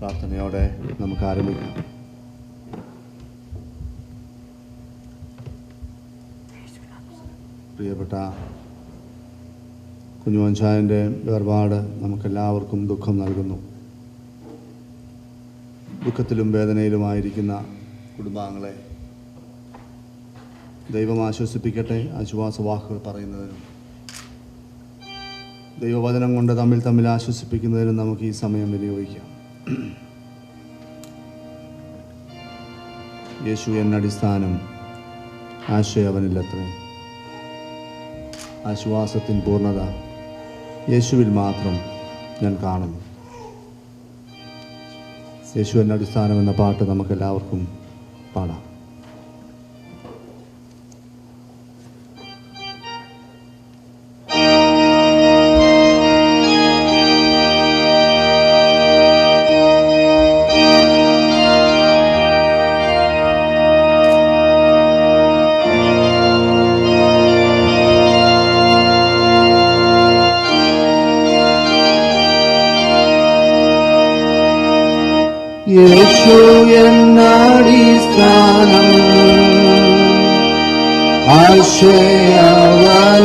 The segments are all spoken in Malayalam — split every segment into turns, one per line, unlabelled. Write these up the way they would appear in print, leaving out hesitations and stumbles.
പ്രാർത്ഥനയോടെ നമുക്ക് ആരംഭിക്കാം. പ്രിയപ്പെട്ട കുഞ്ഞുമോൻ ചായൻ്റെ വേർപാട് നമുക്കെല്ലാവർക്കും ദുഃഖം നൽകുന്നു. ദുഃഖത്തിലും വേദനയിലുമായിരിക്കുന്ന കുടുംബാംഗങ്ങളെ ദൈവം ആശ്വസിപ്പിക്കട്ടെ. ആശ്വാസവാക്കുകൾ പറയുന്നതിനും ദൈവവചനം കൊണ്ട് തമ്മിൽ ആശ്വസിപ്പിക്കുന്നതിനും നമുക്ക് ഈ സമയം വിനിയോഗിക്കാം. യേശു എന്നടിസ്ഥാനം, ആശയവനില്ലത്രേ. ആശ്വാസത്തിൻ പൂർണ്ണത യേശുവിൽ മാത്രം ഞാൻ കാണുന്നു. യേശു എന്നടിസ്ഥാനം എന്ന പാട്ട് നമുക്കെല്ലാവർക്കും പാടാം.
യേശു എന്നടിസ്ഥാനം, ആശ്രയവനില്ലത്രേ.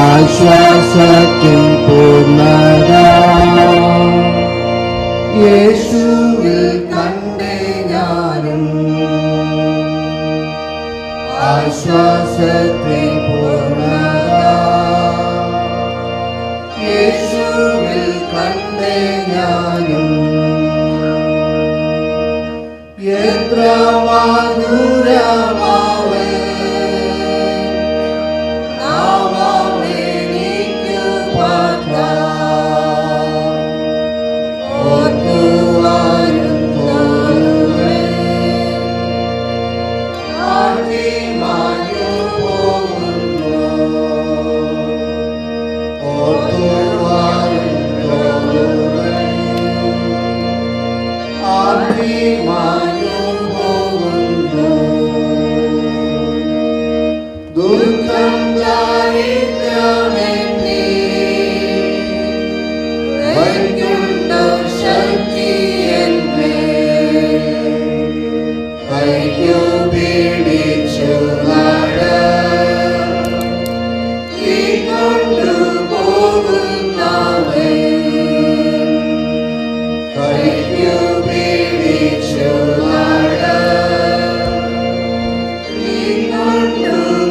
ആശ്വാസത്തിൻ പൂർണ്ണത യേശുവിൽ കണ്ടേ ഞാനും. ആശ്വാസത്തിൻ പൂർണ്ണത യേശുവിൽ കണ്ടേ ഞാനും. എത്ര മധുരമാവേ നാമമെനിക്കു പാർക്കാം. ഓർത്തുവരുന്നോരുവേ ആണ്ടി മാഞ്ഞു പോകുന്നു. ഓർത്തുവരുന്നോരുവേ ആണ്ടി മാഞ്ഞു പോകുന്നു. ദുഃഖം ദാരിദ്ര്യമെന്നീ വൈകുണ്ഠം ശക്തിയെന്മേൽ കൈക്കു പിടിച്ചു നടത്തിക്കൊണ്ടു പോകുന്നവൻ. കൈക്കു പിടിച്ചു നടത്തിക്കൊണ്ടു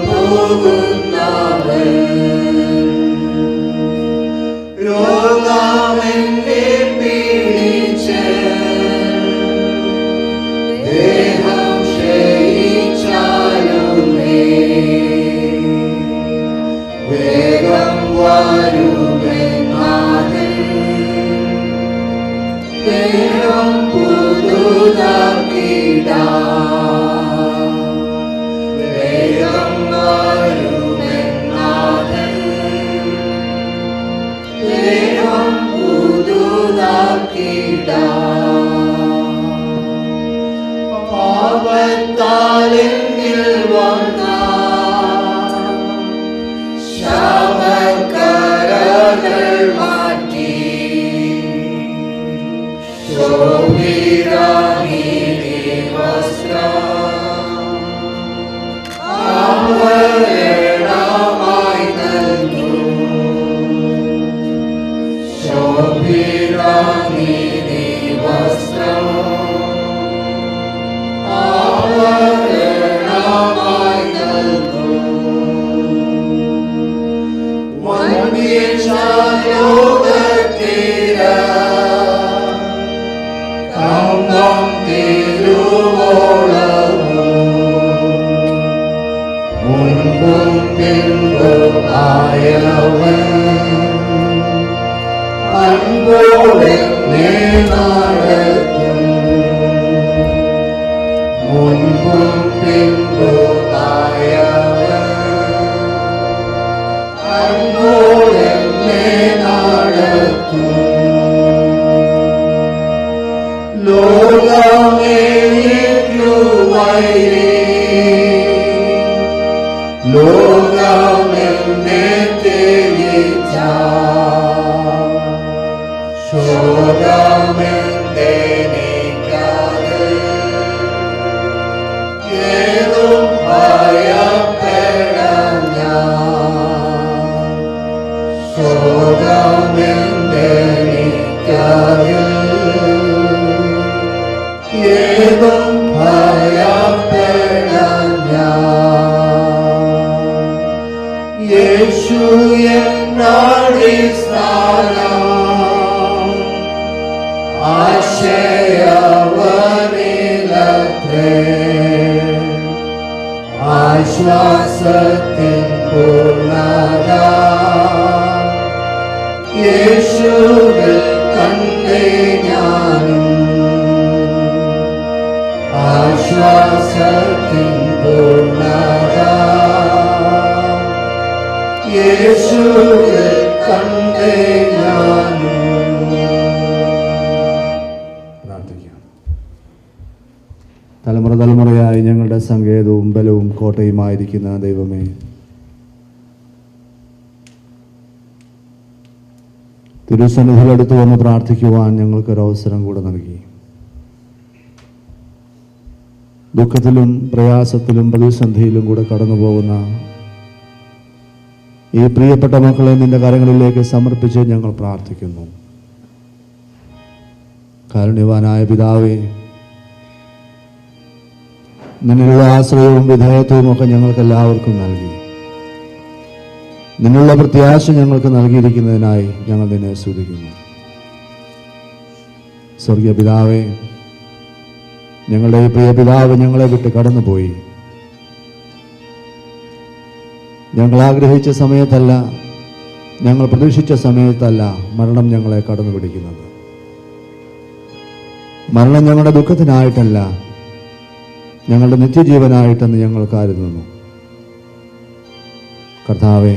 പോകുന്നവൻ. രോഗമെന്നെ പിടിച്ച് ദേഹം ക്ഷയിച്ചാലുമേ വേഗം വരുമെന്നാഥൻ. ദേഹം പുതുതാക്കിടാം. വേഗം വരുമെന്നാഥൻ. ദേഹം പുതുതാക്കിടാം. പാപത്താൽ എന്നിൽ വന്ന ശാപക്കരകൾ മാറ്റി ശോഭിതനീതി വസ്ത്രം ആഭരണമായി നൽകും. ശോഭിതനീതി വസ്ത്രം ആഭരണമായി നൽകും. വന്ധ്യശാലോകത്തീര കമ്പം തിരുവോളവും മുൻപും പിൻപുമായവൻ അൻപോടെ നടത്തും. മുൻപും പിൻപുമായവൻ അൻപോടെ നടത്തും. ലോകമേക്കു വൈരി ലോകമെന്നെ ത്യജിച്ച ഏതും ഭയപ്പെടാൻ യേശു എന്നാടി സ്ഥാനം ആശയവനിലത്രേ ആശ്വാസത്തിൻ പൂർണ്ണത യേശുവിൽ കണ്ടേ ഞാനും ആശ്വാസത്തിൻ പൂർണ്ണത യേശുവിൽ കണ്ടേ ഞാനും.
പ്രാർത്ഥിക്കാം. തലമുറ തലമുറയായി ഞങ്ങളുടെ സങ്കേതവും ബലവും കോട്ടയുമായിരിക്കുന്ന ദൈവമേ, തിരുസന്നിധിയിലെടുത്ത് വന്ന് പ്രാർത്ഥിക്കുവാൻ ഞങ്ങൾക്കൊരവസരം കൂടെ നൽകി. ദുഃഖത്തിലും പ്രയാസത്തിലും പ്രതിസന്ധിയിലും കൂടെ കടന്നു പോകുന്ന ഈ പ്രിയപ്പെട്ട മക്കളെ നിന്റെ കരങ്ങളിലേക്ക് സമർപ്പിച്ച് ഞങ്ങൾ പ്രാർത്ഥിക്കുന്നു. കാരുണ്യവാനായ പിതാവേ, നിന്നിലുള്ള ആശ്രയവും വിധേയത്വവും ഒക്കെ ഞങ്ങൾക്ക് എല്ലാവർക്കും നൽകി. നിന്നുള്ള പ്രത്യാശ ഞങ്ങൾക്ക് നൽകിയിരിക്കുന്നതിനായി ഞങ്ങൾ നിന്നെ സ്തുതിക്കുന്നു. സ്വർഗീയ പിതാവേ, ഞങ്ങളുടെ ഈ പ്രിയ പിതാവ് ഞങ്ങളെ വിട്ട് കടന്നുപോയി. ഞങ്ങൾ ആഗ്രഹിച്ച സമയത്തല്ല, ഞങ്ങൾ പ്രതീക്ഷിച്ച സമയത്തല്ല മരണം ഞങ്ങളെ കടന്നു പിടിക്കുന്നത്. മരണം ഞങ്ങളുടെ ദുഃഖത്തിനായിട്ടല്ല, ഞങ്ങളുടെ നിത്യജീവനായിട്ടെന്ന് ഞങ്ങൾ കരുതുന്നു. കർത്താവേ,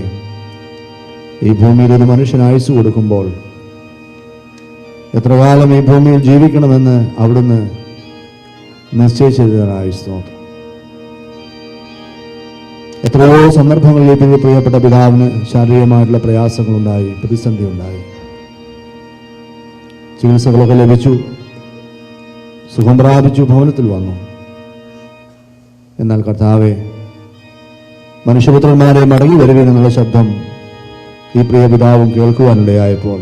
ഈ ഭൂമിയിൽ ഒരു മനുഷ്യന് ആയുസ് കൊടുക്കുമ്പോൾ എത്ര കാലം ഈ ഭൂമിയിൽ ജീവിക്കണമെന്ന് അവിടുന്ന് നിശ്ചയിച്ചതിനായി സ്തോത്രം. എത്രയോ സന്ദർഭങ്ങളിൽ ഈ പ്രിയപ്പെട്ട പിതാവിന് ശാരീരികമായിട്ടുള്ള പ്രയാസങ്ങളുണ്ടായി, പ്രതിസന്ധി ഉണ്ടായി. ചികിത്സകളൊക്കെ ലഭിച്ചു, സുഖം പ്രാപിച്ചു, ഭവനത്തിൽ വന്നു. എന്നാൽ കർത്താവെ, മനുഷ്യപുത്രന്മാരെ മടങ്ങി വരുവെന്നുള്ള ശബ്ദം ഈ പ്രിയ പിതാവും കേൾക്കുവാനിടയായപ്പോൾ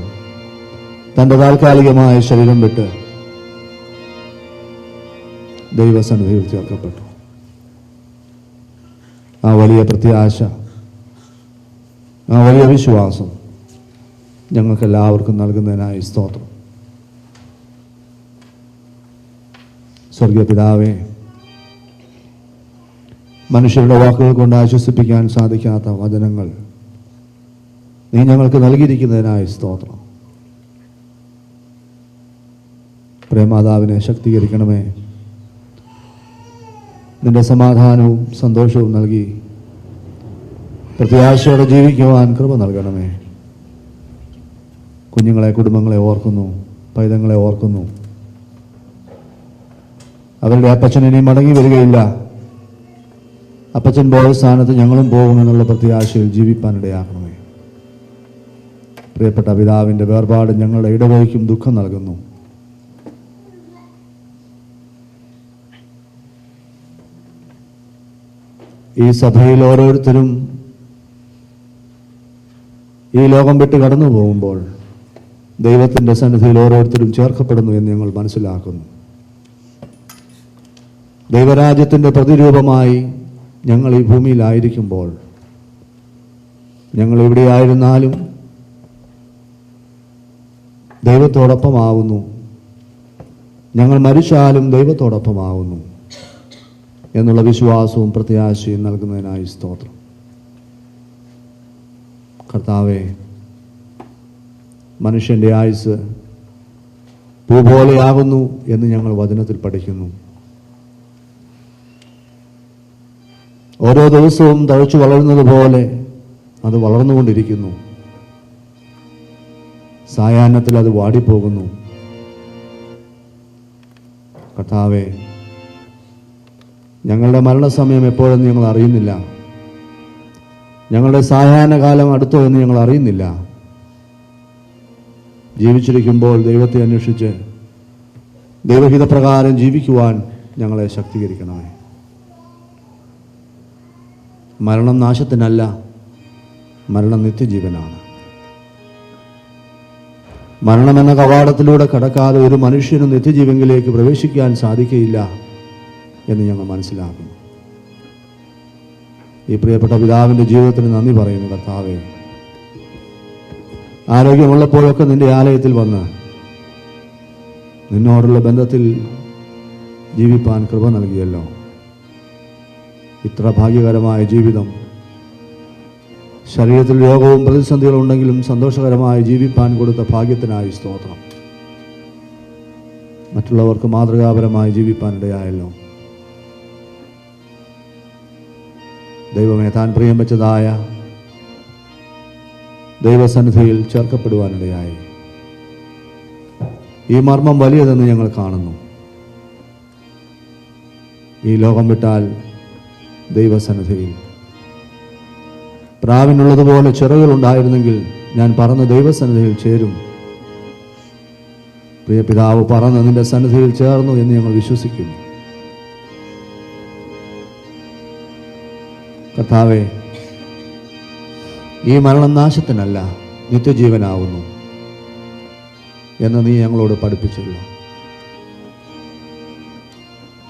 തൻ്റെ താൽക്കാലികമായ ശരീരം വിട്ട് ദൈവസന്നിധിയിൽ ചേർക്കപ്പെട്ടു. ആ വലിയ പ്രത്യാശ, ആ വലിയ വിശ്വാസം ഞങ്ങൾക്കെല്ലാവർക്കും നൽകുന്നതിനായി സ്തോത്രം. സ്വർഗീയ പിതാവേ, മനുഷ്യരുടെ വാക്കുകൾ കൊണ്ട് ആശ്വസിപ്പിക്കാൻ സാധിക്കാത്ത വചനങ്ങൾ നീ ഞങ്ങൾക്ക് നൽകിയിരിക്കുന്നതിനായി സ്തോത്രം. പ്രേമാതാവിനെ ശക്തീകരിക്കണമേ. നിന്റെ സമാധാനവും സന്തോഷവും നൽകി പ്രത്യാശയോടെ ജീവിക്കുവാൻ കൃപ നൽകണമേ. കുഞ്ഞുങ്ങളെ, കുടുംബങ്ങളെ ഓർക്കുന്നു, പൈതങ്ങളെ ഓർക്കുന്നു. അവരുടെ അപ്പച്ചൻ ഇനി മടങ്ങി വരികയില്ല, അപ്പച്ചൻ പോയ സ്ഥാനത്ത് ഞങ്ങളും പോകുമെന്നുള്ള പ്രത്യാശയിൽ ജീവിപ്പാനിടയാക്കണമേ. പ്രിയപ്പെട്ട പിതാവിൻ്റെ വേർപാട് ഞങ്ങളുടെ ഇടവഴിക്കും ദുഃഖം നൽകുന്നു. ഈ സഭയിൽ ഓരോരുത്തരും ഈ ലോകം വിട്ട് കടന്നു പോകുമ്പോൾ ദൈവത്തിൻ്റെ സന്നിധിയിൽ ഓരോരുത്തരും ചേർക്കപ്പെടുന്നു എന്ന് ഞങ്ങൾ മനസ്സിലാക്കുന്നു. ദൈവരാജ്യത്തിൻ്റെ പ്രതിരൂപമായി ഞങ്ങൾ ഈ ഭൂമിയിലായിരിക്കുമ്പോൾ, ഞങ്ങൾ എവിടെയായിരുന്നാലും ദൈവത്തോടൊപ്പമാവുന്നു. ഞങ്ങൾ മരിച്ചാലും ദൈവത്തോടൊപ്പമാവുന്നു എന്നുള്ള വിശ്വാസവും പ്രത്യാശയും നൽകുന്നതിനായി സ്തോത്രം. കർത്താവേ, മനുഷ്യൻ്റെ ആയുസ് പൂ പോലെയാകുന്നു എന്ന് ഞങ്ങൾ വചനത്തിൽ പഠിക്കുന്നു. ഓരോ ദിവസവും തഴച്ചു വളരുന്നത് പോലെ അത് വളർന്നുകൊണ്ടിരിക്കുന്നു. സായാഹ്നത്തിൽ അത് വാടിപ്പോകുന്നു. കർത്താവേ, ഞങ്ങളുടെ മരണസമയം എപ്പോഴെന്ന് ഞങ്ങൾ അറിയുന്നില്ല. ഞങ്ങളുടെ സായാഹ്ന കാലം അടുത്തോ എന്ന് ഞങ്ങൾ അറിയുന്നില്ല. ജീവിച്ചിരിക്കുമ്പോൾ ദൈവത്തെ അന്വേഷിച്ച് ദൈവഹിതപ്രകാരം ജീവിക്കുവാൻ ഞങ്ങളെ ശക്തീകരിക്കണമേ. മരണം നാശത്തിനല്ല, മരണം നിത്യജീവനാണ്. മരണമെന്ന കവാടത്തിലൂടെ കടക്കാതെ ഒരു മനുഷ്യനും നിത്യജീവനിലേക്ക് പ്രവേശിക്കാൻ സാധിക്കുകയില്ല എന്ന് ഞങ്ങൾ മനസ്സിലാക്കുന്നു. ഈ പ്രിയപ്പെട്ട പിതാവിൻ്റെ ജീവിതത്തിന് നന്ദി പറയുന്നു കർത്താവേ. ആരോഗ്യമുള്ളപ്പോഴൊക്കെ നിന്റെ ആലയത്തിൽ വന്ന് നിന്നോടുള്ള ബന്ധത്തിൽ ജീവിപ്പാൻ കൃപ നൽകിയല്ലോ. ഇത്ര ഭാഗ്യകരമായ ജീവിതം, ശരീരത്തിൽ രോഗവും പ്രതിസന്ധികളും ഉണ്ടെങ്കിലും സന്തോഷകരമായി ജീവിപ്പാൻ കൊടുത്ത ഭാഗ്യത്തിനായി സ്തോത്രം. മറ്റുള്ളവർക്ക് മാതൃകാപരമായി ജീവിപ്പാനിടയായല്ലോ. ദൈവമേ, താൻ പ്രിയം വെച്ചതായ ദൈവസന്നിധിയിൽ ചേർക്കപ്പെടുവാനിടയായി. ഈ മർമ്മം വലിയതെന്ന് ഞങ്ങൾ കാണുന്നു. ഈ ലോകം വിട്ടാൽ ദൈവസന്നിധിയിൽ പ്രാവിനുള്ളതുപോലെ ചിറകുകളുണ്ടായിരുന്നെങ്കിൽ ഞാൻ പറന്ന് ദൈവസന്നിധിയിൽ ചേരും. പ്രിയ പിതാവ് പറന്ന് നിന്റെ സന്നിധിയിൽ ചേർന്നു എന്ന് ഞങ്ങൾ വിശ്വസിക്കുന്നു. കർത്താവേ, ഈ മരണം നാശത്തിനല്ല, നിത്യജീവനാവുന്നു എന്ന് നീ ഞങ്ങളോട് പഠിപ്പിച്ചല്ലോ.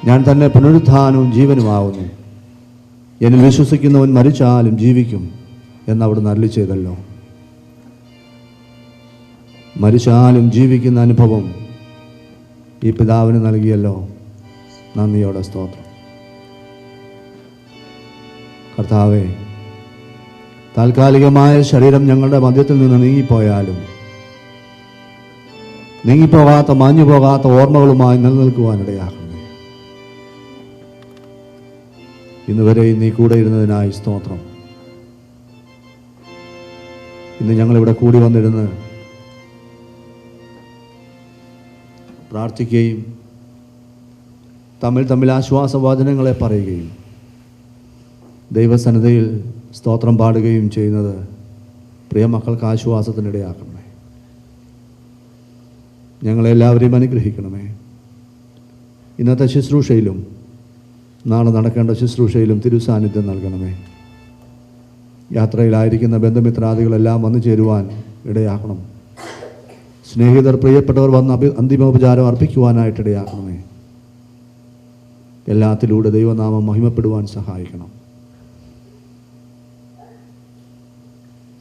ഞാൻ തന്നെ പുനരുത്ഥാനവും ജീവനുമാവുന്നു, എന്നിൽ വിശ്വസിക്കുന്നവൻ മരിച്ചാലും ജീവിക്കും എന്ന് അവിടുന്ന് അരുളി ചെയ്തല്ലോ. മരിച്ചാലും ജീവിക്കുന്ന അനുഭവം ഈ പിതാവിന് നൽകിയല്ലോ. നന്ദിയോടെ സ്തോത്രം. കർത്താവേ, താൽക്കാലികമായ ശരീരം ഞങ്ങളുടെ മധ്യത്തിൽ നിന്ന് നീങ്ങിപ്പോയാലും നീങ്ങിപ്പോകാത്ത മാഞ്ഞു പോകാത്ത ഓർമ്മകളുമായി നിലനിൽക്കുവാനിടയാകണമേ. ഇന്നുവരെയും നീ കൂടെ ഇരുന്നതിനായി സ്തോത്രം. ഇന്ന് ഞങ്ങളിവിടെ കൂടി വന്നിരുന്ന് പ്രാർത്ഥിക്കുകയും തമ്മിൽ ആശ്വാസവചനങ്ങളെ പറയുകയും ദൈവസന്നിധിയിൽ സ്തോത്രം പാടുകയും ചെയ്യുന്നത് പ്രിയ മക്കൾക്ക് ആശ്വാസത്തിനിടയാക്കണമേ. ഞങ്ങളെല്ലാവരെയും അനുഗ്രഹിക്കണമേ. ഇന്നത്തെ ശുശ്രൂഷയിലും നാളെ നടക്കേണ്ട ശുശ്രൂഷയിലും തിരുസാന്നിധ്യം നൽകണമേ. യാത്രയിലായിരിക്കുന്ന ബന്ധുമിത്രാദികളെല്ലാം വന്നു ചേരുവാൻ ഇടയാക്കണം. സ്നേഹിതർ, പ്രിയപ്പെട്ടവർ വന്ന് അന്തിമോപചാരം അർപ്പിക്കുവാനായിട്ട് ഇടയാക്കണമേ. എല്ലാത്തിലൂടെ ദൈവനാമം മഹിമപ്പെടുവാൻ സഹായിക്കണം.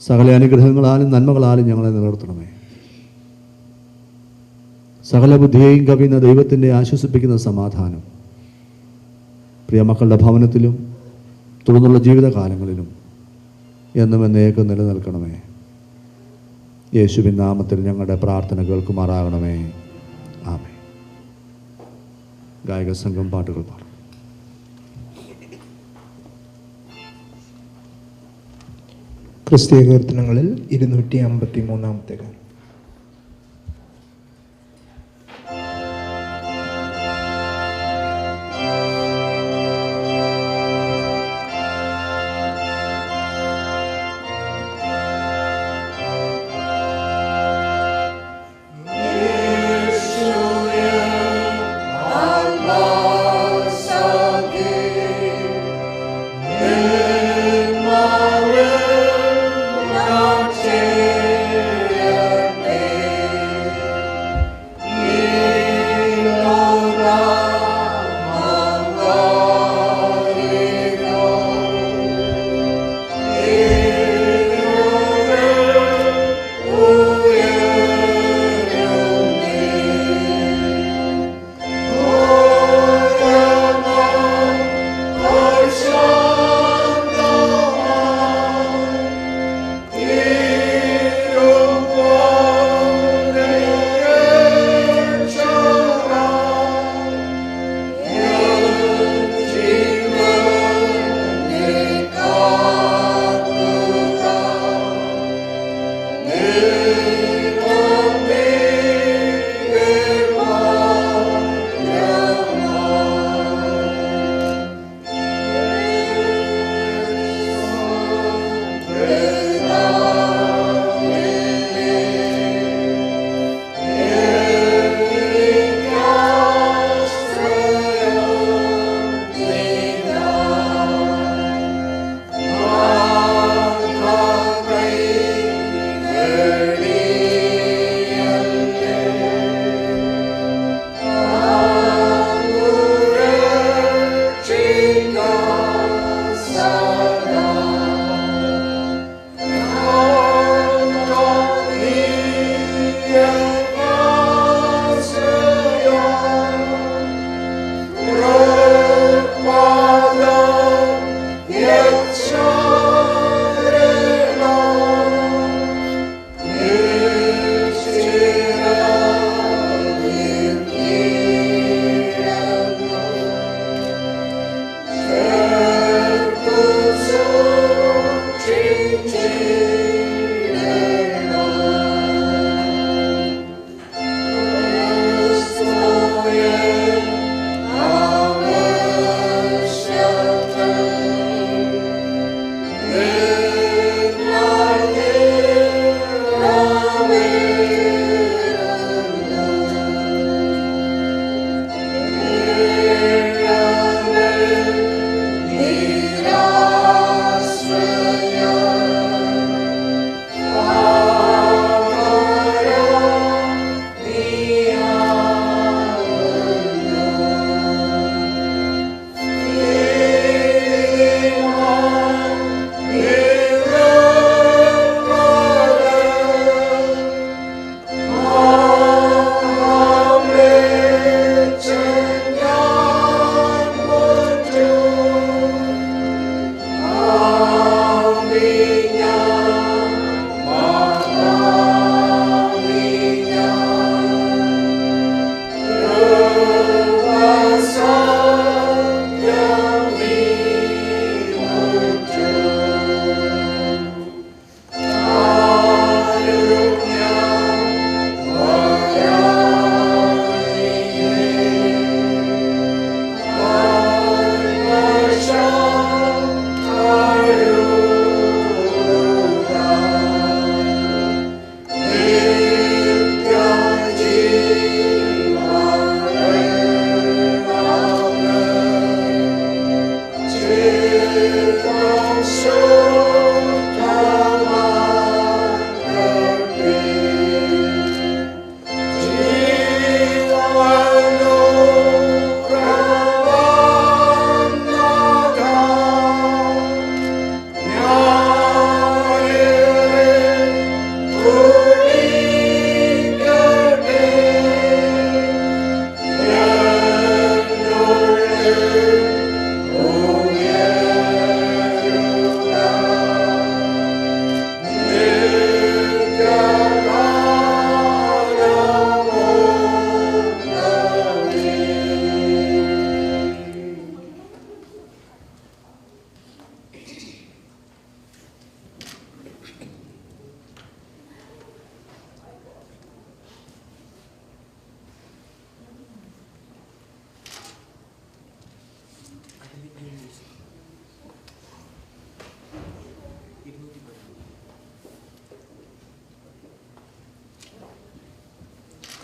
സകല അനുഗ്രഹങ്ങളാലും നന്മകളാലും ഞങ്ങളെ നിലനിർത്തണമേ. സകല ബുദ്ധിയെയും കവിയുന്ന ദൈവത്തിൻ്റെ ആശ്വസിപ്പിക്കുന്ന സമാധാനം പ്രിയമക്കളുടെ ഭവനത്തിലും തുടർന്നുള്ള ജീവിതകാലങ്ങളിലും എന്നും എന്നേക്കും നിലനിൽക്കണമേ. യേശുവിൻ നാമത്തിൽ ഞങ്ങളുടെ പ്രാർത്ഥന കേൾക്കുമാറാകണമേ. ആമേൻ. ഗായക സംഘം പാട്ടുകൾ പാടും.
ക്രിസ്തീയ കീർത്തനങ്ങളിൽ 253 ഗാനം.
Yeah.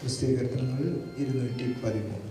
ക്രിസ്തീയ കീർത്തനങ്ങൾ 213.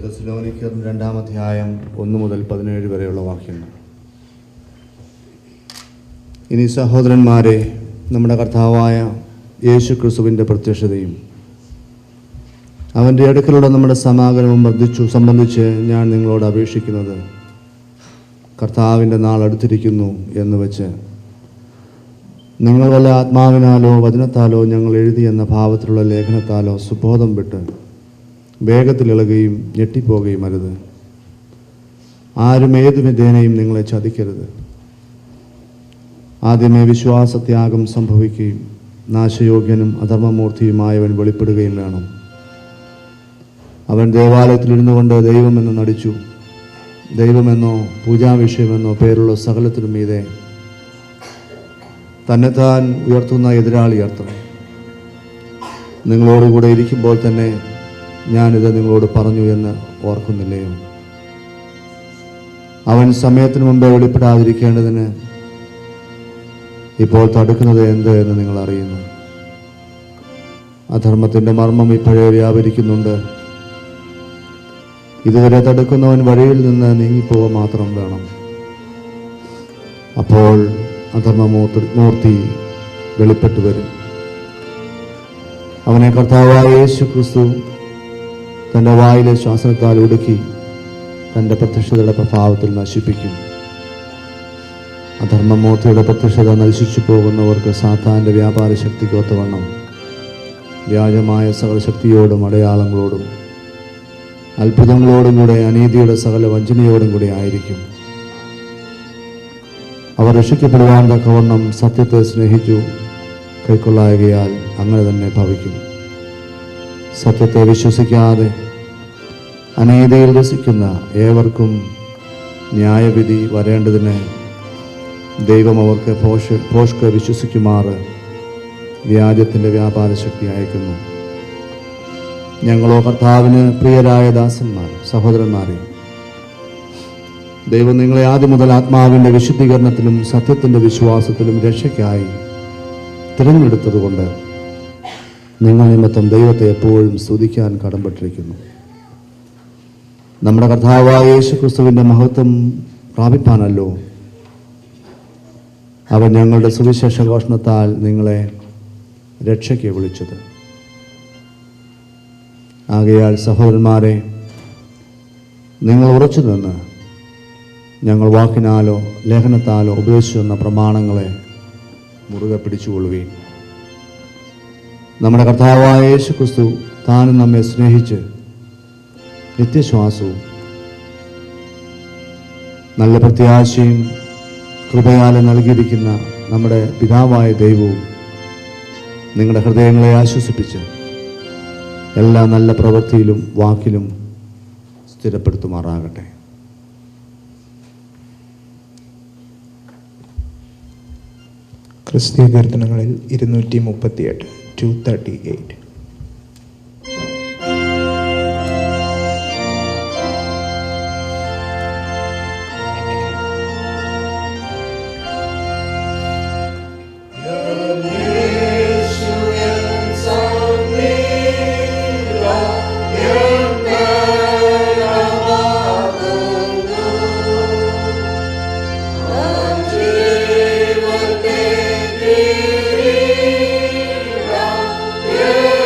തെസ്സലോനിക്കർ 2-ാം അധ്യായം 1 മുതൽ 17 വരെയുള്ള വാക്യങ്ങൾ. ഇനി സഹോദരന്മാരെ, നമ്മുടെ കർത്താവായ യേശു ക്രിസ്തുവിൻ്റെ പ്രത്യക്ഷതയും അവൻ്റെ അടുക്കലുള്ള നമ്മുടെ സമാഗമവും സംബന്ധിച്ച് ഞാൻ നിങ്ങളോട് അപേക്ഷിക്കുന്നത്, കർത്താവിൻ്റെ നാൾ അടുത്തിരിക്കുന്നു എന്ന് വെച്ച് നിങ്ങൾ വല്ല ആത്മാവിനാലോ വചനത്താലോ ഞങ്ങൾ എഴുതിയെന്ന ഭാവത്തിലുള്ള ലേഖനത്താലോ സുബോധം വിട്ട് വേഗത്തിലിളകുകയും ഞെട്ടിപ്പോകുകയും അരുത്. ആരും ഏതു വിധേനയും നിങ്ങളെ ചതിക്കരുത്. ആദ്യമേ വിശ്വാസത്യാഗം സംഭവിക്കുകയും നാശയോഗ്യനും അധർമ്മമൂർത്തിയുമായവൻ വെളിപ്പെടുകയും വേണം. അവൻ ദേവാലയത്തിലിരുന്നു കൊണ്ട് ദൈവമെന്ന് നടിച്ചു. ദൈവമെന്നോ പൂജാവിഷയമെന്നോ പേരുള്ള സകലത്തിനും മീതെ തന്നെത്താൻ ഉയർത്തുന്ന എതിരാളിയർത്ഥം. നിങ്ങളോടുകൂടെ ഇരിക്കുമ്പോൾ തന്നെ ഞാനിത് നിങ്ങളോട് പറഞ്ഞു എന്ന് ഓർക്കുന്നില്ലയോ? അവൻ സമയത്തിന് മുമ്പേ വെളിപ്പെടാതിരിക്കേണ്ടതിന് ഇപ്പോൾ തടുക്കുന്നത് എന്ത് എന്ന് നിങ്ങൾ അറിയുന്നു. അധർമ്മത്തിൻ്റെ മർമ്മം ഇപ്പോഴേ വ്യാപരിക്കുന്നുണ്ട്. ഇതുവരെ തടുക്കുന്നവൻ വഴിയിൽ നിന്ന് നീങ്ങിപ്പോവുക മാത്രം വേണം. അപ്പോൾ അധർമ്മമൂർത്തി വെളിപ്പെട്ടു വരും. അവനെ കർത്താവായ യേശു ക്രിസ്തു തൻ്റെ വായിലെ ശ്വാസത്താൽ ഒടുക്കി തൻ്റെ പ്രത്യക്ഷതയുടെ പ്രഭാവത്തിൽ നശിപ്പിക്കും. അധർമ്മമൂർത്തിയുടെ പ്രത്യക്ഷത നശിച്ചു പോകുന്നവർക്ക് സാത്താൻ്റെ വ്യാപാര ശക്തിക്ക് ഒത്തവണ്ണം വ്യാജമായ സകല ശക്തിയോടും അടയാളങ്ങളോടും അത്ഭുതങ്ങളോടും കൂടെ അനീതിയുടെ സകല വഞ്ചനയോടും കൂടി ആയിരിക്കും. അവർ രക്ഷിക്കപ്പെടുവാൻ തക്കവണ്ണം സത്യത്തെ സ്നേഹിച്ചു കൈക്കൊള്ളായകയാൽ അങ്ങനെ തന്നെ ഭവിക്കും. സത്യത്തെ വിശ്വസിക്കാതെ അനീതിയിൽ രസിക്കുന്ന ഏവർക്കും ന്യായവിധി വരേണ്ടതിന് ദൈവം അവർക്ക് ഭോഷ്ക് വിശ്വസിക്കുമാറ് വ്യാജത്തിൻ്റെ വ്യാപാര ശക്തി അയക്കുന്നു. ഞങ്ങളോ കർത്താവിന് പ്രിയരായ ദാസന്മാർ, സഹോദരന്മാരെ, ദൈവം നിങ്ങളെ ആദ്യം മുതൽ ആത്മാവിൻ്റെ വിശുദ്ധീകരണത്തിലും സത്യത്തിൻ്റെ വിശ്വാസത്തിലും രക്ഷയ്ക്കായി തിരഞ്ഞെടുത്തതുകൊണ്ട് നിങ്ങൾ നിമിത്തം ദൈവത്തെ എപ്പോഴും സ്തുതിക്കാൻ കടംപെട്ടിരിക്കുന്നു. നമ്മുടെ കർത്താവായ യേശു ക്രിസ്തുവിൻ്റെ മഹത്വം പ്രാപിപ്പാനല്ലോ അവൻ ഞങ്ങളുടെ സുവിശേഷ ഘോഷണത്താൽ നിങ്ങളെ രക്ഷയ്ക്ക് വിളിച്ചത്. ആകയാൽ സഹോദരന്മാരെ, നിങ്ങൾ ഉറച്ചു നിന്ന് ഞങ്ങൾ വാക്കിനാലോ ലേഖനത്താലോ ഉപദേശിച്ചെന്ന പ്രമാണങ്ങളെ മുറുകെ പിടിച്ചുകൊള്ളുകയും നമ്മുടെ കർത്താവായ യേശു ക്രിസ്തു താനും നമ്മെ സ്നേഹിച്ച് നിത്യശ്വാസവും നല്ല പ്രത്യാശയും കൃപയാലെ നൽകിയിരിക്കുന്ന നമ്മുടെ പിതാവായ ദൈവവും നിങ്ങളുടെ ഹൃദയങ്ങളെ ആശ്വസിപ്പിച്ച് എല്ലാ നല്ല പ്രവൃത്തിയിലും വാക്കിലും സ്ഥിരപ്പെടുത്തുമാറാകട്ടെ.
ക്രിസ്തീയ കീർത്തനങ്ങളിൽ 238 238.
Yeah.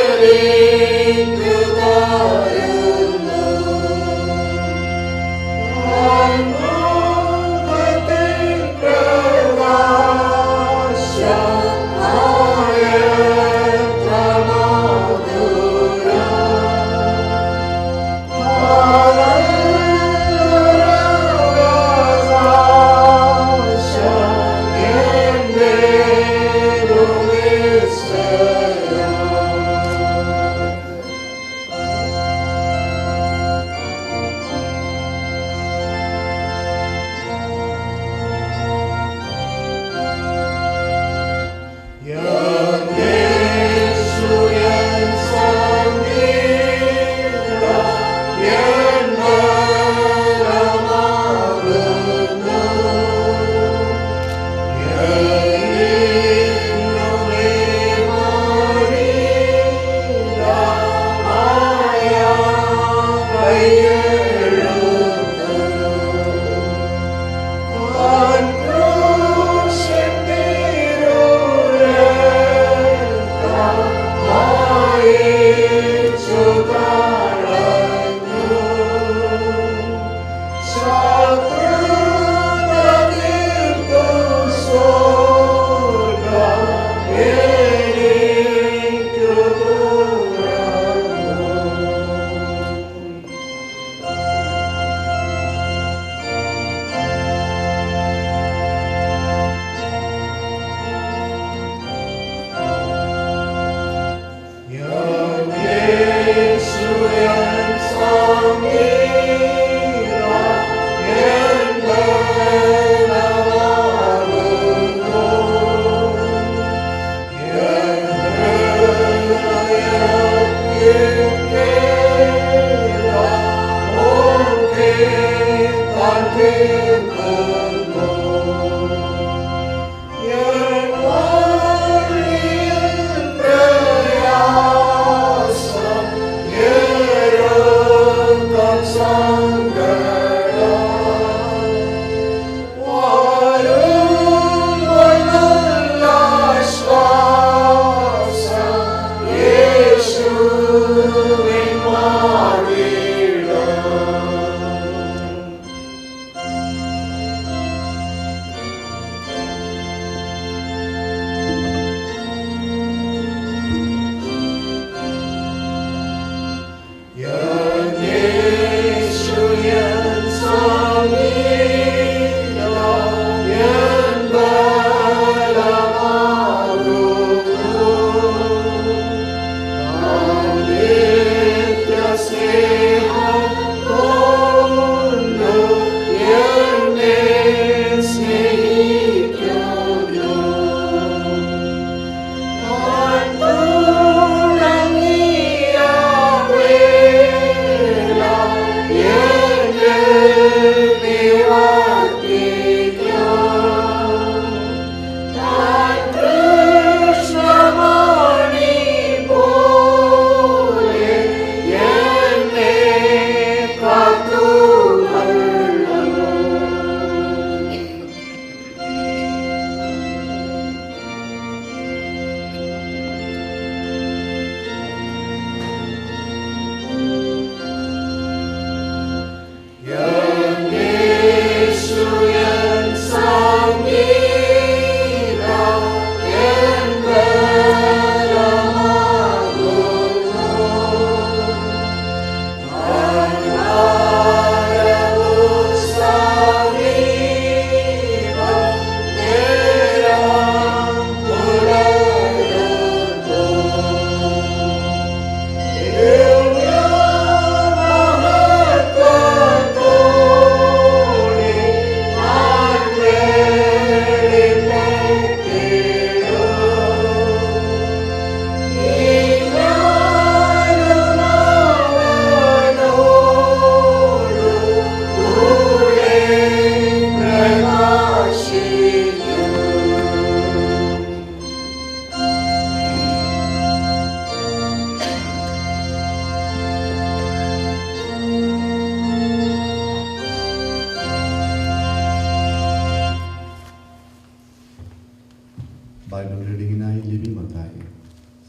ബൈബിൾ റീഡിങ്ങിനായി ലിബി മത്തായി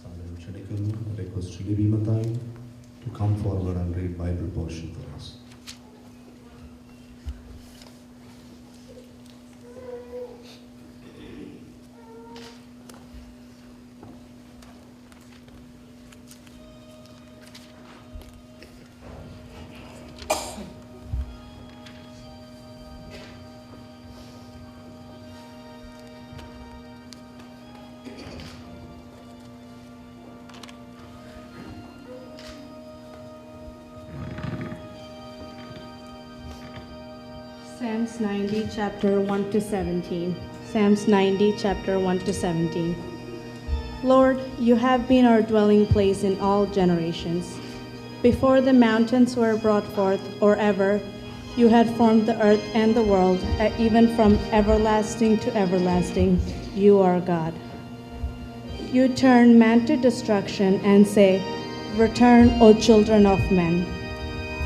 സമയം ക്ഷണിക്കുന്നു. Request Libi Mathai to come forward and read Bible portion for us.
Psalms 90, chapter 1 to 17. Psalms 90, chapter 1 to 17. Lord, you have been our dwelling place in all generations. Before the mountains were brought forth, or ever, you had formed the earth and the world, even from everlasting to everlasting, you are God. You turn man to destruction and say, "Return, O children of men."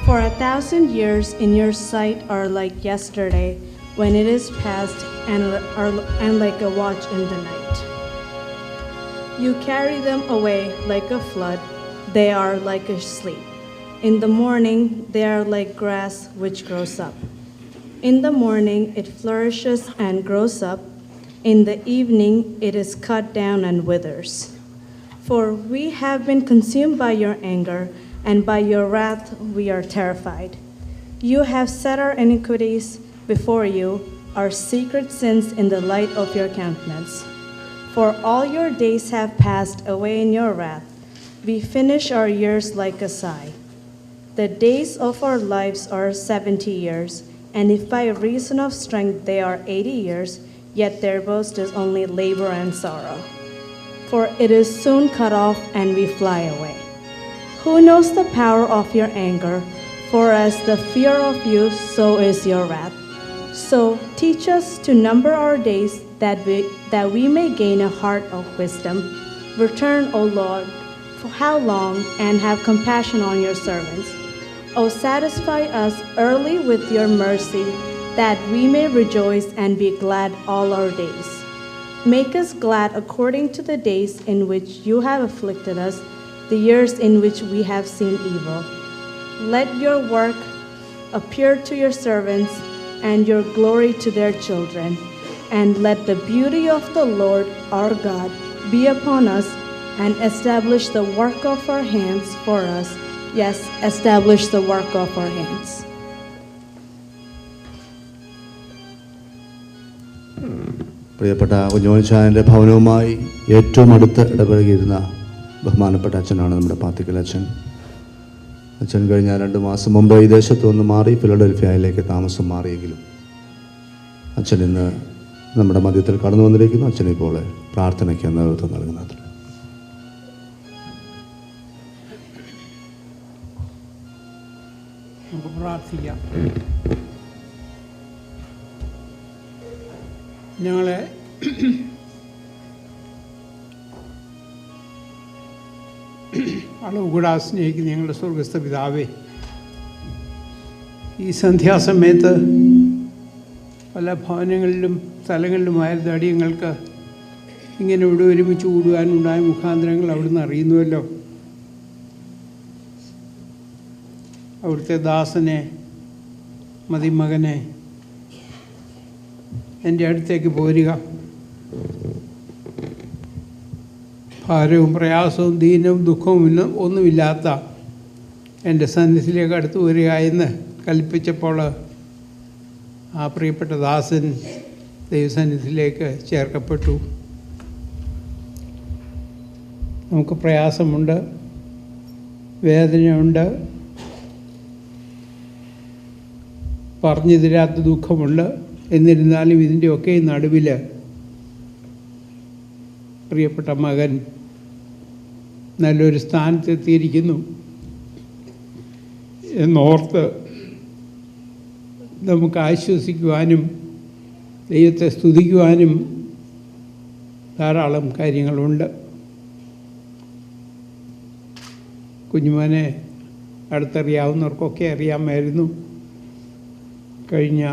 For 1,000 years in your sight are like yesterday, when it is past, and like a watch in the night. You carry them away like a flood, they are like a sleep. In the morning they are like grass which grows up. In the morning it flourishes and grows up, in the evening it is cut down and withers. For we have been consumed by your anger, and by your wrath we are terrified. You have set our iniquities before you, our secret sins in the light of your countenance. For all your days have passed away in your wrath. We finish our years like a sigh. The days of our lives are 70 years, and if by reason of strength they are 80 years, yet their boast is only labor and sorrow. For it is soon cut off, and we fly away. Who knows the power of your anger? For as the fear of you, so is your wrath. So teach us to number our days that we may gain a heart of wisdom. Return, O Lord, for how long, and have compassion on your servants. O satisfy us early with your mercy, that we may rejoice and be glad all our days. Make us glad according to the days in which you have afflicted us, the years in which we have seen evil. Let your work appear to your servants, and your glory to their children. And let the beauty of the Lord our God be upon us, and establish the work of our hands for us. Yes, establish the work of our hands.
പ്രിയപ്പെട്ട കുഞ്ഞോൻചായൻ്റെ ഭവനവുമായി ഏറ്റവും അടുത്ത് ഇടപഴകിയിരുന്ന ബഹുമാനപ്പെട്ട അച്ഛനാണ് നമ്മുടെ പാത്തിക്കൽ അച്ഛൻ. അച്ഛൻ കഴിഞ്ഞ 2 മാസം മുമ്പ് ഈ ദേശത്തു നിന്ന് മാറി ഫിലഡൽഫിയയിലേക്ക് താമസം മാറിയെങ്കിലും അച്ഛൻ ഇന്ന് നമ്മുടെ മധ്യത്തിൽ കടന്നു വന്നിരിക്കുന്നു. അച്ഛനിപ്പോൾ പ്രാർത്ഥനയ്ക്ക് നേതൃത്വം നൽകുന്നത്.
നമുക്ക് പ്രാർത്ഥിക്കാം. ഞങ്ങളെ അളവ് കൂടാതെ സ്നേഹിക്കുന്ന ഞങ്ങളുടെ സ്വർഗസ്ഥ പിതാവേ, ഈ സന്ധ്യാസമയത്ത് പല ഭവനങ്ങളിലും സ്ഥലങ്ങളിലുമായിരുന്ന അടിയങ്ങൾക്ക് ഇങ്ങനെ ഇവിടെ ഒരുമിച്ച് കൂടുവാനുണ്ടായ മുഖാന്തരങ്ങൾ അവിടുന്ന് അറിയുന്നുവല്ലോ. അവിടുത്തെ ദാസനെ, മതിമകനെ എൻ്റെ അടുത്തേക്ക് പോരുക. ഭാരവും പ്രയാസവും ദീനവും ദുഃഖവും ഒന്നുമില്ലാത്ത എൻ്റെ സന്നിധിയിലേക്ക് അടുത്ത് വരിക എന്ന് കൽപ്പിച്ചപ്പോൾ ആ പ്രിയപ്പെട്ട ദാസൻ ദൈവസന്നിധിയിലേക്ക് ചേർക്കപ്പെട്ടു. നമുക്ക് പ്രയാസമുണ്ട്, വേദനയുണ്ട്, പറഞ്ഞു തരാത്ത ദുഃഖമുണ്ട്. എന്നിരുന്നാലും ഇതിൻ്റെയൊക്കെ നടുവിൽ പ്രിയപ്പെട്ട മകൻ നല്ലൊരു സ്ഥാനത്തെത്തിയിരിക്കുന്നു എന്നോർത്ത് നമുക്ക് ആശ്വസിക്കുവാനും ദൈവത്തെ സ്തുതിക്കുവാനും ധാരാളം കാര്യങ്ങളുണ്ട്. കുഞ്ഞുമോനെ അടുത്തറിയാവുന്നവർക്കൊക്കെ അറിയാമായിരുന്നു. കഴിഞ്ഞ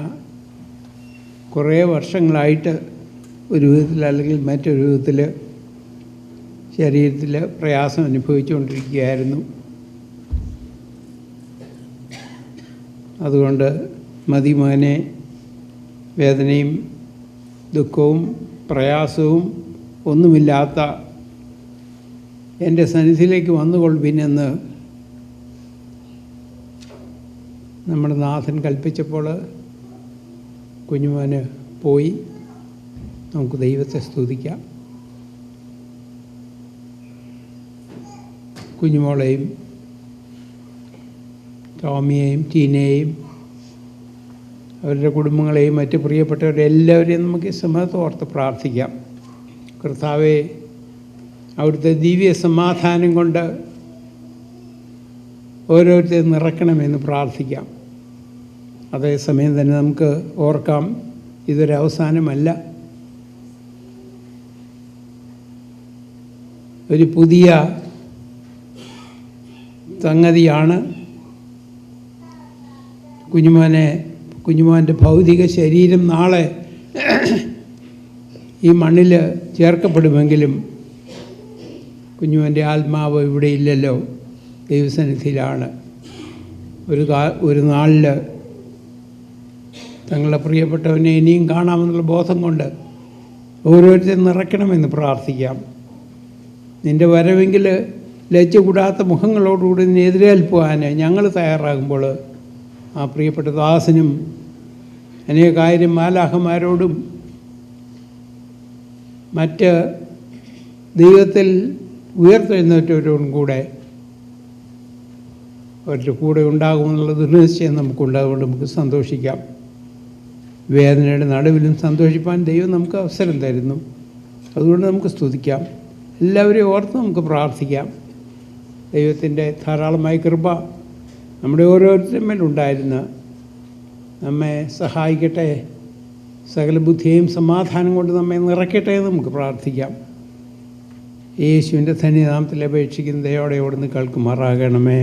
കുറേ വർഷങ്ങളായിട്ട് ഒരു വിധത്തിൽ അല്ലെങ്കിൽ മറ്റൊരു വിധത്തിൽ ശരീരത്തിൽ പ്രയാസം അനുഭവിച്ചുകൊണ്ടിരിക്കുകയായിരുന്നു. അതുകൊണ്ട് മതിമകനെ വേദനയും ദുഃഖവും പ്രയാസവും ഒന്നുമില്ലാത്ത എൻ്റെ സന്നിധിയിലേക്ക് വന്നുകൊള്ളുവിനെന്ന് നമ്മുടെ നാഥൻ കൽപ്പിച്ചപ്പോൾ കുഞ്ഞുമോന് പോയി. നമുക്ക് ദൈവത്തെ സ്തുതിക്കാം. കുഞ്ഞുമോളെയും ടോമിയെയും ടീനയെയും അവരുടെ കുടുംബങ്ങളെയും മറ്റ് പ്രിയപ്പെട്ടവരെല്ലാവരെയും നമുക്ക് സമയത്ത് ഓർത്ത് പ്രാർത്ഥിക്കാം. കർത്താവെ, അവിടുത്തെ ദിവ്യ സമാധാനം കൊണ്ട് ഓരോരുത്തരും നിറയ്ക്കണമെന്ന് പ്രാർത്ഥിക്കാം. അതേസമയം തന്നെ നമുക്ക് ഓർക്കാം, ഇതൊരവസാനമല്ല, ഒരു പുതിയ സംഗതിയാണ്. കുഞ്ഞുമോൻ്റെ ഭൗതിക ശരീരം നാളെ ഈ മണ്ണിൽ ചേർക്കപ്പെടുമെങ്കിലും കുഞ്ഞുമോൻ്റെ ആത്മാവ് ഇവിടെ ഇല്ലല്ലോ, ദൈവസന്നിധിയിലാണ്. ഒരു നാളിൽ തങ്ങളുടെ പ്രിയപ്പെട്ടവനെ ഇനിയും കാണാമെന്നുള്ള ബോധം കൊണ്ട് ഓരോരുത്തരും നിറയ്ക്കണമെന്ന് പ്രാർത്ഥിക്കാം. നിൻ്റെ വരവെങ്കിൽ ലജ്ജ കൂടാത്ത മുഖങ്ങളോടുകൂടി നിന്നെ എതിരേൽക്കുവാൻ ഞങ്ങൾ തയ്യാറാകുമ്പോൾ ആ പ്രിയപ്പെട്ട ദാസനും അനേകായിരം മാലാഖമാരോടും മറ്റ് ദൈവത്തിൽ ഉയർത്തെഴുന്നേറ്റവരോടും കൂടെ അവരുടെ കൂടെ ഉണ്ടാകുമെന്നുള്ള ദൃഢനിശ്ചയം നമുക്കുണ്ട്. അതുകൊണ്ട് നമുക്ക് സന്തോഷിക്കാം. വേദനയുടെ നടുവിലും സന്തോഷിപ്പാൻ ദൈവം നമുക്ക് അവസരം തരുന്നു. അതുകൊണ്ട് നമുക്ക് സ്തുതിക്കാം. എല്ലാവരെയും ഓർത്ത് നമുക്ക് പ്രാർത്ഥിക്കാം. ദൈവത്തിൻ്റെ ധാരാളമായ കൃപ നമ്മുടെ ഓരോരുത്തരും മേലുണ്ടായിരുന്ന് നമ്മെ സഹായിക്കട്ടെ സകല ബുദ്ധിയെയും സമാധാനം കൊണ്ട് നമ്മെ നിറയ്ക്കട്ടെ എന്ന് നമുക്ക് പ്രാർത്ഥിക്കാം. യേശുവിൻ്റെ ധന്യനാമത്തിൽ അപേക്ഷിക്കുന്ന ദയോടെ ഓടുന്ന് കേൾക്കുമാറാകണമേ.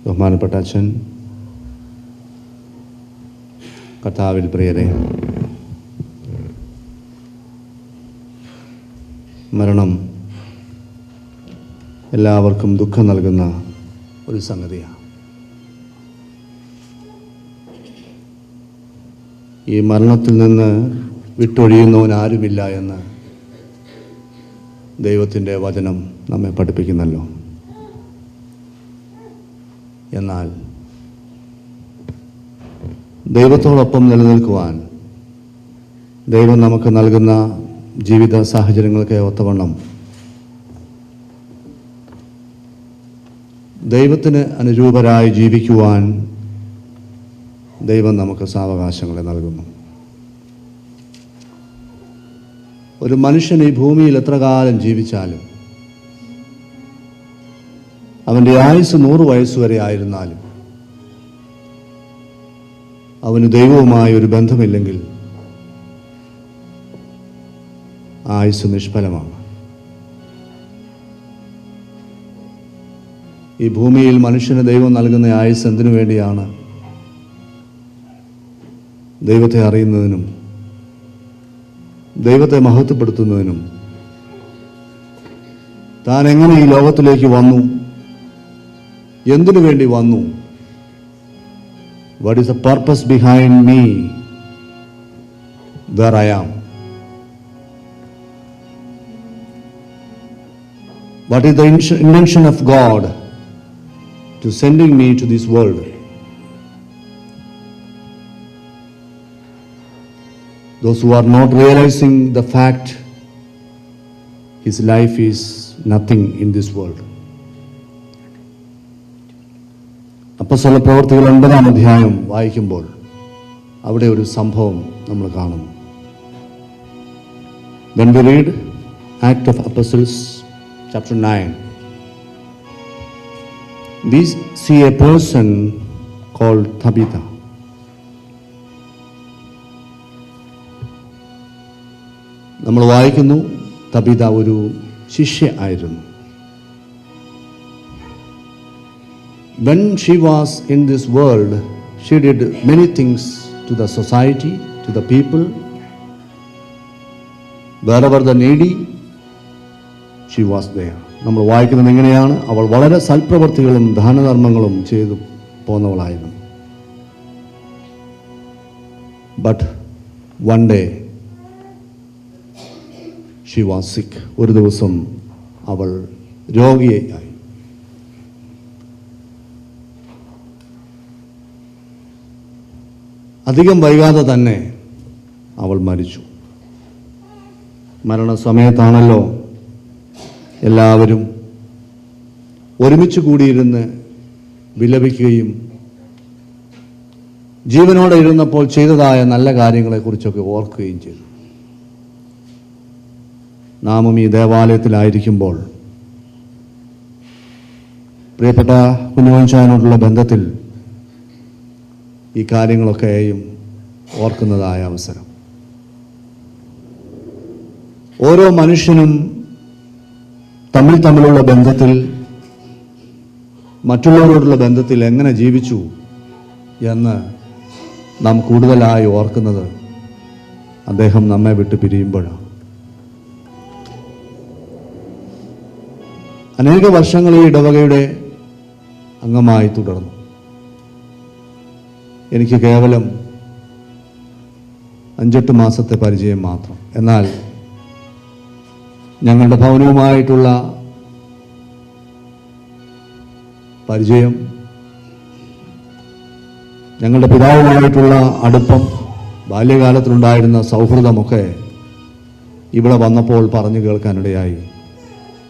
ബഹുമാനപ്പെട്ട അച്ഛൻ, കർത്താവിൽ പ്രിയരെ, മരണം എല്ലാവർക്കും ദുഃഖം നൽകുന്ന ഒരു സംഗതിയാണ്. ഈ മരണത്തിൽ നിന്ന് വിട്ടൊഴിയുന്നവനാരുമില്ല എന്ന് ദൈവത്തിൻ്റെ വചനം നമ്മെ പഠിപ്പിക്കുന്നല്ലോ. എന്നാൽ ദൈവത്തോടൊപ്പം നിലനിൽക്കുവാൻ ദൈവം നമുക്ക് നൽകുന്ന ജീവിത സാഹചര്യങ്ങൾക്ക് ഒത്തവണ്ണം ദൈവത്തിന് അനുരൂപരായി ജീവിക്കുവാൻ ദൈവം നമുക്ക് സാവകാശങ്ങളെ നൽകുന്നു. ഒരു മനുഷ്യൻ ഈ ഭൂമിയിൽ എത്ര കാലം ജീവിച്ചാലും അവൻ്റെ ആയുസ് 100 വയസ്സുവരെ ആയിരുന്നാലും അവന് ദൈവവുമായി ഒരു ബന്ധമില്ലെങ്കിൽ ആയുസ് നിഷ്ഫലമാണ്. ഈ ഭൂമിയിൽ മനുഷ്യന് ദൈവം നൽകുന്ന ആയുസ് എന്തിനു വേണ്ടിയാണ്? ദൈവത്തെ അറിയുന്നതിനും ദൈവത്തെ മഹത്വപ്പെടുത്തുന്നതിനും താൻ എങ്ങനെ ഈ ലോകത്തിലേക്ക് വന്നു, എന്തിനു വേണ്ടി വന്നു, what is the purpose behind me where I am, what is the intention of God to sending me to this world. Those who are not realizing the fact his life is nothing in this world. അപ്പോസ്തല പ്രവൃത്തികൾ 9-ാം അധ്യായം വായിക്കുമ്പോൾ അവിടെ ഒരു സംഭവം നമ്മൾ കാണുന്നു. When we read Act of Apostles chapter 9, we see a person called Tabitha. നമ്മൾ വായിക്കുന്നു, തബിത ഒരു ശിഷ്യ ആയിരുന്നു. When she was in this world, she did many things to the society, to the people. Wherever the needy, she was there. നമ്മൾ വായിക്കുന്നത് എങ്ങനെയാണ്? അവൾ വളരെ സൽപ്രവർത്തികളും ദാനധർമ്മങ്ങളും ചെയ്തു പോന്നവളായിരുന്നു. But one day she was sick. ഒരു ദിവസം അവൾ രോഗിയായി. അധികം വൈകാതെ തന്നെ അവൾ മരിച്ചു. മരണസമയത്താണല്ലോ എല്ലാവരും ഒരുമിച്ച് കൂടിയിരുന്ന് വിലപിക്കുകയും ജീവനോടെ ഇരുന്നപ്പോൾ ചെയ്തതായ നല്ല കാര്യങ്ങളെക്കുറിച്ചൊക്കെ ഓർക്കുകയും ചെയ്തു. നാമും ഈ ദേവാലയത്തിലായിരിക്കുമ്പോൾ പ്രിയപ്പെട്ട കുഞ്ഞുമോൻ ചായനോടുള്ള ബന്ധത്തിൽ ഈ കാര്യങ്ങളൊക്കെയും ഓർക്കുന്നതായ അവസരം. ഓരോ മനുഷ്യനും തമ്മിലുള്ള ബന്ധത്തിൽ, മറ്റുള്ളവരോടുള്ള ബന്ധത്തിൽ എങ്ങനെ ജീവിച്ചു എന്ന് നാം കൂടുതലായി ഓർക്കുന്നത് അദ്ദേഹം നമ്മെ വിട്ട് പിരിയുമ്പോഴാണ്. അനേക വർഷങ്ങൾ ഈ ഇടവകയുടെ അംഗമായി തുടർന്നു. എനിക്ക് കേവലം 5-8 മാസത്തെ പരിചയം മാത്രം. എന്നാൽ ഞങ്ങളുടെ ഭവനവുമായിട്ടുള്ള പരിചയം, ഞങ്ങളുടെ പിതാവുമായിട്ടുള്ള അടുപ്പം, ബാല്യകാലത്തിലുണ്ടായിരുന്ന സൗഹൃദമൊക്കെ ഇവിടെ വന്നപ്പോൾ പറഞ്ഞു കേൾക്കാനിടയായി.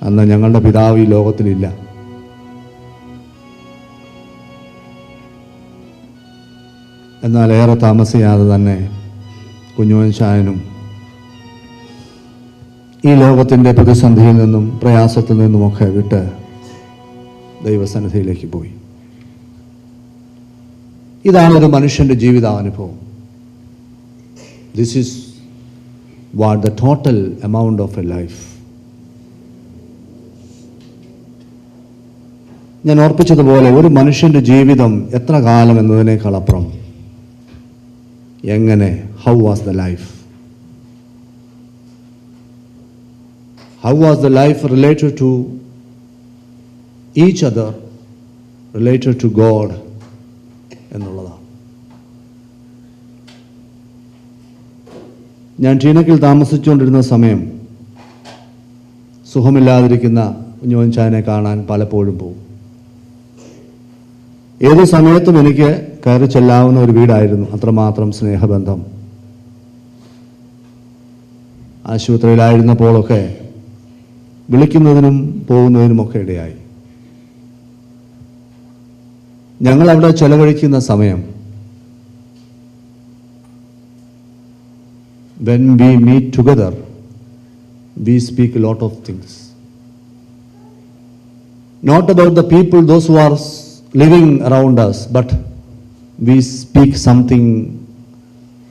അന്ന് ഞങ്ങളുടെ പിതാവ് ഈ ലോകത്തിലില്ല. എന്നാൽ ഏറെ താമസിയാതെ തന്നെ കുഞ്ഞുമോൻ ചായനും ഈ ലോകത്തിൻ്റെ പ്രതിസന്ധിയിൽ നിന്നും പ്രയാസത്തിൽ നിന്നുമൊക്കെ വിട്ട് ദൈവസന്നിധിയിലേക്ക് പോയി. ഇതാണ് ഒരു മനുഷ്യൻ്റെ ജീവിതാനുഭവം. This is what the total amount of a life. ഞാൻ ഓർപ്പിച്ചതുപോലെ ഒരു മനുഷ്യൻ്റെ ജീവിതം എത്ര കാലം എന്നതിനേക്കാൾ അപ്പുറം എങ്ങനെ, how was the life, how was the life related to each other, related to God എന്നുള്ളതാണ്. ഞാൻ ടീനക്കിൽ താമസിച്ചുകൊണ്ടിരുന്ന സമയം സുഖമില്ലാതിരിക്കുന്ന കുഞ്ഞുമോൻ ചായനെ കാണാൻ പലപ്പോഴും പോകും. ഏത് സമയത്തും എനിക്ക് കയറി ചെല്ലാവുന്ന ഒരു വീടായിരുന്നു. അത്രമാത്രം സ്നേഹബന്ധം. ആശുപത്രിയിലായിരുന്നപ്പോഴൊക്കെ വിളിക്കുന്നതിനും പോകുന്നതിനുമൊക്കെ ഇടയായി. ഞങ്ങൾ അവിടെ ചെലവഴിക്കുന്ന സമയം, when we meet together, we speak a lot of things. Not about the people, those who are living around us, but we speak something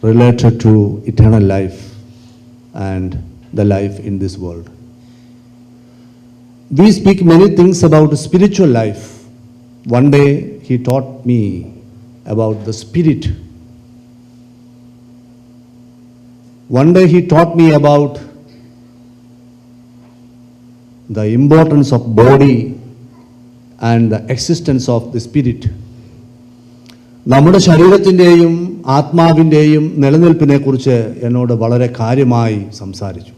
related to eternal life and the life in this world. We speak many things about spiritual life. One day he taught me about the spirit. One day he taught me about the importance of body and the existence of the spirit. നമ്മുടെ ശരീരത്തിൻ്റെയും ആത്മാവിൻ്റെയും നിലനിൽപ്പിനെ കുറിച്ച് എന്നോട് വളരെ കാര്യമായി സംസാരിച്ചു.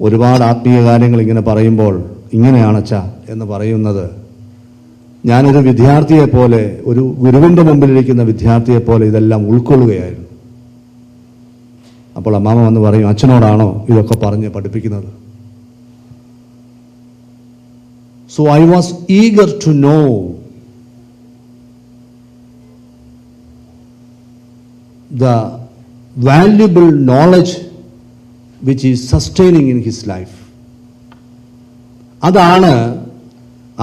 ഒരുപാട് ആത്മീയ കാര്യങ്ങൾ ഇങ്ങനെ പറയുമ്പോൾ ഇങ്ങനെയാണച്ച എന്ന് പറയുന്നത് ഞാനൊരു വിദ്യാർത്ഥിയെ പോലെ, ഒരു ഗുരുവിൻ്റെ മുമ്പിലിരിക്കുന്ന വിദ്യാർത്ഥിയെ പോലെ ഇതെല്ലാം ഉൾക്കൊള്ളുകയായിരുന്നു. അപ്പോൾ അമ്മാമ വന്ന് പറയും, അച്ഛനോടാണോ ഇതൊക്കെ പറഞ്ഞ് പഠിപ്പിക്കുന്നത്? So I was eager to know the valuable knowledge which is sustaining in his life. അതാണ്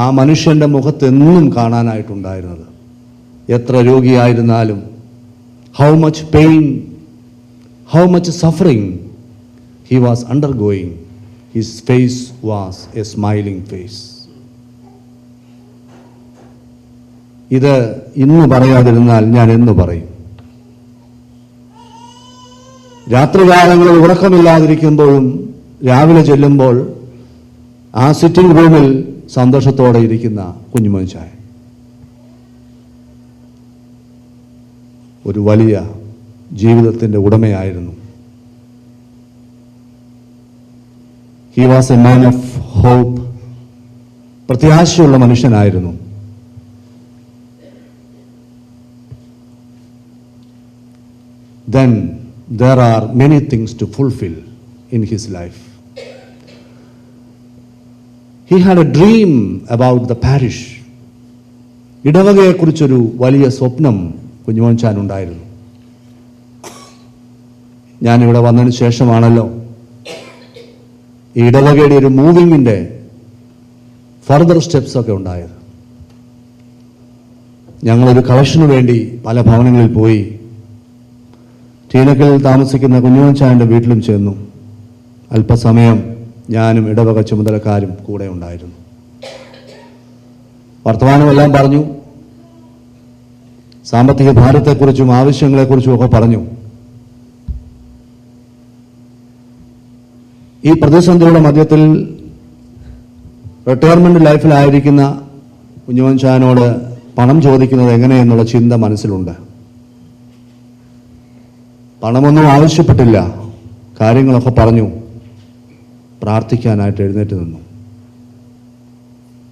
ആ മനുഷ്യൻ്റെ മുഖത്തെന്നും കാണാനായിട്ടുണ്ടായിരുന്നത്. എത്ര രോഗിയായിരുന്നാലും, how much pain, how much suffering he was undergoing, his face was a smiling face. ഇത് ഇന്ന് പറയാതിരുന്നാൽ ഞാൻ എന്ന് പറയും? രാത്രികാലങ്ങളിൽ ഉറക്കമില്ലാതിരിക്കുമ്പോഴും രാവിലെ ചെല്ലുമ്പോൾ ആ സിറ്റിംഗ് റൂമിൽ സന്തോഷത്തോടെ ഇരിക്കുന്ന കുഞ്ഞുമോൻ ചായ ഒരു വലിയ ജീവിതത്തിൻ്റെ ഉടമയായിരുന്നു. He was a man of hope. പ്രത്യാശയുള്ള മനുഷ്യനായിരുന്നു. Then there are many things to fulfill in his life. He had a dream about the parish. ഇടവകയെക്കുറിച്ചൊരു വലിയ സ്വപ്നം കുഞ്ഞുമോൻ ചാൻ ഉണ്ടായിരുന്നു. ഞാനിവിടെ വന്നതിന് ശേഷമാണല്ലോ ഈ ഇടവകയുടെ ഒരു മൂവിങ്ങിൻ്റെ ഫർദർ സ്റ്റെപ്സ് ഒക്കെ ഉണ്ടായത്. ഞങ്ങളൊരു കളക്ഷന് വേണ്ടി പല ഭവനങ്ങളിൽ പോയി. ടീനക്കിൽ താമസിക്കുന്ന കുഞ്ഞുമോൻ ചായൻ്റെ വീട്ടിലും ചെന്നു. അല്പസമയം ഞാനും ഇടവക ചുമതലക്കാരും കൂടെ ഉണ്ടായിരുന്നു. വർത്തമാനമെല്ലാം പറഞ്ഞു. സാമ്പത്തിക ഭാരത്തെക്കുറിച്ചും ആവശ്യങ്ങളെക്കുറിച്ചും ഒക്കെ പറഞ്ഞു. ഈ പ്രതിസന്ധിയുടെ മധ്യത്തിൽ റിട്ടയർമെന്റ് ലൈഫിലായിരിക്കുന്ന കുഞ്ഞുമോൻ ചായനോട് പണം ചോദിക്കുന്നത് എങ്ങനെയെന്നുള്ള ചിന്ത മനസ്സിലുണ്ട്. പണമൊന്നും ആവശ്യപ്പെട്ടില്ല. കാര്യങ്ങളൊക്കെ പറഞ്ഞു. പ്രാർത്ഥിക്കാനായിട്ട് എഴുന്നേറ്റ് നിന്നു.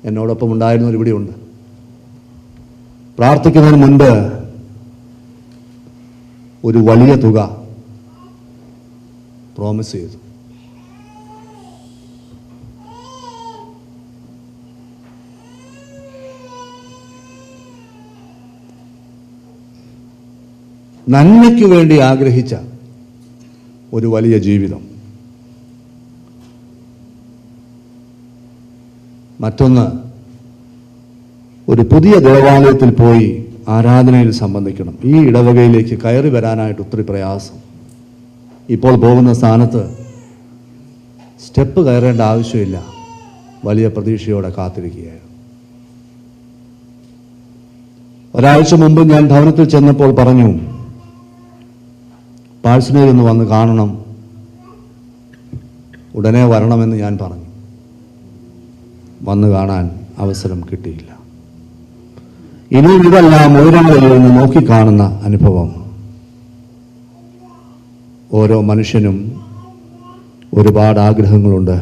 എന്നോടൊപ്പം ഉണ്ടായിരുന്നവർ ഇവിടെയുണ്ട്. പ്രാർത്ഥിക്കുന്നതിന് മുൻപ് ഒരു വലിയ തുക പ്രോമിസ് ചെയ്തു. നന്മയ്ക്ക് വേണ്ടി ആഗ്രഹിച്ച ഒരു വലിയ ജീവിതം. മറ്റൊന്ന്, ഒരു പുതിയ ദേവാലയത്തിൽ പോയി ആരാധനയിൽ സംബന്ധിക്കണം. ഈ ഇടവകയിലേക്ക് കയറി വരാനായിട്ട് ഒത്തിരി പ്രയാസം. ഇപ്പോൾ പോകുന്ന സ്ഥാനത്ത് സ്റ്റെപ്പ് കയറേണ്ട ആവശ്യമില്ല. വലിയ പ്രതീക്ഷയോടെ കാത്തിരിക്കുകയായിരുന്നു. ഒരാഴ്ച മുമ്പ് ഞാൻ ഭവനത്തിൽ ചെന്നപ്പോൾ പറഞ്ഞു, പാഴ്സണേജ് ഒന്ന് വന്ന് കാണണം, ഉടനെ വരണമെന്ന് ഞാൻ പറഞ്ഞു. വന്ന് കാണാൻ അവസരം കിട്ടിയില്ല. ഇനിയും ഇതെല്ലാം ഉയരങ്ങളിൽ നിന്ന് നോക്കിക്കാണുന്ന അനുഭവം. ഓരോ മനുഷ്യനും ഒരുപാട് ആഗ്രഹങ്ങളുണ്ട്.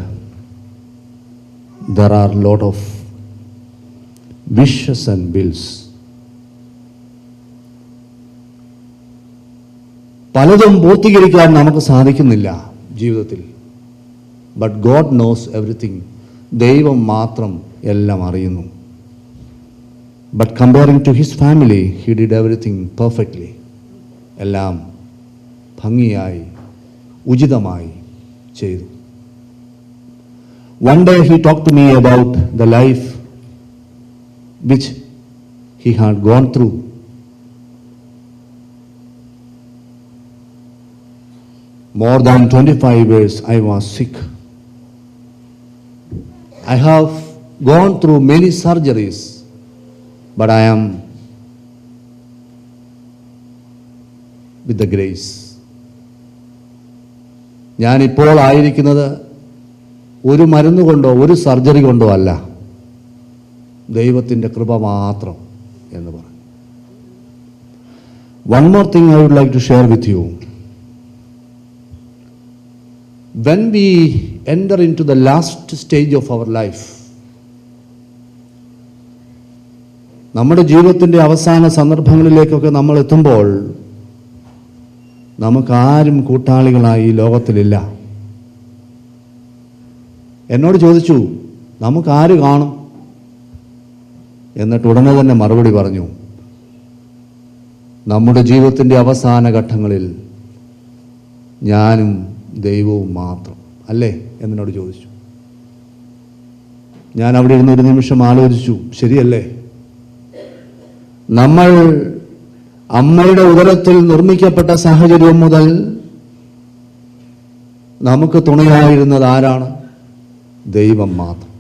There are lot of wishes and wills. പലതും പൂർത്തീകരിക്കാൻ നമുക്ക് സാധിക്കുന്നില്ല ജീവിതത്തിൽ. But God knows everything. ദൈവം മാത്രം എല്ലാം അറിയുന്നു. But comparing to his family, he did everything perfectly. എല്ലാം ഭംഗിയായി ഉചിതമായി ചെയ്തു. One day he talked to me about the life which he had gone through. More than 25 years I was sick. I have gone through many surgeries, but I am with the grace. ഞാൻ ഇപ്പോൾ ആയിരിക്കുന്നത് ഒരു മരുന്ന് കൊണ്ടോ ഒരു സർജറി കൊണ്ടോ അല്ല, ദൈവത്തിൻ്റെ കൃപ മാത്രം എന്ന് പറഞ്ഞു. One more thing I would like to share with you. When we enter into the last stage of our life, നമ്മുടെ ജീവിതത്തിൻ്റെ അവസാന സന്ദർഭങ്ങളിലേക്കൊക്കെ നമ്മൾ എത്തുമ്പോൾ നമുക്കാരും കൂട്ടാളികളായി ഈ ലോകത്തിലില്ല. എന്നോട് ചോദിച്ചു, നമുക്കാര് കാണും? എന്നിട്ട് ഉടനെ തന്നെ മറുപടി പറഞ്ഞു, നമ്മുടെ ജീവിതത്തിൻ്റെ അവസാന ഘട്ടങ്ങളിൽ ഞാനും ദൈവവും മാത്രം അല്ലേ എന്നോട് ചോദിച്ചു. ഞാൻ അവിടെ ഇരുന്ന് ഒരു നിമിഷം ആലോചിച്ചു, ശരിയല്ലേ? നമ്മൾ അമ്മയുടെ ഉദരത്തിൽ നിർമ്മിക്കപ്പെട്ട സാഹചര്യം മുതൽ നമുക്ക് തുണയായിരുന്നത് ആരാണ്? ദൈവം മാത്രം.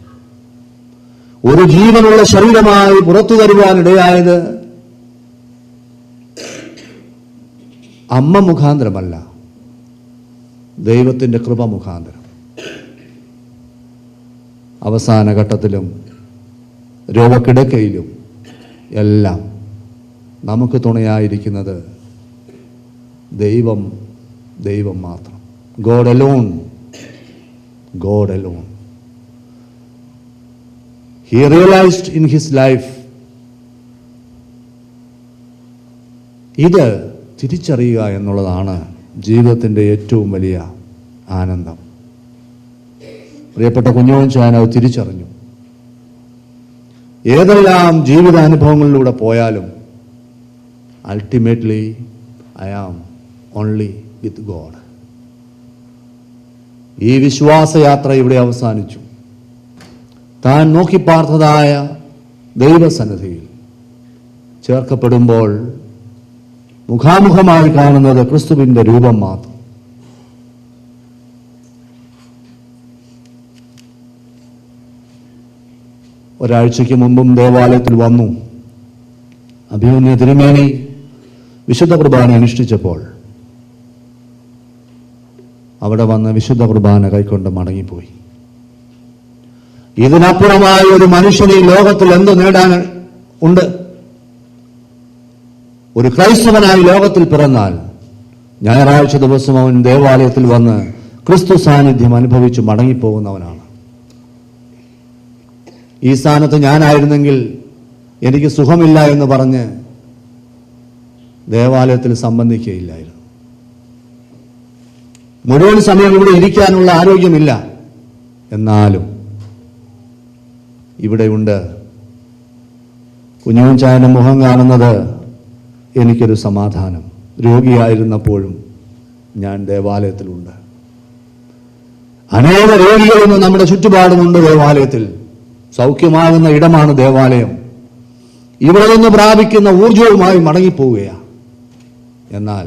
ഒരു ജീവനുള്ള ശരീരമായി പുറത്തു തരുവാനിടയായത് അമ്മ മുഖാന്തരമല്ല, ദൈവത്തിൻ്റെ കൃപ മുഖാന്തരം. അവസാന ഘട്ടത്തിലും രോഗക്കിടക്കയിലും എല്ലാം നമുക്ക് തുണയായിരിക്കുന്നത് ദൈവം മാത്രം. God alone. God alone. He realized in his life. ഇത് തിരിച്ചറിയുക എന്നുള്ളതാണ് ജീവിതത്തിൻ്റെ ഏറ്റവും വലിയ ആനന്ദം. പ്രിയപ്പെട്ട കുഞ്ഞുമോൻ ചാൻ അത് തിരിച്ചറിഞ്ഞു. ഏതെല്ലാം ജീവിതാനുഭവങ്ങളിലൂടെ പോയാലും ultimately I am only with God. ഈ വിശ്വാസയാത്ര ഇവിടെ അവസാനിച്ചു. താൻ നോക്കിപ്പാർത്തതായ ദൈവസന്നിധിയിൽ ചേർക്കപ്പെടുമ്പോൾ മുഖാമുഖമായി കാണുന്നത് ക്രിസ്തുവിൻ്റെ രൂപം മാത്രം. ഒരാഴ്ചയ്ക്ക് മുമ്പും ദേവാലയത്തിൽ വന്നു. അഭിമന്യ തിരുമേനി വിശുദ്ധ കുർബാന അനുഷ്ഠിച്ചപ്പോൾ അവിടെ വന്ന് വിശുദ്ധ കുർബാന കൈക്കൊണ്ട് മടങ്ങിപ്പോയി. ഇതിനപ്പുറമായി ഒരു മനുഷ്യന് ഈ ലോകത്തിൽ എന്ത് നേടാൻ ഉണ്ട്? ഒരു ക്രൈസ്തവനായി ലോകത്തിൽ പിറന്നാൽ ഞായറാഴ്ച ദിവസം അവൻ ദേവാലയത്തിൽ വന്ന് ക്രിസ്തു സാന്നിധ്യം അനുഭവിച്ച് മടങ്ങിപ്പോകുന്നവനാണ്. ഈ സ്ഥാനത്ത് ഞാനായിരുന്നെങ്കിൽ എനിക്ക് സുഖമില്ല എന്ന് പറഞ്ഞ് ദേവാലയത്തിൽ സംബന്ധിക്കുകയില്ലായിരുന്നു. മുഴുവൻ സമയം ഇവിടെ ഇരിക്കാനുള്ള ആരോഗ്യമില്ല, എന്നാലും ഇവിടെയുണ്ട്. കുഞ്ഞുമോൻ ചായന്റെ മുഖം കാണുന്നത് എനിക്കൊരു സമാധാനം. രോഗിയായിരുന്നപ്പോഴും ഞാൻ ദേവാലയത്തിലുണ്ട്. അനേക രോഗികളൊന്നും നമ്മുടെ ചുറ്റുപാടുമുണ്ട് ദേവാലയത്തിൽ. സൗഖ്യമാകുന്ന ഇടമാണ് ദേവാലയം. ഇവിടെ നിന്ന് പ്രാപിക്കുന്ന ഊർജവുമായി മടങ്ങിപ്പോവുകയാണ്. എന്നാൽ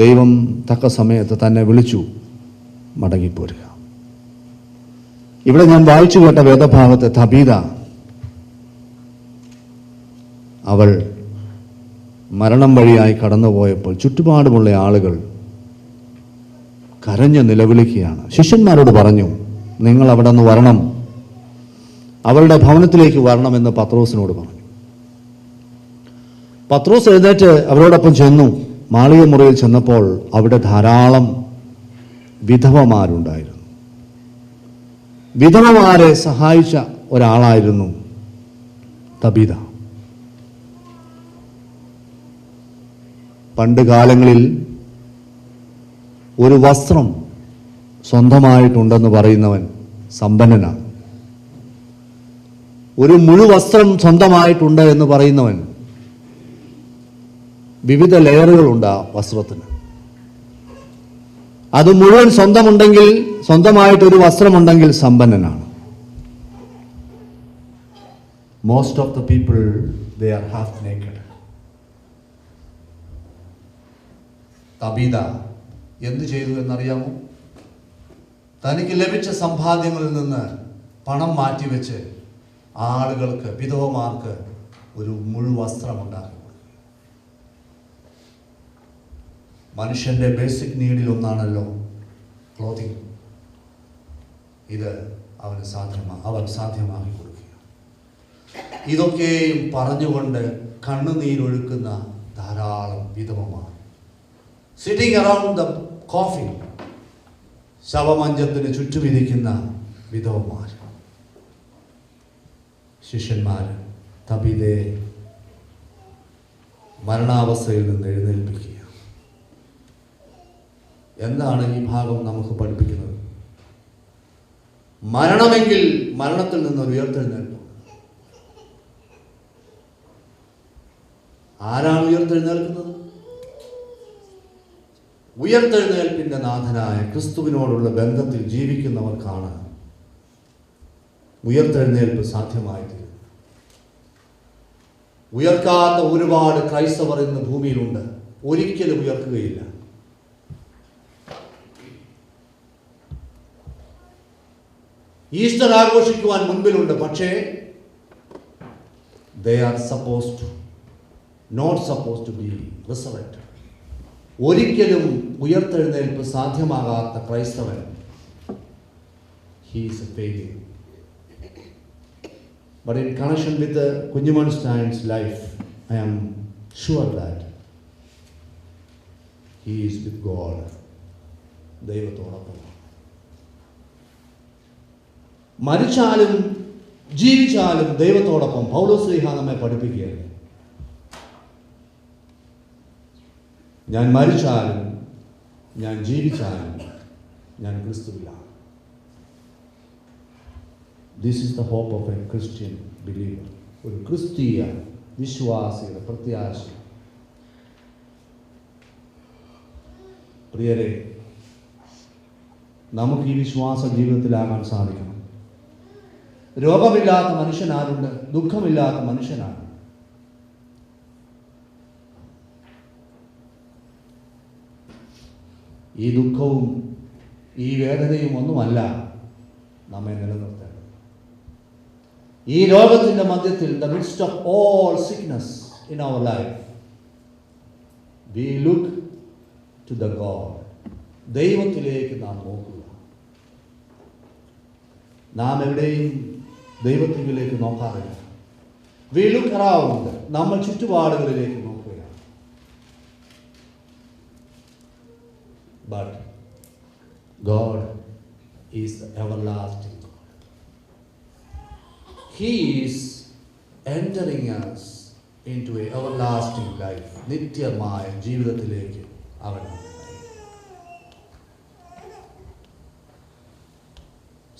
ദൈവം തക്ക സമയത്ത് തന്നെ വിളിച്ചു മടങ്ങിപ്പോരുക. ഇവിടെ ഞാൻ വായിച്ചു കേട്ട വേദഭാഗത്തെ തബീത, അവൾ മരണം വഴിയായി കടന്നുപോയപ്പോൾ ചുറ്റുപാടുമുള്ള ആളുകൾ കരഞ്ഞ് നിലവിളിക്കുകയാണ്. ശിഷ്യന്മാരോട് പറഞ്ഞു, നിങ്ങൾ അവിടെ നിന്ന് വരണം, അവളുടെ ഭവനത്തിലേക്ക് വരണമെന്ന് പത്രോസിനോട് പറഞ്ഞു. പത്രോസ് എഴുന്നേറ്റ് അവരോടൊപ്പം ചെന്നു. മാളിക മുറിയിൽ ചെന്നപ്പോൾ അവിടെ ധാരാളം വിധവമാരുണ്ടായിരുന്നു. വിധവമാരെ സഹായിച്ച ഒരാളായിരുന്നു തബീത. പണ്ട് കാലങ്ങളിൽ ഒരു വസ്ത്രം സ്വന്തമായിട്ടുണ്ടെന്ന് പറയുന്നവൻ സമ്പന്നനാണ്. ഒരു മുഴുവസ്ത്രം സ്വന്തമായിട്ടുണ്ട് എന്ന് പറയുന്നവൻ, വിവിധ ലെയറുകളുണ്ട് ആ വസ്ത്രത്തിന്. അത് മുഴുവൻ സ്വന്തമുണ്ടെങ്കിൽ, സ്വന്തമായിട്ടൊരു വസ്ത്രമുണ്ടെങ്കിൽ സമ്പന്നനാണ്. Most of the people they are half naked. Tabitha എന്ത് ചെയ്തു എന്നറിയാമോ? തനിക്ക് ലഭിച്ച സമ്പാദ്യങ്ങളിൽ നിന്ന് പണം മാറ്റിവെച്ച് ആളുകൾക്ക്, വിധവമാർക്ക് ഒരു മുഴുവസ്ത്രമുണ്ടാക്കി. മനുഷ്യന്റെ ബേസിക് നീഡിൽ ഒന്നാണല്ലോ ക്ലോത്തിങ്. ഇത് അവൻ സാധ്യമാക്കി കൊടുക്കുക. ഇതൊക്കെയും പറഞ്ഞുകൊണ്ട് കണ്ണുനീരൊഴുക്കുന്ന ധാരാളം വിധവമാർ, സിറ്റിംഗ് അറൗണ്ട് ദ കോഫിൻ, ശവമഞ്ചത്തിന് ചുറ്റുമിരിക്കുന്ന വിധവമാർ. ശിഷ്യന്മാർ തബീതയെ മരണാവസ്ഥയിൽ നിന്ന് എഴുന്നേൽപ്പിക്കുക. എന്താണ് ഈ ഭാഗം നമുക്ക് പഠിപ്പിക്കുന്നത്? മരണമെങ്കിൽ മരണത്തിൽ നിന്നൊരു ഉയർത്തെഴുന്നേൽപ്പ്. ആരാണ് ഉയർത്തെഴുന്നേൽക്കുന്നത്? ഉയർത്തെഴുന്നേൽപ്പിന്റെ നാഥനായ ക്രിസ്തുവിനോടുള്ള ബന്ധത്തിൽ ജീവിക്കുന്നവർക്കാണ് ഉയർത്തെഴുന്നേൽപ്പ് സാധ്യമായിത്തീരുന്നത്. ഉയർക്കാത്ത ഒരുപാട് ക്രൈസ്തവർ ഇന്ന് ഭൂമിയിലുണ്ട്. ഒരിക്കലും ഉയർക്കുകയില്ല. ഈസ്റ്റർ ആഘോഷിക്കുവാൻ മുൻപിലുണ്ട്, പക്ഷേ they are not supposed to be resurrected. ഒരിക്കലും ഉയർത്തെഴുന്നേൽപ്പ് സാധ്യമാകാത്ത ക്രൈസ്തവൻ, he is a failure. But in connection with the Kunjumon Stein's life, I am sure that he is with God. ദൈവത്തോടൊപ്പം. മരിച്ചാലും ജീവിച്ചാലും ദൈവത്തോടൊപ്പം. പൗലോസ്ലീഹ നമ്മെ പഠിപ്പിക്കുകയാണ്, ഞാൻ മരിച്ചാലും ഞാൻ ജീവിച്ചാലും ഞാൻ ക്രിസ്തുവിലാണ്. This is the hope of a Christian believer. ഒരു ക്രിസ്തീയ വിശ്വാസിയുടെ പ്രത്യാശ. പ്രിയരെ, നമുക്ക് ഈ വിശ്വാസ ജീവിതത്തിലാകാൻ സാധിക്കണം. രോഗമില്ലാത്ത മനുഷ്യനാരുണ്ട്? ദുഃഖമില്ലാത്ത മനുഷ്യനാണ്. ഈ ദുഃഖവും ഈ വേദനയും ഒന്നുമല്ല നമ്മെ നിലനിർത്തേണ്ടത്. ഈ രോഗത്തിന്റെ മധ്യത്തിൽ, the midst of all sickness in our life, we look to the God. ദൈവത്തിലേക്ക് നാം നോക്കുക. നാം എവിടെയും ദൈവത്തിലേക്ക് നോക്കാറില്ല. We look around. നമ്മൾ ചുറ്റുപാടുകളിലേക്ക് നോക്കുകയാണ്. But God is the everlasting God. He is entering us into a everlasting life. നിത്യമായ ജീവിതത്തിലേക്ക് അവൻ.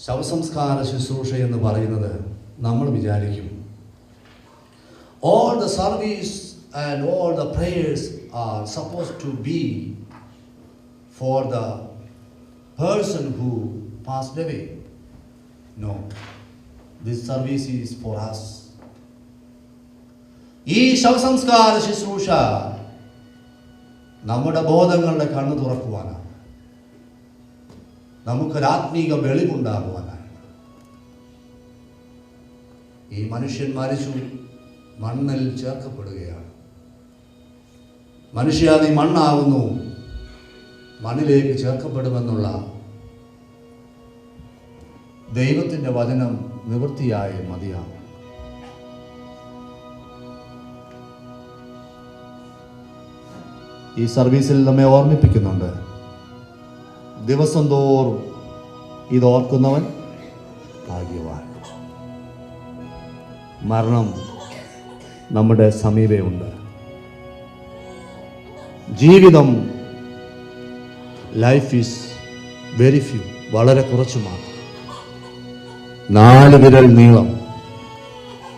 ശവസംസ്കാര ശുശ്രൂഷ എന്ന് പറയുന്നത് നമ്മൾ വിചാരിക്കും all the service and all the prayers are supposed to be for the person who passed away. No. This service is for us. ഈ ശവസംസ്കാര ശുശ്രൂഷ നമ്മുടെ ബോധങ്ങളുടെ കണ്ണു തുറക്കുവാനാണ്, നമുക്കൊരാത്മീക വെളിവുണ്ടാകുവാനാണ്. ഈ മനുഷ്യൻ മരിച്ചു, മണ്ണിൽ ചേർക്കപ്പെടുകയാണ്. മനുഷ്യ, നീ മണ്ണാകുന്നു, മണ്ണിലേക്ക് ചേർക്കപ്പെടുമെന്നുള്ള ദൈവത്തിൻ്റെ വചനം നിവൃത്തിയായി മതിയാകും. ഈ സർവീസിൽ നമ്മെ ഓർമ്മിപ്പിക്കുന്നുണ്ട്, ദിവസം തോറും ഇതോർക്കുന്നവൻ ഭാഗ്യവാൻ. മരണം നമ്മുടെ സമീപമുണ്ട്. ജീവിതം, ലൈഫ് ഈസ് വെരി ഫ്യൂ, വളരെ കുറച്ചു മാത്രം. 4 വിരൽ നീളം,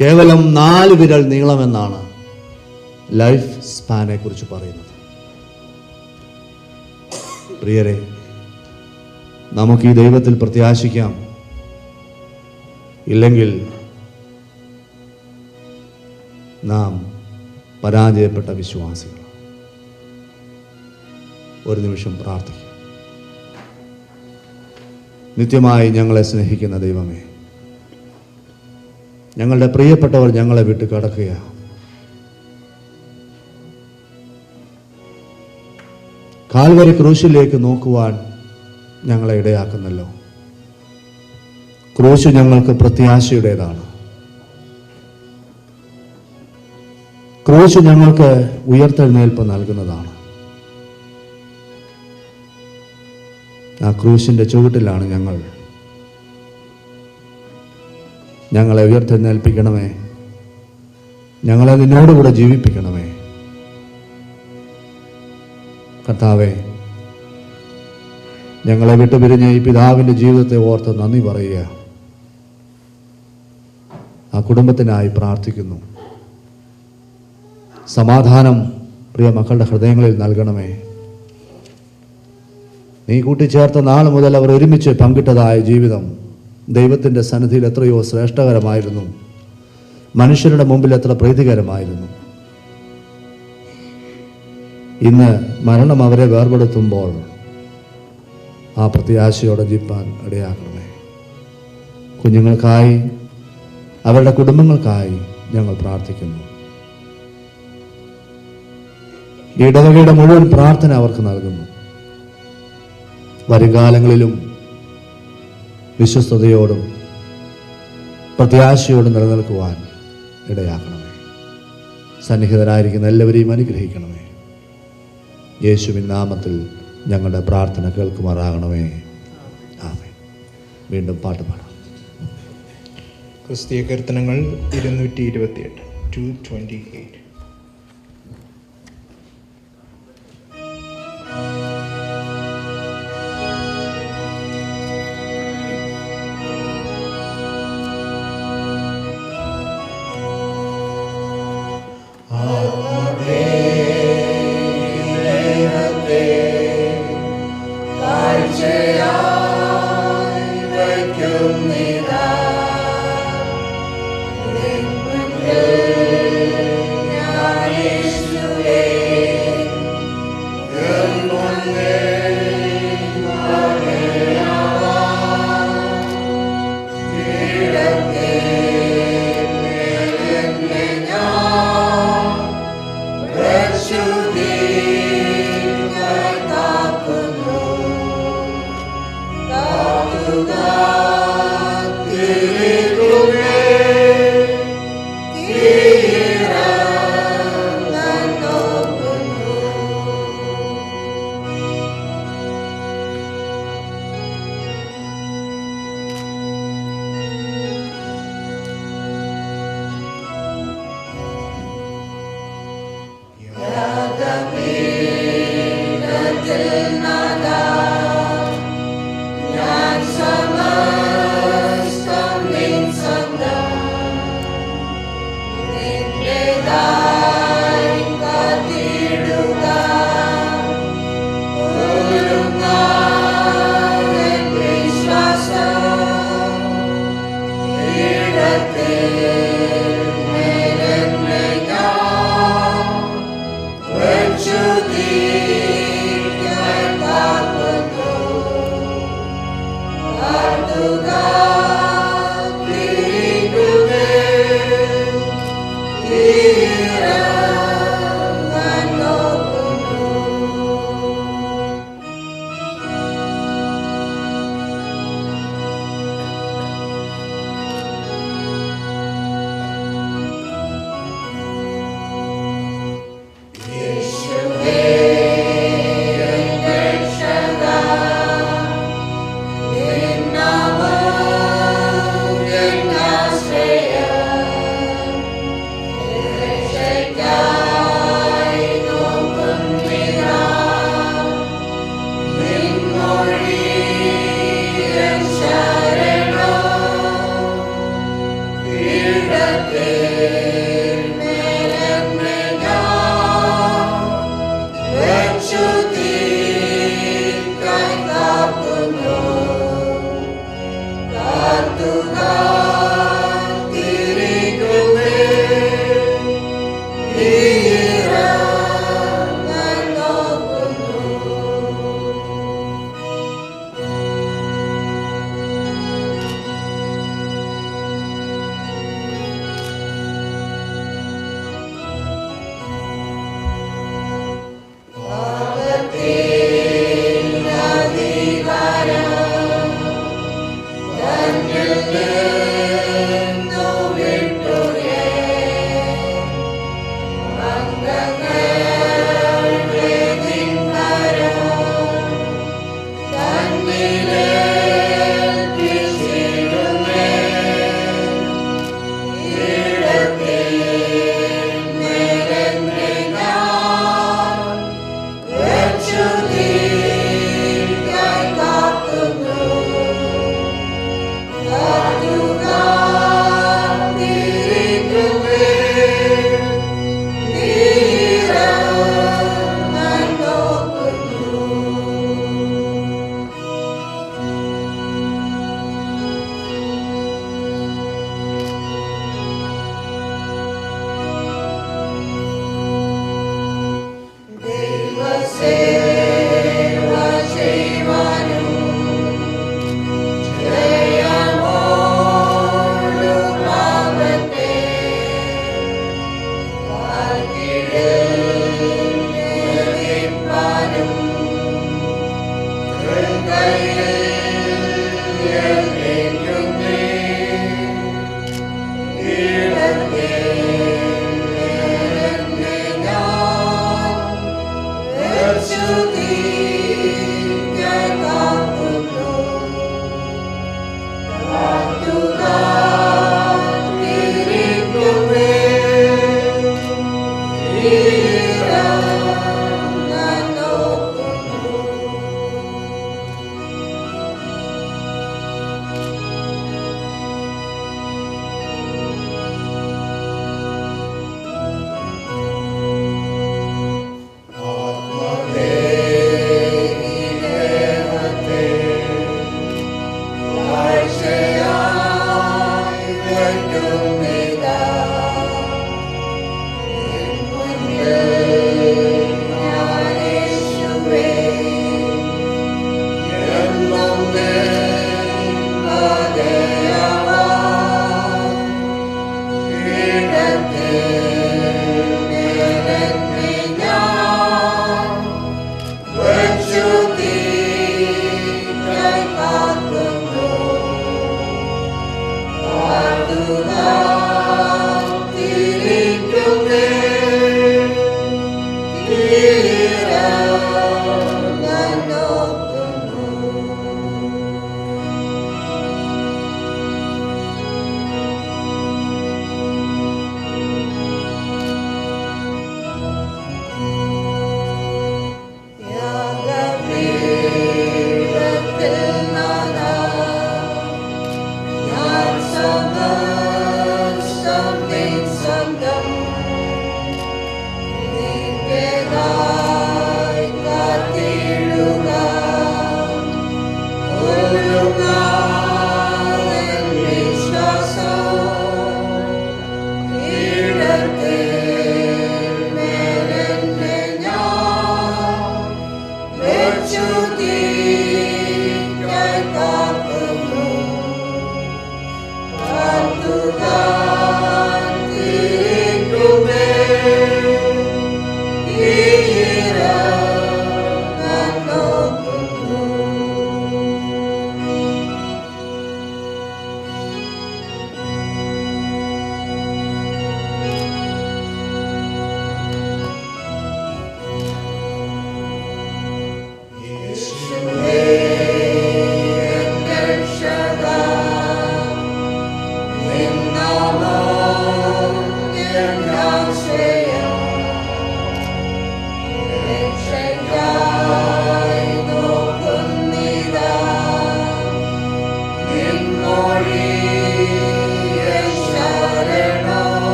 കേവലം 4 വിരൽ നീളമെന്നാണ് ലൈഫ് സ്പാനെ കുറിച്ച് പറയുന്നത്. പ്രിയരെ, നമുക്ക് ഈ ദൈവത്തിൽ പ്രത്യാശിക്കാം. ഇല്ലെങ്കിൽ നാം പരാജയപ്പെട്ട വിശ്വാസികൾ. ഒരു നിമിഷം പ്രാർത്ഥിക്കാം. നിത്യമായി ഞങ്ങളെ സ്നേഹിക്കുന്ന ദൈവമേ, ഞങ്ങളുടെ പ്രിയപ്പെട്ടവർ ഞങ്ങളെ വിട്ട് കടക്കുകയാണ്. കാൽവരി ക്രൂശിലേക്ക് നോക്കുവാൻ ഞങ്ങളെ ഇടയാക്കുന്നല്ലോ. ക്രൂശ് ഞങ്ങൾക്ക് പ്രത്യാശയുടേതാണ്. ക്രൂശ് ഞങ്ങൾക്ക് ഉയർത്തെഴുന്നേൽപ്പ് നൽകുന്നതാണ്. ആ ക്രൂശിൻ്റെ ചുവട്ടിലാണ് ഞങ്ങളെ ഉയർത്തെഴുന്നേൽപ്പിക്കണമേ. ഞങ്ങളെ നിന്നോടുകൂടെ ജീവിപ്പിക്കണമേ. കർത്താവേ, ഞങ്ങളെ വിട്ടുപിരിഞ്ഞ ഈ പിതാവിൻ്റെ ജീവിതത്തെ ഓർത്ത് നന്ദി പറയുക. ആ കുടുംബത്തിനായി പ്രാർത്ഥിക്കുന്നു. സമാധാനം പ്രിയ മക്കളുടെ ഹൃദയങ്ങളിൽ നൽകണമേ. നീ കൂട്ടിച്ചേർത്ത നാൾ മുതൽ അവർ ഒരുമിച്ച് പങ്കിട്ടതായ ജീവിതം ദൈവത്തിൻ്റെ സന്നിധിയിൽ എത്രയോ ശ്രേഷ്ഠകരമായിരുന്നു. മനുഷ്യരുടെ മുമ്പിൽ എത്ര പ്രീതികരമായിരുന്നു. ഇന്ന് മരണം അവരെ വേർപെടുത്തുമ്പോൾ ആ പ്രത്യാശയോടെ ജീവിപ്പാൻ ഇടയാക്കണമേ. കുഞ്ഞുങ്ങൾക്കായി, അവരുടെ കുടുംബങ്ങൾക്കായി ഞങ്ങൾ പ്രാർത്ഥിക്കുന്നു. ഇടവകയുടെ മുഴുവൻ പ്രാർത്ഥന അവർക്ക് നൽകുന്നു. വരുംകാലങ്ങളിലും വിശ്വസ്തയോടും പ്രത്യാശയോടും നിലനിൽക്കുവാൻ ഇടയാക്കണമേ. സന്നിഹിതരായിരിക്കുന്ന എല്ലാവരെയും അനുഗ്രഹിക്കണമേ. യേശുവിൻ നാമത്തിൽ ഞങ്ങളുടെ പ്രാർത്ഥന കേൾക്കുമാറാകണമേ. ആമേൻ. വീണ്ടും പാട്ട് പാടാം.
ക്രിസ്തീയ കീർത്തനങ്ങൾ 228 228.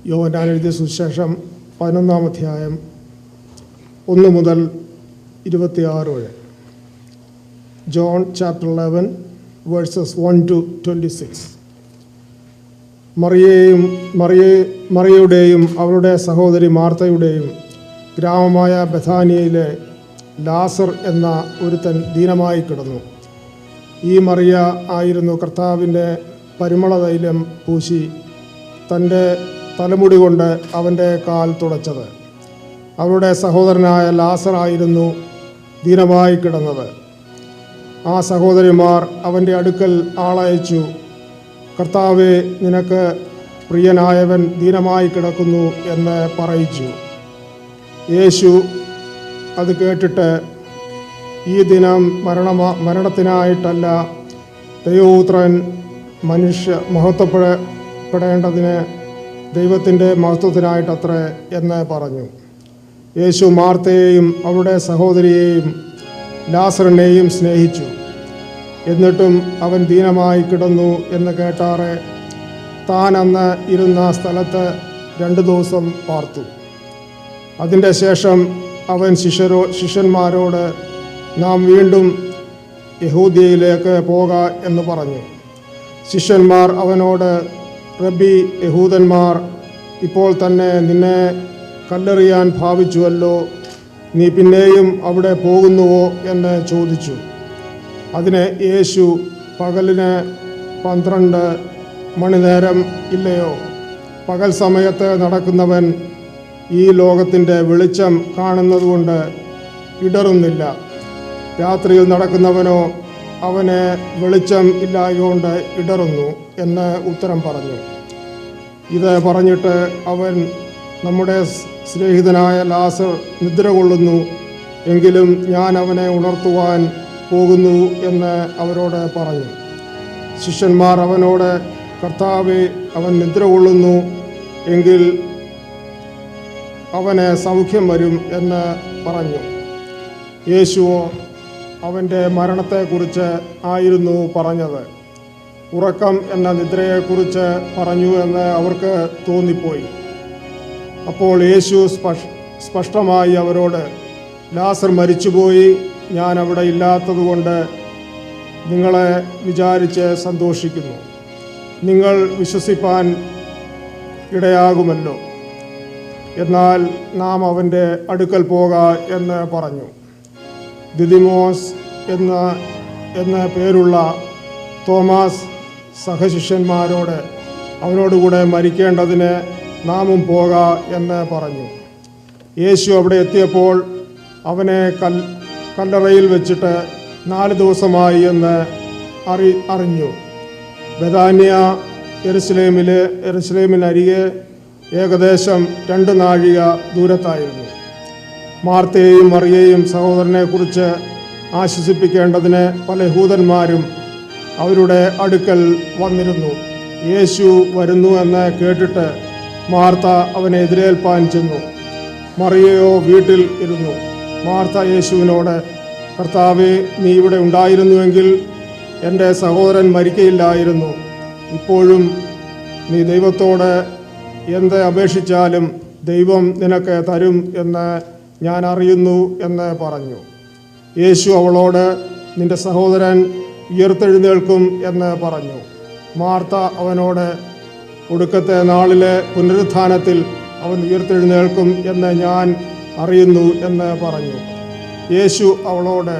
യോഹന്നാൻ എഴുതിയ സുവിശേഷം 11-ാം അധ്യായം 1 മുതൽ 26 വരെ. John chapter 11 versus 1 to 26. മറിയയുടെയും അവളുടെ സഹോദരി മാർത്തയുടെയും ഗ്രാമമായ ബഥാനിയയിലെ ലാസർ എന്ന ഒരുത്തൻ ദീനമായി കിടന്നു. ഈ മറിയ ആയിരുന്നു കർത്താവിൻ്റെ പരിമളതൈലം പൂശി തൻ്റെ തലമുടി കൊണ്ട് അവൻ്റെ കാൽ തുടച്ചത്. അവളുടെ സഹോദരനായ ലാസറായിരുന്നു ദീനമായി കിടന്നത്. ആ സഹോദരിമാർ അവൻ്റെ അടുക്കൽ ആളയച്ചു, കർത്താവേ, നിനക്ക് പ്രിയനായവൻ ദീനമായി കിടക്കുന്നു എന്ന് പറയിച്ചു. യേശു അത് കേട്ടിട്ട്, ഈ ദിനം മരണത്തിനായിട്ടല്ല, ദൈവപുത്രൻ മഹത്വപ്പെടേണ്ടതിന് ദൈവത്തിൻ്റെ മഹത്വത്തിനായിട്ടത്രേ എന്ന് പറഞ്ഞു. യേശു മാർത്തയെയും അവളുടെ സഹോദരിയെയും ലാസറിനെയും സ്നേഹിച്ചു. എന്നിട്ടും അവൻ ദീനമായി കിടന്നു എന്ന് കേട്ടാറെ താൻ അന്ന് ഇരുന്ന സ്ഥലത്ത് 2 ദിവസം പാർത്തു. അതിൻ്റെ ശേഷം അവൻ ശിഷ്യന്മാരോട്, നാം വീണ്ടും യഹൂദ്യയിലേക്ക് പോക എന്ന് പറഞ്ഞു. ശിഷ്യന്മാർ അവനോട്, റബ്ബി, യഹൂദന്മാർ ഇപ്പോൾ തന്നെ നിന്നെ കല്ലെറിയാൻ ഭാവിച്ചുവല്ലോ, നീ പിന്നെയും അവിടെ പോകുന്നുവോ എന്ന് ചോദിച്ചു. അതിന് യേശു, പകലിന് 12 മണിനേരം ഇല്ലയോ? പകൽ സമയത്ത് നടക്കുന്നവൻ ഈ ലോകത്തിൻ്റെ വെളിച്ചം കാണുന്നതുകൊണ്ട് ഇടറുന്നില്ല. രാത്രിയിൽ നടക്കുന്നവനോ അവന് വെളിച്ചം ഇല്ലായതുകൊണ്ട് ഇടറുന്നു എന്ന് ഉത്തരം പറഞ്ഞു. ഇത് പറഞ്ഞിട്ട് അവൻ, നമ്മുടെ സ്നേഹിതനായ ലാസർ നിദ്ര കൊള്ളുന്നു, എങ്കിലും ഞാൻ അവനെ ഉണർത്തുവാൻ പോകുന്നു എന്ന് അവരോട് പറഞ്ഞു. ശിഷ്യന്മാർ അവനോട്, കർത്താവേ, അവൻ നിദ്ര കൊള്ളുന്നു എങ്കിൽ അവന് സൗഖ്യം വരും എന്ന് പറഞ്ഞു. യേശുവോ അവൻ്റെ മരണത്തെക്കുറിച്ച് ആയിരുന്നു പറഞ്ഞത്. ഉറക്കം എന്ന നിദ്രയെക്കുറിച്ച് പറഞ്ഞു എന്ന് അവർക്ക് തോന്നിപ്പോയി. അപ്പോൾ യേശു സ്പഷ്ടമായി അവരോട്, ലാസർ മരിച്ചുപോയി, ഞാൻ അവിടെ ഇല്ലാത്തതുകൊണ്ട് നിങ്ങളെ വിചാരിച്ച് സന്തോഷിക്കുന്നു. നിങ്ങൾ വിശ്വസിപ്പാൻ ഇടയാകുമല്ലോ. എന്നാൽ നാം അവൻ്റെ അടുക്കൽ പോക എന്ന് പറഞ്ഞു. ദിദിമോസ് എന്ന പേരുള്ള തോമാസ് സഹശിഷ്യന്മാരോട്, അവനോടുകൂടെ മരിക്കേണ്ടതിന് നാമും പോക എന്ന് പറഞ്ഞു. യെശു അവിടെ എത്തിയപ്പോൾ അവനെ കല്ലറയിൽ വെച്ചിട്ട് 4 ദിവസമായി എന്ന് അറിഞ്ഞു. ബെഥാന്യ യെരുശലേമിനരികെ ഏകദേശം 2 നാഴിക ദൂരത്തായിരുന്നു. മാർത്തയെയും മറിയയെയും സഹോദരനെക്കുറിച്ച് ആശ്വസിപ്പിക്കേണ്ടതിന് പല യഹൂദന്മാരും അവരുടെ അടുക്കൽ വന്നിരുന്നു. യേശു വരുന്നു എന്ന് കേട്ടിട്ട് മാർത്ത അവനെ എതിരേൽപ്പാൻ ചെന്നു. മറിയയോ വീട്ടിൽ ഇരുന്നു. മാർത്ത യേശുവിനോട്, കർത്താവേ, നീ ഇവിടെ ഉണ്ടായിരുന്നുവെങ്കിൽ എൻ്റെ സഹോദരൻ മരിക്കയില്ലായിരുന്നു. ഇപ്പോഴും നീ ദൈവത്തോട് എന്ത് അപേക്ഷിച്ചാലും ദൈവം നിനക്ക് തരും എന്ന് ഞാൻ അറിയുന്നു എന്ന് പറഞ്ഞു. യേശു അവളോട്, നിന്റെ സഹോദരൻ ഉയർത്തെഴുന്നേൽക്കും എന്ന് പറഞ്ഞു. മാർത്ത അവനോട്, ഒടുക്കത്തെ നാളിലെ പുനരുത്ഥാനത്തിൽ അവൻ ഉയർത്തെഴുന്നേൽക്കും എന്ന് ഞാൻ അറിയുന്നു എന്ന് പറഞ്ഞു. യേശു അവളോട്,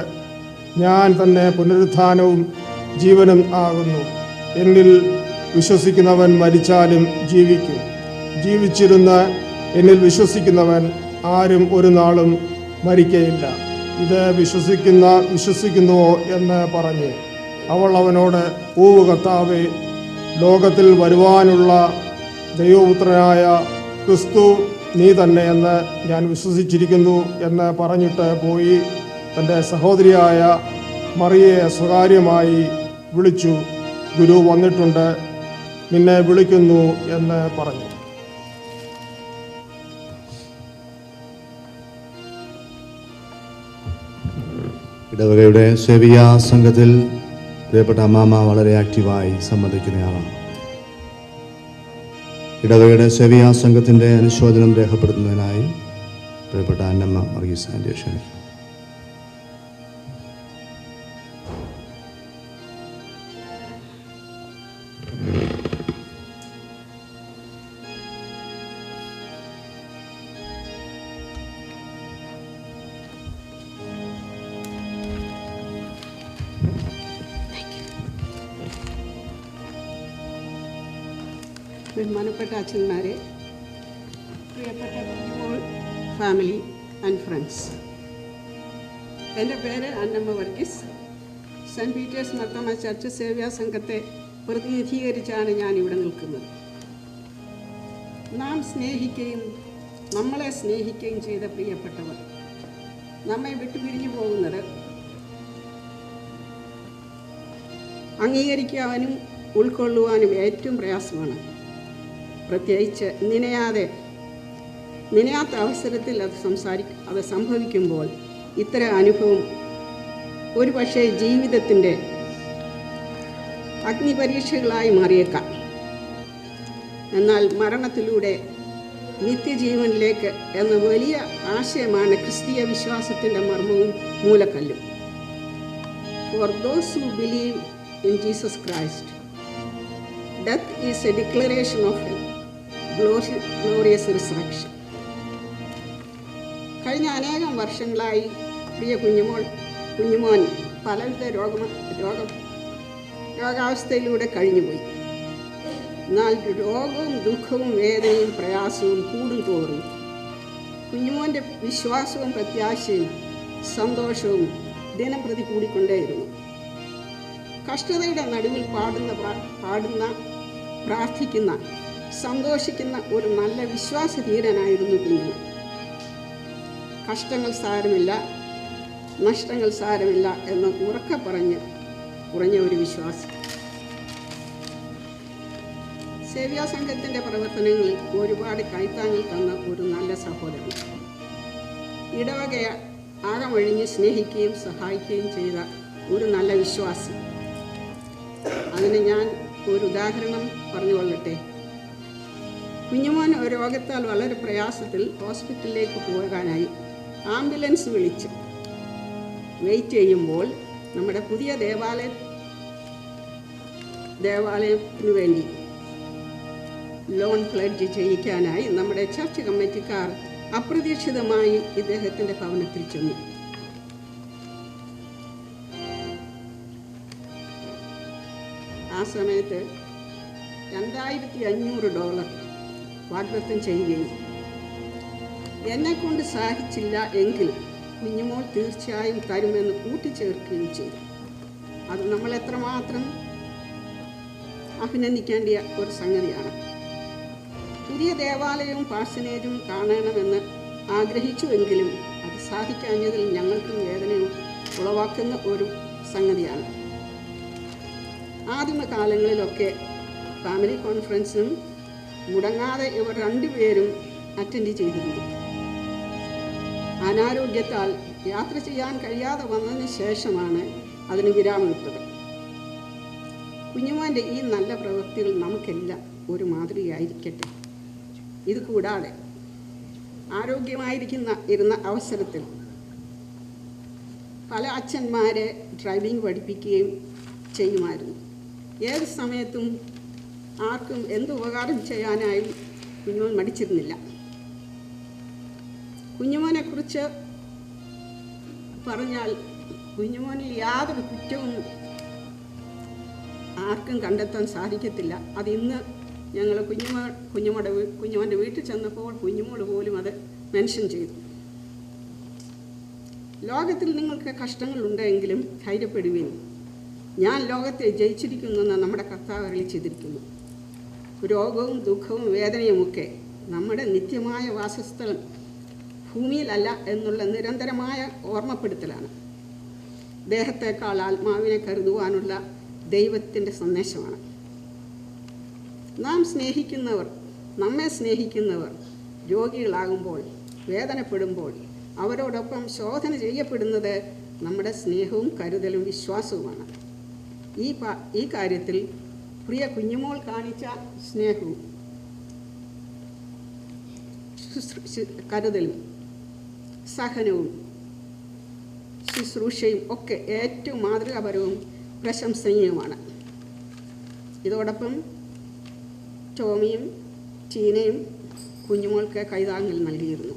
ഞാൻ തന്നെ പുനരുത്ഥാനവും ജീവനും ആകുന്നു. എന്നിൽ വിശ്വസിക്കുന്നവൻ മരിച്ചാലും ജീവിക്കും. ജീവിച്ചിരുന്ന എന്നിൽ വിശ്വസിക്കുന്നവൻ ആരും ഒരു നാളും മരിക്കയില്ല. ഇത് വിശ്വസിക്കുന്നുവോ എന്ന് പറഞ്ഞു. അവൾ അവനോട്, ഓ കർത്താവേ, ലോകത്തിൽ വരുവാനുള്ള ദൈവപുത്രനായ ക്രിസ്തു നീ തന്നെ എന്ന് ഞാൻ വിശ്വസിച്ചിരിക്കുന്നു എന്ന് പറഞ്ഞിട്ട് പോയി തൻ്റെ സഹോദരിയായ മറിയയെ സ്വകാര്യമായി വിളിച്ചു. ഗുരു വന്നിട്ടുണ്ട്, നിന്നെ വിളിക്കുന്നു എന്ന് പറഞ്ഞു.
ഇടവകയുടെ സേവിയാ സംഘത്തിൽ പ്രിയപ്പെട്ട അമ്മാമ വളരെ ആക്റ്റീവായി സംബന്ധിക്കുന്നയാളാണ്. ഇടവകയുടെ സേവിയാ സംഘത്തിൻ്റെ അനുശോചനം രേഖപ്പെടുത്തുന്നതിനായി പ്രിയപ്പെട്ട അന്നമ്മ വർഗീസ് ആൻറ്റിയെ ക്ഷണിക്കും.
ബഹുമാനപ്പെട്ട അച്ഛന്മാരെ, പ്രിയപ്പെട്ട കുഞ്ഞുമോൾ ഫാമിലി ആൻഡ് ഫ്രണ്ട്സ്, എൻ്റെ പേര് Annamma Varghese. Saint Peter's Marthoma church സേവ്യാ സംഘത്തെ പ്രതിനിധീകരിച്ചാണ് ഞാൻ ഇവിടെ നിൽക്കുന്നത്. നാം സ്നേഹിക്കുകയും നമ്മളെ സ്നേഹിക്കുകയും ചെയ്ത പ്രിയപ്പെട്ടവർ നമ്മെ വിട്ടുപിരിഞ്ഞു പോകുന്നത് അംഗീകരിക്കാനും ഉൾക്കൊള്ളുവാനും ഏറ്റവും പ്രയാസമാണ്. പ്രത്യേകിച്ച് നനയാത്ത അവസരത്തിൽ അത് സംഭവിക്കുമ്പോൾ ഇത്തരം അനുഭവം ഒരു പക്ഷേ ജീവിതത്തിൻ്റെ അഗ്നിപരീക്ഷകളായി മാറിയേക്കാം. എന്നാൽ മരണത്തിലൂടെ നിത്യജീവനിലേക്ക് എന്ന വലിയ ആശയമാണ് ക്രിസ്തീയ വിശ്വാസത്തിൻ്റെ മർമ്മവും മൂലക്കല്ലും. For those who believe in Jesus Christ, death is a declaration of a glorious resurrection. കഴിഞ്ഞ അനേകം വർഷങ്ങളായി പ്രിയ കുഞ്ഞുമോൻ പലവിധ രോഗാവസ്ഥയിലൂടെ കഴിഞ്ഞുപോയി. എന്നാൽ രോഗവും ദുഃഖവും വേദനയും പ്രയാസവും കൂടും തോറും കുഞ്ഞുമോൻ്റെ വിശ്വാസവും പ്രത്യാശയും സന്തോഷവും ദിനം പ്രതി കൂടിക്കൊണ്ടേയിരുന്നു. കഷ്ടതയുടെ നടുവിൽ പാടുന്ന പ്രാർത്ഥിക്കുന്ന സന്തോഷിക്കുന്ന ഒരു നല്ല വിശ്വാസധീരനായിരുന്നു കുഞ്ഞുമോൻ. കഷ്ടങ്ങൾ സാരമില്ല, നഷ്ടങ്ങൾ സാരമില്ല എന്ന് ഉറക്കെ കുറഞ്ഞ ഒരു വിശ്വാസം. സേവ്യാ സംഘത്തിൻ്റെ പ്രവർത്തനങ്ങളിൽ ഒരുപാട് കൈത്താങ്ങിൽ തന്ന ഒരു നല്ല സഹോദരൻ, ഇടവകയെ ആകമഴിഞ്ഞ് സ്നേഹിക്കുകയും സഹായിക്കുകയും ചെയ്ത ഒരു നല്ല വിശ്വാസി. അതിന് ഞാൻ ഒരു ഉദാഹരണം പറഞ്ഞുകൊള്ളട്ടെ. കുഞ്ഞുമോൻ രോഗത്താൽ വളരെ പ്രയാസത്തിൽ ഹോസ്പിറ്റലിലേക്ക് പോകാനായി ആംബുലൻസ് വിളിച്ച് വെയിറ്റ് ചെയ്യുമ്പോൾ നമ്മുടെ പുതിയ ദേവാലയത്തിനു വേണ്ടി ലോൺ പ്ലെഡ്ജ് ചെയ്യിക്കാനായി നമ്മുടെ ചർച്ച് കമ്മിറ്റിക്കാർ അപ്രതീക്ഷിതമായി ഇദ്ദേഹത്തിൻ്റെ ഭവനത്തിൽ ചെന്നു. ആ സമയത്ത് $2500 വാഗ്ദത്തം ചെയ്യുകയും എന്നെക്കൊണ്ട് സാധിച്ചില്ല എങ്കിൽ കുഞ്ഞുമോൾ തീർച്ചയായും തരുമെന്ന് കൂട്ടിച്ചേർക്കുകയും ചെയ്തു. അത് നമ്മൾ എത്രമാത്രം അഭിനന്ദിക്കേണ്ട ഒരു സംഗതിയാണ്. പുതിയ ദേവാലയവും പാഴ്സനേജും കാണണമെന്ന് ആഗ്രഹിച്ചുവെങ്കിലും അത് സാധിക്കാഞ്ഞതിൽ ഞങ്ങൾക്കും വേദനയും ഉളവാക്കുന്ന ഒരു സംഗതിയാണ്. ആദിമകാലങ്ങളിലൊക്കെ ഫാമിലി കോൺഫറൻസിനും മുടങ്ങാതെ ഇവർ രണ്ടുപേരും അറ്റൻഡ് ചെയ്തിരുന്നു. അനാരോഗ്യത്താൽ യാത്ര ചെയ്യാൻ കഴിയാതെ വന്നതിന് ശേഷമാണ് അതിന് വിരാമമിട്ടത്. കുഞ്ഞുമോൻ്റെ ഈ നല്ല പ്രവൃത്തികൾ നമുക്കെല്ലാം ഒരു മാതൃകയായിരിക്കട്ടെ. ഇത് കൂടാതെ ഇരുന്ന അവസരത്തിൽ പല അച്ഛന്മാരെ ഡ്രൈവിംഗ് പഠിപ്പിക്കുകയും ചെയ്യുമായിരുന്നു. ഏത് സമയത്തും ആർക്കും എന്ത് ഉപകാരം ചെയ്യാനായും കുഞ്ഞുമോൻ മടിച്ചിരുന്നില്ല. കുഞ്ഞുമോനെക്കുറിച്ച് പറഞ്ഞാൽ കുഞ്ഞുമോനിൽ യാതൊരു കുറ്റവും ആർക്കും കണ്ടെത്താൻ സാധിക്കത്തില്ല. അത് ഇന്ന് ഞങ്ങൾ കുഞ്ഞുമോൻ്റെ വീട്ടിൽ ചെന്നപ്പോൾ കുഞ്ഞുമോൾ പോലും അത് മെൻഷൻ ചെയ്തു. ലോകത്തിൽ നിങ്ങൾക്ക് കഷ്ടങ്ങളുണ്ടെങ്കിലും ധൈര്യപ്പെടുവിൻ, ഞാൻ ലോകത്തെ ജയിച്ചിരിക്കുന്നുവെന്ന് നമ്മുടെ കർത്താവ് അരുളിച്ചെയ്തിരിക്കുന്നു. രോഗവും ദുഃഖവും വേദനയുമൊക്കെ നമ്മുടെ നിത്യമായ വാസസ്ഥലം ഭൂമിയിലല്ല എന്നുള്ള നിരന്തരമായ ഓർമ്മപ്പെടുത്തലാണ്. ദേഹത്തേക്കാൾ ആത്മാവിനെ കരുതുവാനുള്ള ദൈവത്തിൻ്റെ സന്ദേശമാണ്. നമ്മെ സ്നേഹിക്കുന്നവർ രോഗികളാകുമ്പോൾ, വേദനപ്പെടുമ്പോൾ അവരോടൊപ്പം ശോധന ചെയ്യപ്പെടുന്നത് നമ്മുടെ സ്നേഹവും കരുതലും വിശ്വാസവുമാണ്. ഈ കാര്യത്തിൽ പ്രിയ കുഞ്ഞുമോൾ കാണിച്ച സ്നേഹവും കരുതലും സഹനവും ശുശ്രൂഷയും ഒക്കെ ഏറ്റവും മാതൃകാപരവും പ്രശംസനീയവുമാണ്. ഇതോടൊപ്പം ടോമിയും ടീനയും കുഞ്ഞുമോൾക്ക് കൈതാങ്ങൽ നൽകിയിരുന്നു.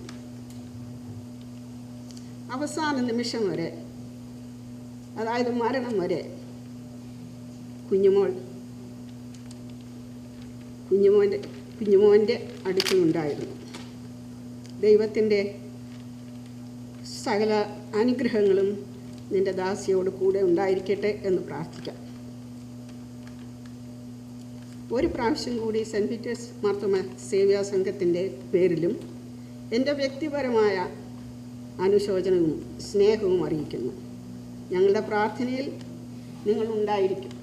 അവസാന നിമിഷം വരെ, അതായത് മരണം വരെ കുഞ്ഞുമോൻ്റെ അടുക്കലുണ്ടായിരുന്നു. ദൈവത്തിൻ്റെ സകല അനുഗ്രഹങ്ങളും നിൻ്റെ ദാസിയോട് കൂടെ ഉണ്ടായിരിക്കട്ടെ എന്ന് പ്രാർത്ഥിക്കാം. ഒരു പ്രാവശ്യം കൂടി സെൻറ്റ് പീറ്റേഴ്സ് മാർത്തോമാ സേവ്യാ സംഘത്തിൻ്റെ പേരിലും എൻ്റെ വ്യക്തിപരമായ അനുശോചനവും സ്നേഹവും അറിയിക്കുന്നു. ഞങ്ങളുടെ പ്രാർത്ഥനയിൽ നിങ്ങളുണ്ടായിരിക്കും.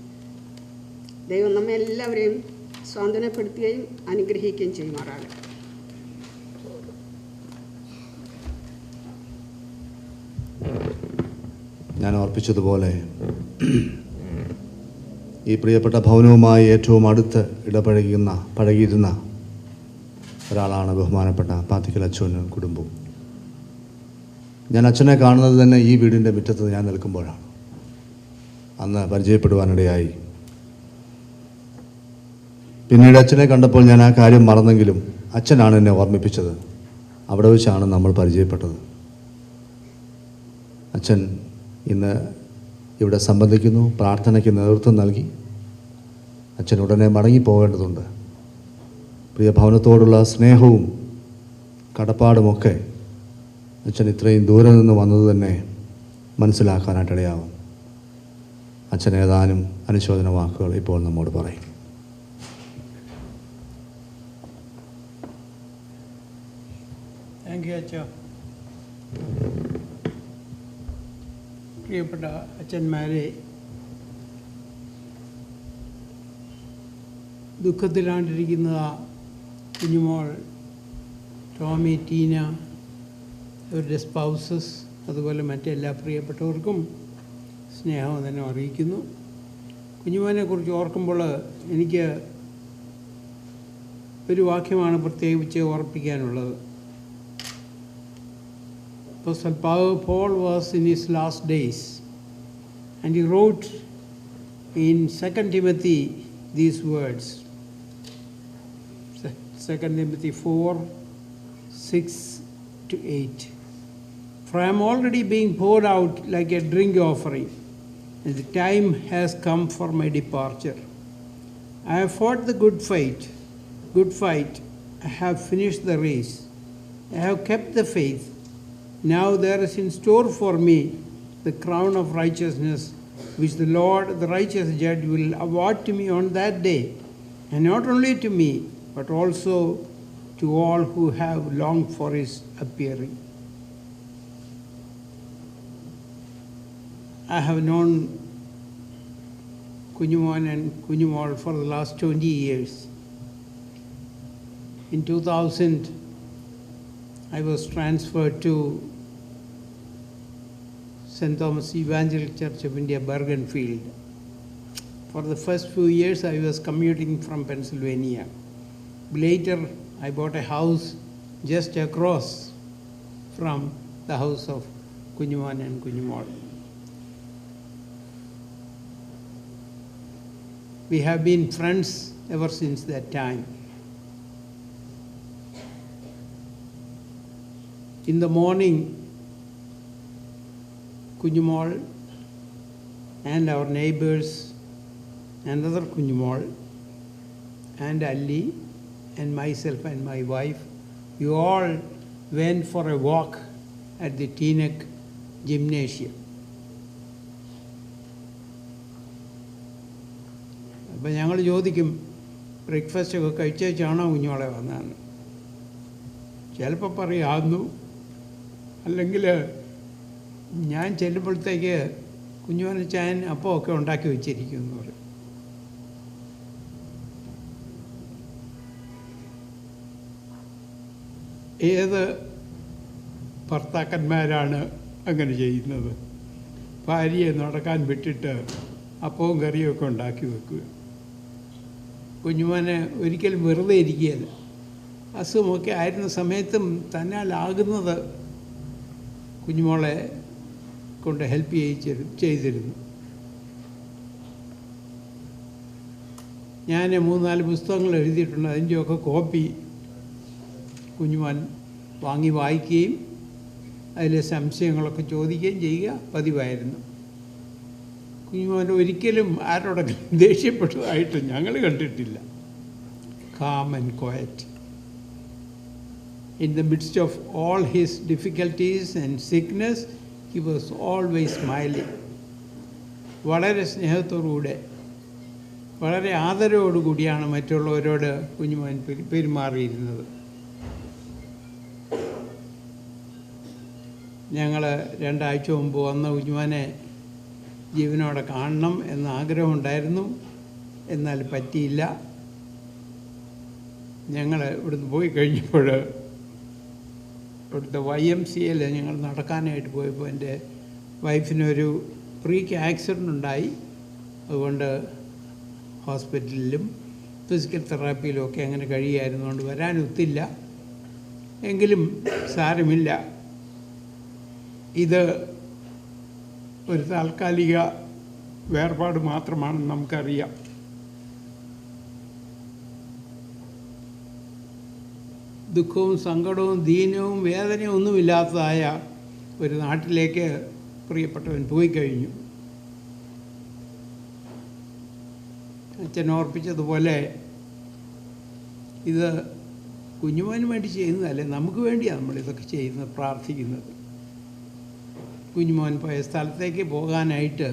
ദൈവം നമ്മെ എല്ലാവരെയും സ്വാന്തനപ്പെടുത്തുകയും അനുഗ്രഹിക്കുകയും ചെയ്യുമാറാകട്ടെ.
ഞാൻ ഓർപ്പിച്ചതുപോലെ ഈ പ്രിയപ്പെട്ട ഭവനവുമായി ഏറ്റവും അടുത്ത് പഴകിയിരുന്ന ഒരാളാണ് ബഹുമാനപ്പെട്ട പാത്തിക്കൽ അച്ഛനും കുടുംബവും. ഞാൻ അച്ഛനെ കാണുന്നത് തന്നെ ഈ വീടിൻ്റെ മുറ്റത്ത് ഞാൻ നിൽക്കുമ്പോഴാണ്. അന്ന് പരിചയപ്പെടുവാനിടയായി. പിന്നീട് അച്ഛനെ കണ്ടപ്പോൾ ഞാൻ ആ കാര്യം മറന്നെങ്കിലും അച്ഛനാണ് എന്നെ ഓർമ്മിപ്പിച്ചത്. അവിടെ വെച്ചാണ് നമ്മൾ പരിചയപ്പെട്ടത്. അച്ഛൻ ഇന്ന് ഇവിടെ സംബന്ധിക്കുന്നു, പ്രാർത്ഥനയ്ക്ക് നേതൃത്വം നൽകി. അച്ഛൻ ഉടനെ മടങ്ങിപ്പോകേണ്ടതുണ്ട്. പ്രിയ ഭവനത്തോടുള്ള സ്നേഹവും കടപ്പാടുമൊക്കെ അച്ഛൻ ഇത്രയും ദൂരെ നിന്ന് വന്നത് തന്നെ മനസ്സിലാക്കാനായിട്ടിടയാവും. അച്ഛൻ ഏതാനും അനുശോചന വാക്കുകൾ ഇപ്പോൾ നമ്മോട് പറയും.
താങ്ക് യു അച്ഛ. പ്രിയപ്പെട്ട അച്ഛന്മാരെ, ദുഃഖത്തിലാണ്ടിരിക്കുന്ന കുഞ്ഞുമോൾ, ടോമി, ടീന, അവരുടെ സ്പൗസസ്, അതുപോലെ മറ്റെല്ലാ പ്രിയപ്പെട്ടവർക്കും സ്നേഹം തന്നെ അറിയിക്കുന്നു. കുഞ്ഞുമോനെക്കുറിച്ച് ഓർക്കുമ്പോൾ എനിക്ക് ഒരു വാക്യമാണ് പ്രത്യേകിച്ച് ഓർപ്പിക്കാനുള്ളത്. Apostle Paul was in his last days, and he wrote in 2 Timothy these words, 2 Timothy 4:6-8. For I am already being poured out like a drink offering, and the time has come for my departure. I have fought the good fight. I have finished the race. I have kept the faith. Now there is in store for me the crown of righteousness, which the Lord, the righteous judge, will award to me on that day, and not only to me, but also to all who have longed for his appearing. I have known Kunjumon and Kunjumon for the last 20 years. In 2000, I was transferred to St. Thomas Evangelical Church of India, Bergenfield. For the first few years, I was commuting from Pennsylvania. Later, I bought a house just across from the house of Kunjumon and Kunjumon. We have been friends ever since that time. In the morning, Kunjumon and our neighbors and other Kunjumon and Ali and myself and my wife, we all went for a walk at the Teaneck Gymnasium. അപ്പം ഞങ്ങൾ ചോദിക്കും, ബ്രേക്ക്ഫാസ്റ്റൊക്കെ കഴിച്ചാണോ കുഞ്ഞോളെ വന്നതെന്ന്. ചിലപ്പോൾ പറയാവുന്നു, അല്ലെങ്കിൽ ഞാൻ ചെല്ലുമ്പോഴത്തേക്ക് കുഞ്ഞുമോനെ ചായൻ അപ്പം ഒക്കെ ഉണ്ടാക്കി വെച്ചിരിക്കും എന്ന് പറയും. ഏത് ഭർത്താക്കന്മാരാണ് അങ്ങനെ ചെയ്യുന്നത്? ഭാര്യയെ നടക്കാൻ വിട്ടിട്ട് അപ്പവും കറിയൊക്കെ ഉണ്ടാക്കി വെക്കുക. കുഞ്ഞുമോനെ ഒരിക്കലും വെറുതെ ഇരിക്കുകയല്ല. അസുഖമൊക്കെ ആയിരുന്ന സമയത്തും തന്നാലാകുന്നത് കുഞ്ഞുമോളെ കൊണ്ട് ഹെൽപ്പ് ചെയ്തിരുന്നു. ഞാൻ 3-4 പുസ്തകങ്ങൾ എഴുതിയിട്ടുണ്ട്. അതിൻ്റെയൊക്കെ കോപ്പി കുഞ്ഞുമോൻ വാങ്ങി വായിക്കുകയും അതിലെ സംശയങ്ങളൊക്കെ ചോദിക്കുകയും ചെയ്യുക പതിവായിരുന്നു. കുഞ്ഞുമോൻ ഒരിക്കലും ആരോടെങ്കിലും ദേഷ്യപ്പെട്ടതായിട്ട് ഞങ്ങൾ കണ്ടിട്ടില്ല. Calm and quiet. In the midst of all his difficulties and sickness, he was always smiling. വളരെ സ്നേഹത്തോടുകൂടെ, വളരെ ആദരവോടുകൂടിയാണ് മറ്റുള്ളവരോട് കുഞ്ഞുമോൻ പെരുമാറിയിരുന്നത്. ഞങ്ങൾ 2 ആഴ്ച മുമ്പ് വന്ന കുഞ്ഞുമോനെ ജീവനോടെ കാണണം എന്ന ആഗ്രഹമുണ്ടായിരുന്നു. എന്നാൽ പറ്റിയില്ല. ഞങ്ങൾ ഇവിടുന്ന് പോയി കഴിഞ്ഞപ്പോൾ ഇവിടുത്തെ YMCAയിൽ ഞങ്ങൾ നടക്കാനായിട്ട് പോയപ്പോൾ എൻ്റെ വൈഫിനൊരു ഫ്രീക്ക് ആക്സിഡൻ്റ് ഉണ്ടായി. അതുകൊണ്ട് ഹോസ്പിറ്റലിലും ഫിസിക്കൽ തെറാപ്പിയിലും ഒക്കെ അങ്ങനെ കഴിയായിരുന്നുകൊണ്ട് വരാനൊത്തില്ല. എങ്കിലും സാരമില്ല, ഇത് ഒരു താൽക്കാലിക വേർപാട് മാത്രമാണെന്ന് നമുക്കറിയാം. ദുഃഖവും സങ്കടവും ദീനവും വേദനയും ഒന്നുമില്ലാത്തതായ ഒരു നാട്ടിലേക്ക് പ്രിയപ്പെട്ടവൻ പോയി കഴിഞ്ഞു. അച്ഛൻ ഓർപ്പിച്ചതുപോലെ ഇത് കുഞ്ഞുമോന് വേണ്ടി ചെയ്യുന്നതല്ലേ, നമുക്ക് വേണ്ടിയാണ് നമ്മളിതൊക്കെ ചെയ്യുന്നത്, പ്രാർത്ഥിക്കുന്നത്. കുഞ്ഞുമോൻ പോയ സ്ഥലത്തേക്ക് പോകാനായിട്ട്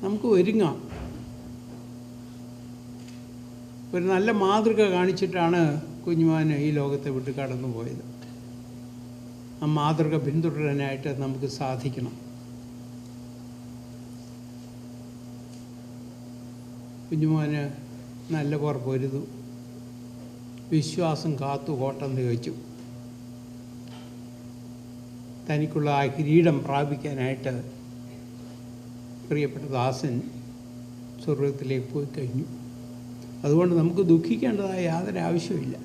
നമുക്ക് ഒരുങ്ങാം. ഒരു നല്ല മാതൃക കാണിച്ചിട്ടാണ് കുഞ്ഞുമോൻ ഈ ലോകത്തെ വിട്ട് കടന്നു പോയത്. ആ മാതൃക പിന്തുടരാനായിട്ട് നമുക്ക് സാധിക്കണം. കുഞ്ഞുമോന് നല്ല പോലെ പൊരുതു, വിശ്വാസം കാത്തു, കോട്ടം തികച്ചു. തനിക്കുള്ള ആ കിരീടം പ്രാപിക്കാനായിട്ട് പ്രിയപ്പെട്ട ദാസൻ സ്വർഗത്തിലേക്ക് പോയി കഴിഞ്ഞു. അതുകൊണ്ട് നമുക്ക് ദുഃഖിക്കേണ്ടതായ യാതൊരു ആവശ്യമില്ല.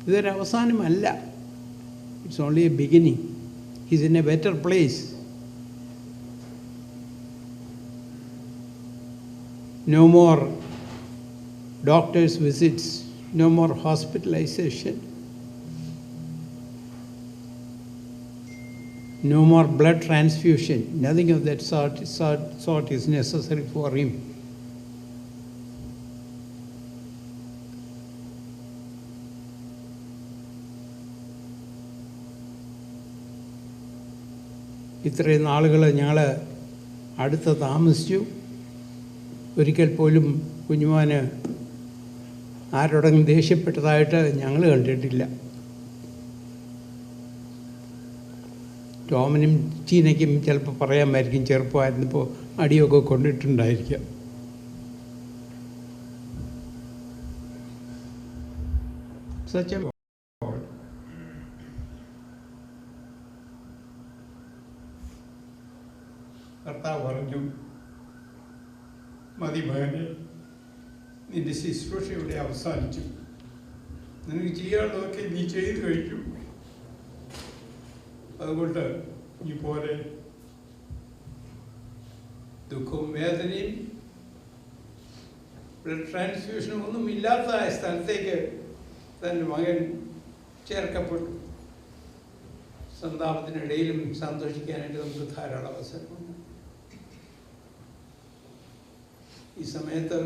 ഇതൊരവസാനമല്ല. It's only a beginning. He's in a better place. No more doctor's visits, no more hospitalization, no more blood transfusion. Nothing of that sort is necessary for him. ഇത്രയും നാളുകൾ ഞങ്ങൾ അടുത്ത് താമസിച്ചു. ഒരിക്കൽ പോലും കുഞ്ഞുമോന് ആരോടെങ്കിലും ദേഷ്യപ്പെട്ടതായിട്ട് ഞങ്ങൾ കണ്ടിട്ടില്ല. ടോമിനും ചീനയ്ക്കും ചിലപ്പോൾ പറയാമായിരിക്കും, ചെറുപ്പമായിരുന്നപ്പോൾ അടിയൊക്കെ കൊണ്ടിട്ടുണ്ടായിരിക്കാം. സത്യം. കർത്താവ് പറഞ്ഞു, മതി മകനെ, നിന്റെ ശുശ്രൂഷ ഇവിടെ അവസാനിച്ചു. നിനക്ക് ചെയ്യാനുള്ളതൊക്കെ നീ ചെയ്തു കഴിച്ചു. അതുകൊണ്ട് ഈ പോലെ ദുഃഖവും വേദനയും ബ്ലഡ് ട്രാൻസ്ഫ്യൂഷനും ഒന്നും ഇല്ലാത്ത സ്ഥലത്തേക്ക് തൻ്റെ മകൻ ചേർക്കപ്പെട്ടു. സന്താപത്തിനിടയിലും സന്തോഷിക്കാനായിട്ട് നമുക്ക് ധാരാളം അവസരമുണ്ട്. ഈ സമയത്ത്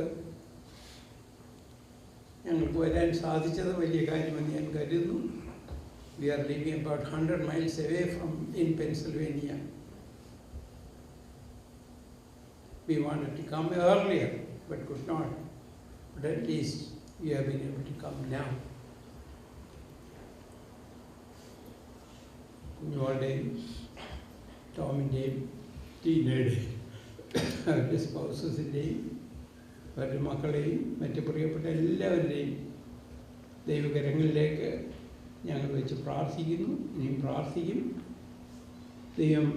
ഞങ്ങൾക്ക് വരാൻ സാധിച്ചത് വലിയ കാര്യമെന്ന് ഞാൻ കരുതുന്നു. We are living about 100 miles away from in Pennsylvania. We wanted to come earlier but could not. But at least we have been able to come now. കുഞ്ഞുങ്ങളുടെയും ടോമിൻ്റെയും ടീനയുടെയും അവരുടെ സ്പൗസസിൻ്റെയും അവരുടെ മക്കളെയും മറ്റ് പ്രിയപ്പെട്ട എല്ലാവരുടെയും ദൈവകരങ്ങളിലേക്ക് ഞങ്ങൾ വെച്ച് പ്രാർത്ഥിക്കുന്നു. ഇനിയും പ്രാർത്ഥിക്കും. ദൈവം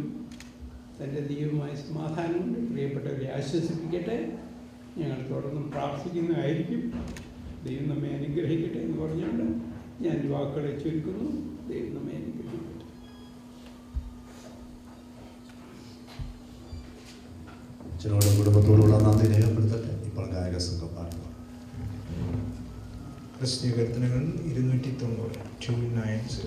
തൻ്റെ ദൈവമായ സമാധാനം കൊണ്ട് പ്രിയപ്പെട്ടവരെ ആശ്വസിപ്പിക്കട്ടെ. ഞങ്ങൾ തുടർന്നും പ്രാർത്ഥിക്കുന്നതായിരിക്കും. ദൈവം നമ്മെ അനുഗ്രഹിക്കട്ടെ എന്ന് പറഞ്ഞുകൊണ്ട് ഞാൻ വാക്കുകളെ ചുരുക്കുന്നു. ദൈവം നമ്മെ അനുഗ്രഹിക്കട്ടെ.
അച്ഛനോടും കുടുംബത്തോടുള്ള നന്ദി രേഖപ്പെടുത്തട്ടെ. ഇപ്പോൾ ഗായക സംഘം പാടുന്നു.
ക്രിസ്തീയ കീർത്തനങ്ങൾ 290 290.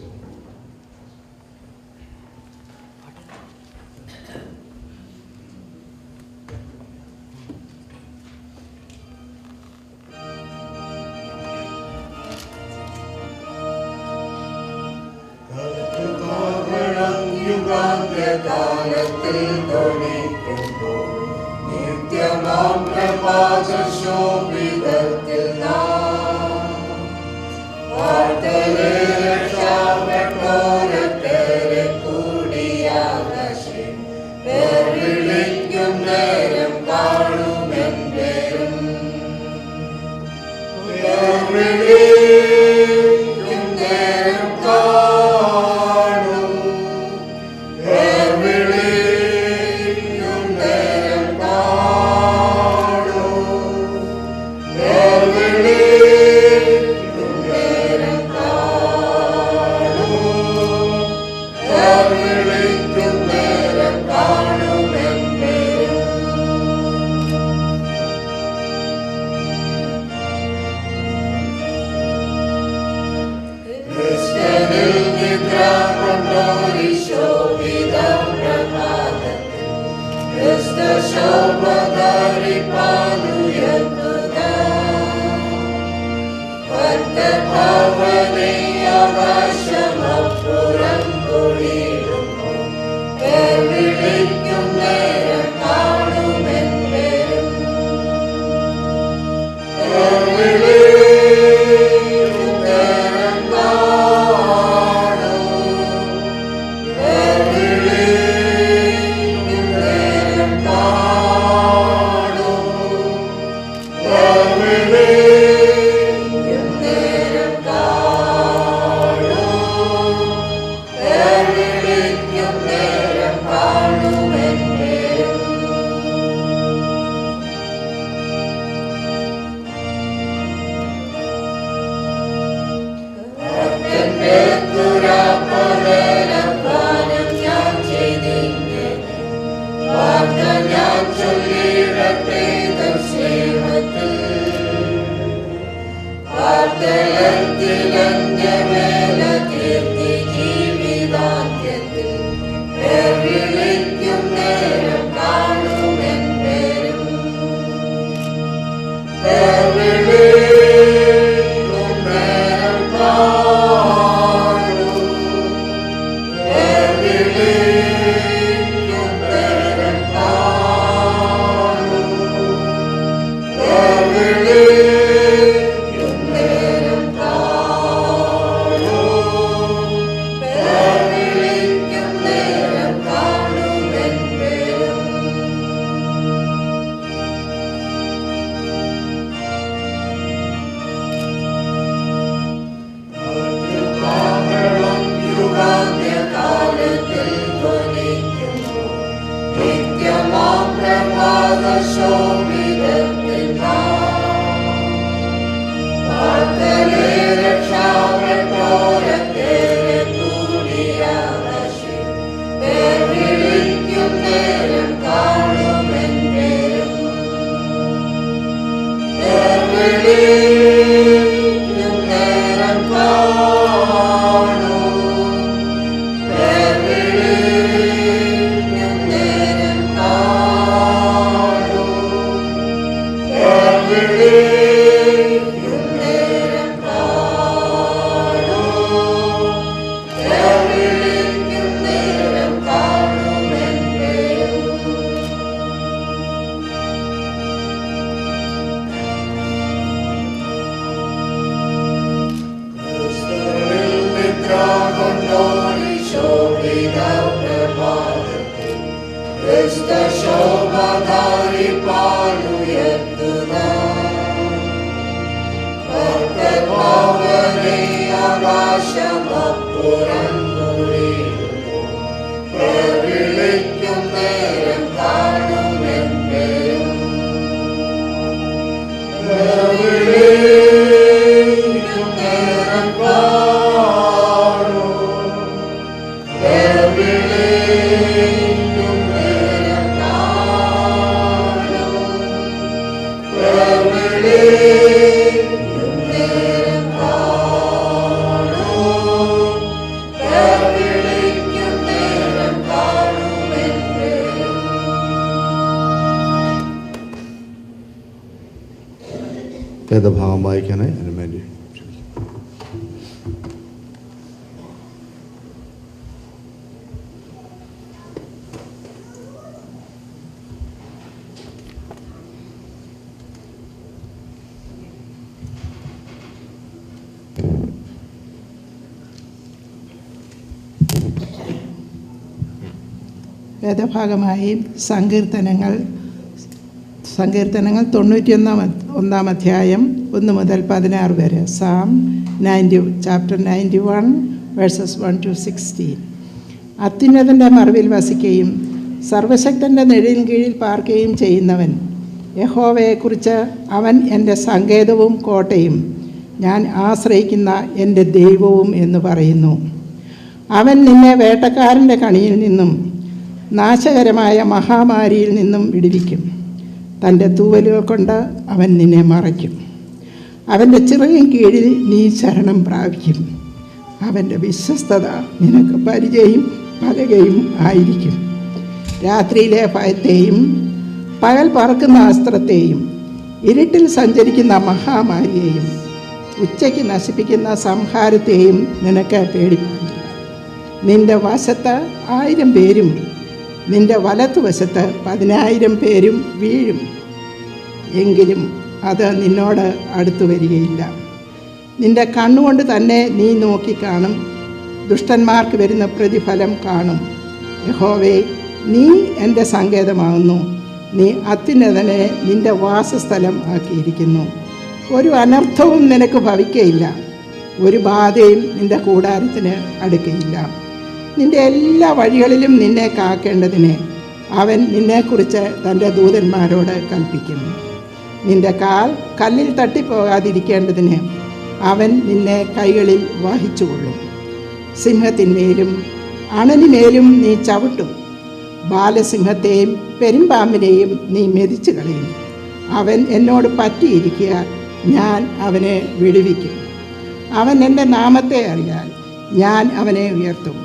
യുഗാന്ത്യകാലത്തിൽ ധ്വനിക്കുമ്പോൾ നിത്യമാം പ്രഭാതശോഭിതത്തിൽ നാം വാർത്തലെ രക്ഷാപ്പെട്ട
വേദഭാഗം വായിക്കാനായി അനുമതി.
വേദഭാഗമായി സങ്കീർത്തനങ്ങൾ 91 അധ്യായം 1 മുതൽ 16 വരെ. Sam chapter 91 versus 1 to 16. അത്യുന്നതൻ്റെ മറവിൽ വസിക്കുകയും സർവശക്തൻ്റെ നിഴലിൻ കീഴിൽ പാർക്കുകയും ചെയ്യുന്നവൻ യഹോവയെക്കുറിച്ച് അവൻ എൻ്റെ സങ്കേതവും കോട്ടയും ഞാൻ ആശ്രയിക്കുന്ന എൻ്റെ ദൈവവും എന്ന് പറയുന്നു. അവൻ നിന്നെ വേട്ടക്കാരൻ്റെ കണിയിൽ നിന്നും നാശകരമായ മഹാമാരിയിൽ നിന്നും വിടുവിക്കും. തൻ്റെ തൂവലുകൾ കൊണ്ട് അവൻ നിന്നെ മറയ്ക്കും. അവൻ്റെ ചിറകിൻ കീഴിൽ നീ ശരണം പ്രാപിക്കും. അവൻ്റെ വിശ്വസ്തത നിനക്ക് പരിചയം പലകയും ആയിരിക്കും. രാത്രിയിലെ ഭയത്തെയും പകൽ പറക്കുന്ന അസ്ത്രത്തെയും ഇരുട്ടിൽ സഞ്ചരിക്കുന്ന മഹാമാരിയെയും ഉച്ചയ്ക്ക് നശിപ്പിക്കുന്ന സംഹാരത്തെയും നിനക്ക് പേടിപ്പാടില്ല. നിൻ്റെ വശത്ത് 1000 പേരും നിൻ്റെ വലത്തുവശത്ത് 10,000 പേരും വീഴും, എങ്കിലും അത് നിന്നോട് അടുത്തു വരികയില്ല. നിൻ്റെ കണ്ണുകൊണ്ട് തന്നെ നീ നോക്കിക്കാണും. ദുഷ്ടന്മാർക്ക് വരുന്ന പ്രതിഫലം കാണും. യഹോവേ, നീ എൻ്റെ സങ്കേതമാകുന്നു. നീ അത്യുന്നതനെ നിൻ്റെ വാസസ്ഥലം ആക്കിയിരിക്കുന്നു. ഒരു അനർത്ഥവും നിനക്ക് ഭവിക്കയില്ല. ഒരു ബാധയും നിൻ്റെ കൂടാരത്തിന് അടുക്കയില്ല. നിൻ്റെ എല്ലാ വഴികളിലും നിന്നെ കാക്കേണ്ടതിന് അവൻ നിന്നെക്കുറിച്ച് തൻ്റെ ദൂതന്മാരോട് കൽപ്പിക്കുന്നു. നിൻ്റെ കാൽ കല്ലിൽ തട്ടിപ്പോകാതിരിക്കേണ്ടതിന് അവൻ നിന്നെ കൈകളിൽ വഹിച്ചുകൊള്ളും. സിംഹത്തിന്മേലും അണനിമേലും നീ ചവിട്ടും. ബാലസിംഹത്തെയും പെരുമ്പാമ്പിനെയും നീ മെതിച്ചു കളയും. അവൻ എന്നോട് പറ്റിയിരിക്കുക, ഞാൻ അവനെ വിടുവിക്കും. അവൻ എൻ്റെ നാമത്തെ അറിയാൽ ഞാൻ അവനെ ഉയർത്തും.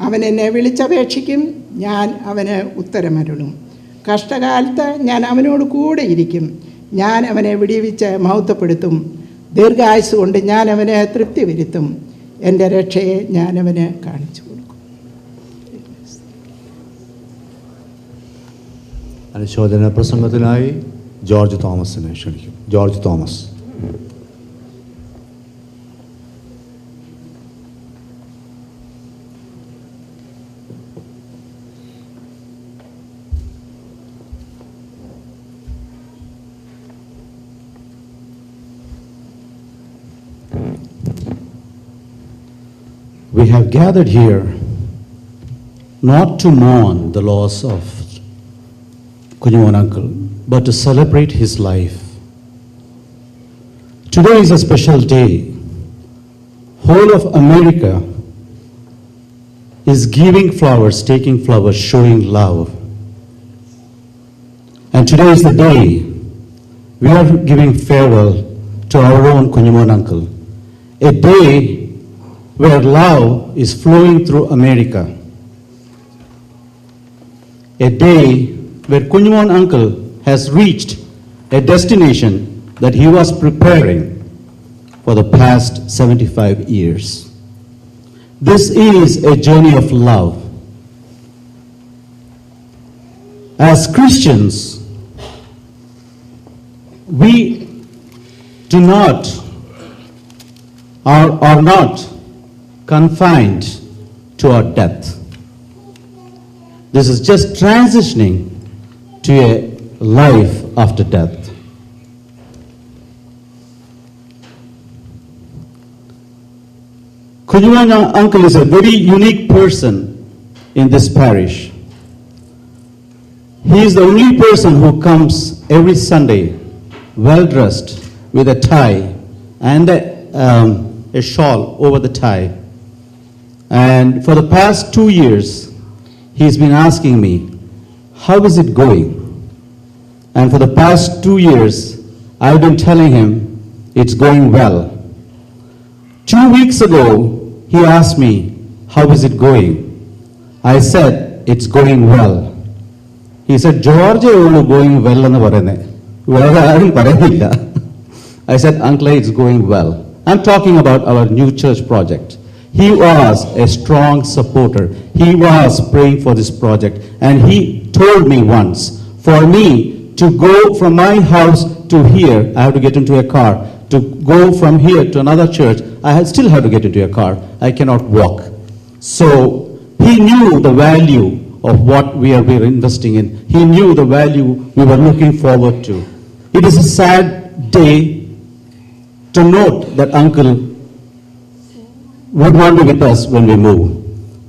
അവൻ എന്നെ വിളിച്ചപേക്ഷിക്കും, ഞാൻ അവന് ഉത്തരമരുളും. കഷ്ടകാലത്ത് ഞാൻ അവനോട് കൂടെ ഇരിക്കും. ഞാൻ അവനെ വിടുവിച്ച് മഹത്വപ്പെടുത്തും. ദീർഘായുസ് കൊണ്ട് ഞാൻ അവനെ തൃപ്തി വരുത്തും. എൻ്റെ രക്ഷയെ ഞാൻ അവന് കാണിച്ചു കൊടുക്കും.
അനുശോചന പ്രസംഗത്തിനായി ജോർജ് തോമസിനെ ക്ഷണിക്കും. George Thomas.
We have gathered here not to mourn the loss of Kunjumon uncle, but to celebrate his life. Today is a special day. Whole of America is giving flowers, taking flowers, showing love. And today is the day we are giving farewell to our own Kunjumon uncle. A day where love is flowing through America. A day where Kunjumon uncle has reached a destination that he was preparing for the past 75 years. This is a journey of love. As Christians, we do not are not confined to our death. This is just transitioning to a life after death. Kunjumon uncle is a very unique person in this parish. He is the only person who comes every Sunday well dressed with a tie and a shawl over the tie. And for the past 2 years, he's been asking me, how is it going? And for the past 2 years, I've been telling him it's going well. 2 weeks ago, he asked me, how is it going? I said, it's going well. He said, George, you're going well. I said, uncle, it's going well. I'm talking about our new church project. He was a strong supporter. He was praying for this project. And he told me once, for me to go from my house to here, I have to get into a car. To go from here to another church, I still have to get into a car. I cannot walk. So he knew the value of what we are investing in. He knew the value we were looking forward to. It is a sad day to note that uncle would want to be with us when we move,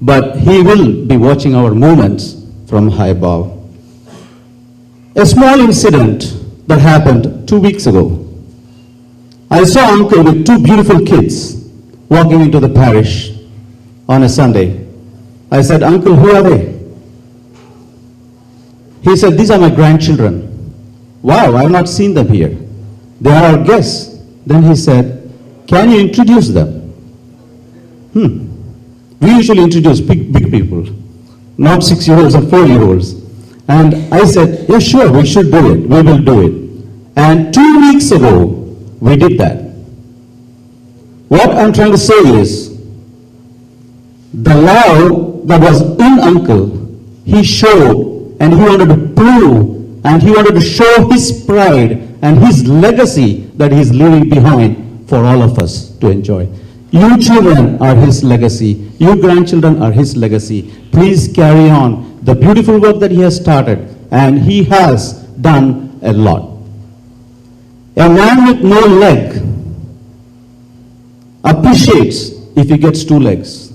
but he will be watching our movements from high above. A small incident that happened 2 weeks ago. I saw uncle with 2 beautiful kids walking into the parish on a Sunday. I said, uncle, who are they? He said, these are my grandchildren. Wow, I have not seen them here. They are our guests. Then he said, can you introduce them? We usually introduce big people, not 6-year-olds and 4-year-olds. And I said, yeah, sure, we should do it. We will do it. And 2 weeks ago, we did that. What I'm trying to say is, the love that was in uncle, he showed, and he wanted to prove, and he wanted to show his pride and his legacy that he's leaving behind for all of us to enjoy. You children are his legacy. You grandchildren are his legacy. Please carry on the beautiful work that he has started, and he has done a lot. A man with no leg appreciates if he gets 2 legs.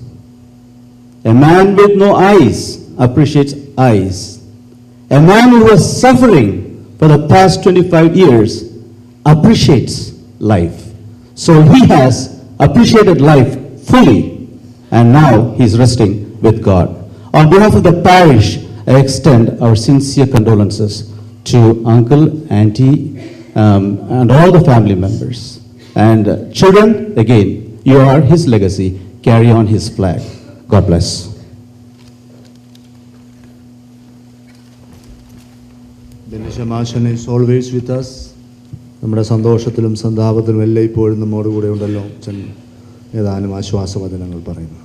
A man with no eyes appreciates eyes. A man who was suffering for the past 25 years appreciates life. So he has appreciated life fully, and now he's resting with God. On behalf of the parish, I extend our sincere condolences to uncle, auntie, and all the family members. And children, again, you are his legacy. Carry on his flag. God bless.
Benisha Mashan is always with us. നമ്മുടെ സന്തോഷത്തിലും സന്താപത്തിലും എല്ലാം ഇപ്പോഴും നമ്മോടുകൂടെ ഉണ്ടല്ലോ. അച്ഛൻ ഏതാനും ആശ്വാസവചനങ്ങൾ പറയുന്നു.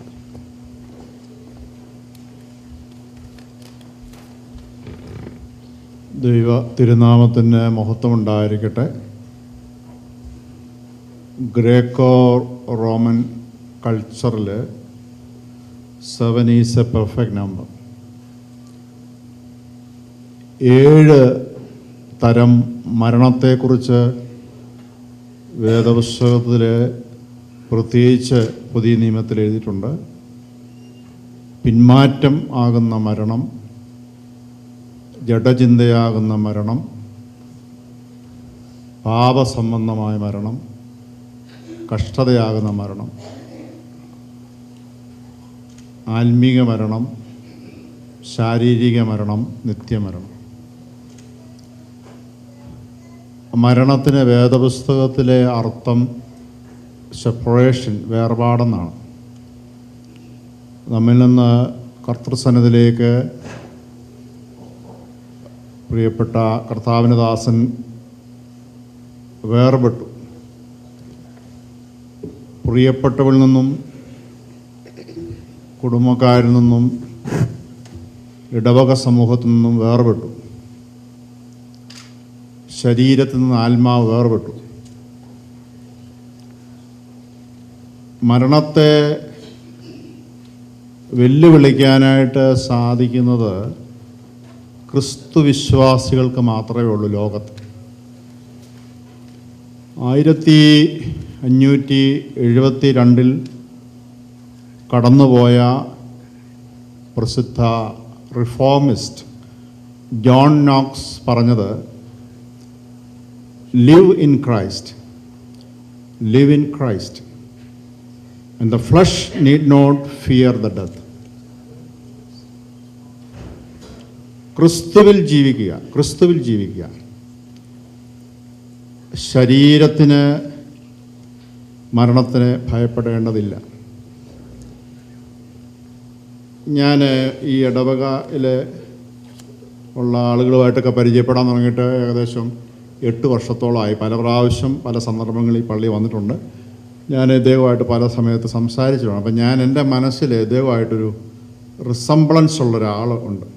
ദൈവ തിരുനാമത്തിന് മഹത്വമുണ്ടായിരിക്കട്ടെ. ഗ്രേക്കോ റോമൻ കൾച്ചറിൽ 7 ഈസ് എ പെർഫെക്റ്റ് നമ്പർ. 7 തരം മരണത്തെക്കുറിച്ച് വേദപുസ്തകത്തിൽ പ്രത്യേകിച്ച് പുതിയ നിയമത്തിൽ എഴുതിയിട്ടുണ്ട്. പിന്മാറ്റം ആകുന്ന മരണം, ജഡചിന്തയാകുന്ന മരണം, പാപസംബന്ധമായ മരണം, കഷ്ടതയാകുന്ന മരണം, ആത്മീക മരണം, ശാരീരിക മരണം, നിത്യമരണം. മരണത്തിന് വേദപുസ്തകത്തിലെ അർത്ഥം സെപ്പറേഷൻ, വേർപാടെന്നാണ്. നമ്മിൽ നിന്ന് കർത്തൃസന്നിധിയിലേക്ക് പ്രിയപ്പെട്ട കർത്താവിൻ്റെ ദാസൻ വേർപെട്ടു. പ്രിയപ്പെട്ടവരിൽ നിന്നും കുടുംബക്കാരിൽ നിന്നും ഇടവക സമൂഹത്തിൽ നിന്നും വേർപെട്ടു. ശരീരത്തിൽ നിന്ന് ആത്മാവ് വേർപെട്ടു. മരണത്തെ വെല്ലുവിളിക്കാനായിട്ട് സാധിക്കുന്നത് ക്രിസ്തു വിശ്വാസികൾക്ക് മാത്രമേ ഉള്ളൂ ലോകത്ത്. 1572 കടന്നുപോയ പ്രസിദ്ധ റിഫോമിസ്റ്റ് ജോൺ നോക്സ് പറഞ്ഞത്, live in Christ, live in Christ, and the flesh need not fear the death. ക്രിസ്തുവിൽ ജീവിക്കുക, ക്രിസ്തുവിൽ ജീവിക്കുക. ശരീരത്തിന് മരണത്തിന് ഭയപ്പെടേണ്ടതില്ല. ഞാൻ ഈ ഇടവകയിൽ ഉള്ള ആളുകളുമായിട്ടൊക്കെ പരിചയപ്പെടാൻ തുടങ്ങിയിട്ട് ഏകദേശം 8 വർഷത്തോളമായി. പല പ്രാവശ്യം പല സന്ദർഭങ്ങളിൽ പള്ളി വന്നിട്ടുണ്ട്. ഞാൻ ഇദ്ദേഹമായിട്ട് പല സമയത്ത് സംസാരിച്ചിട്ടുണ്ട്. അപ്പം ഞാൻ എൻ്റെ മനസ്സിൽ ഇദ്ദേഹമായിട്ടൊരു റിസംബ്ലൻസ് ഉള്ളൊരാൾ ഉണ്ട്.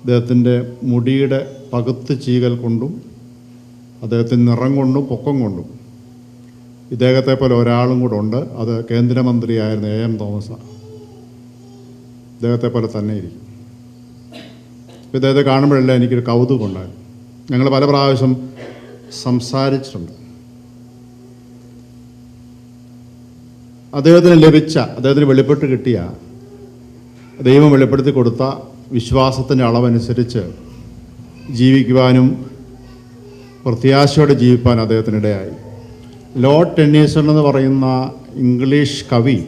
അദ്ദേഹത്തിൻ്റെ മുടിയുടെ പകുത്ത് ചീകൽ കൊണ്ടും അദ്ദേഹത്തിൻ്റെ നിറം കൊണ്ടും പൊക്കം കൊണ്ടും ഇദ്ദേഹത്തെ പോലെ ഒരാളും കൂടെ ഉണ്ട്. അത് കേന്ദ്രമന്ത്രിയായിരുന്ന AM തോമസാണ്. ഇദ്ദേഹത്തെ പോലെ തന്നെ ഇരിക്കും. ഇദ്ദേഹത്തെ കാണുമ്പോഴെല്ലാം എനിക്കൊരു കൗതുകം ഉണ്ടായിരുന്നു. ഞങ്ങൾ പല പ്രാവശ്യം സംസാരിച്ചിട്ടുണ്ട്. അദ്ദേഹത്തിന് വെളിപ്പെട്ട് കിട്ടിയ, ദൈവം വെളിപ്പെടുത്തി കൊടുത്ത വിശ്വാസത്തിൻ്റെ അളവനുസരിച്ച് ജീവിക്കുവാനും പ്രത്യാശയോടെ ജീവിക്കാൻ അദ്ദേഹത്തിനിടയായി. ലോർഡ് ടെന്നീസൺ എന്ന് പറയുന്ന ഇംഗ്ലീഷ് കവി,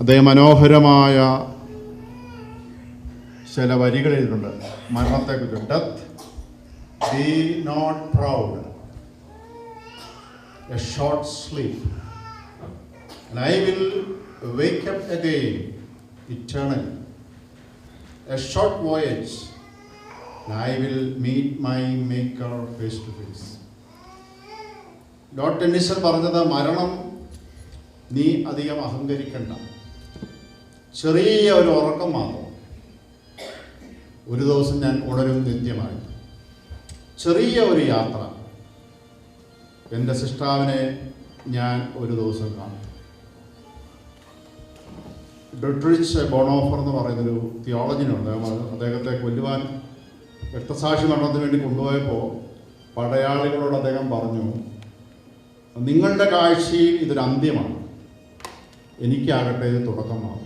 അദ്ദേഹം മനോഹരമായ ചില വരികൾ എഴുതിയിട്ടുണ്ട് മരണത്തെക്കുറിച്ച്. Death, be not proud, a short sleep, and I will wake up again eternally. A short voyage, and I will meet my maker face to face. Lord Tennyson പറഞ്ഞത്, മരണം നീ അധികം അഹങ്കരിക്കണ്ട, ചെറിയ ഒരു ഉറക്കം മാത്രം. ഒരു ദിവസം ഞാൻ ഉണരും നിത്യമായി. ചെറിയ ഒരു യാത്ര, എൻ്റെ സിഷ്ടാവിനെ ഞാൻ ഒരു ദിവസം കാണും. ഡെട്രിച്ച് ബോണോഫർ എന്ന് പറയുന്നൊരു തിയോളജിനുണ്ട്. അദ്ദേഹത്തെ കൊല്ലുവാൻ രക്തസാക്ഷി മരണത്തിന് വേണ്ടി കൊണ്ടുപോയപ്പോൾ പടയാളികളോട് അദ്ദേഹം പറഞ്ഞു, നിങ്ങളുടെ കാഴ്ചയിൽ ഇതൊരു അന്ത്യമാണ്, എനിക്കാകട്ടെ ഇത് തുടക്കമാണ്.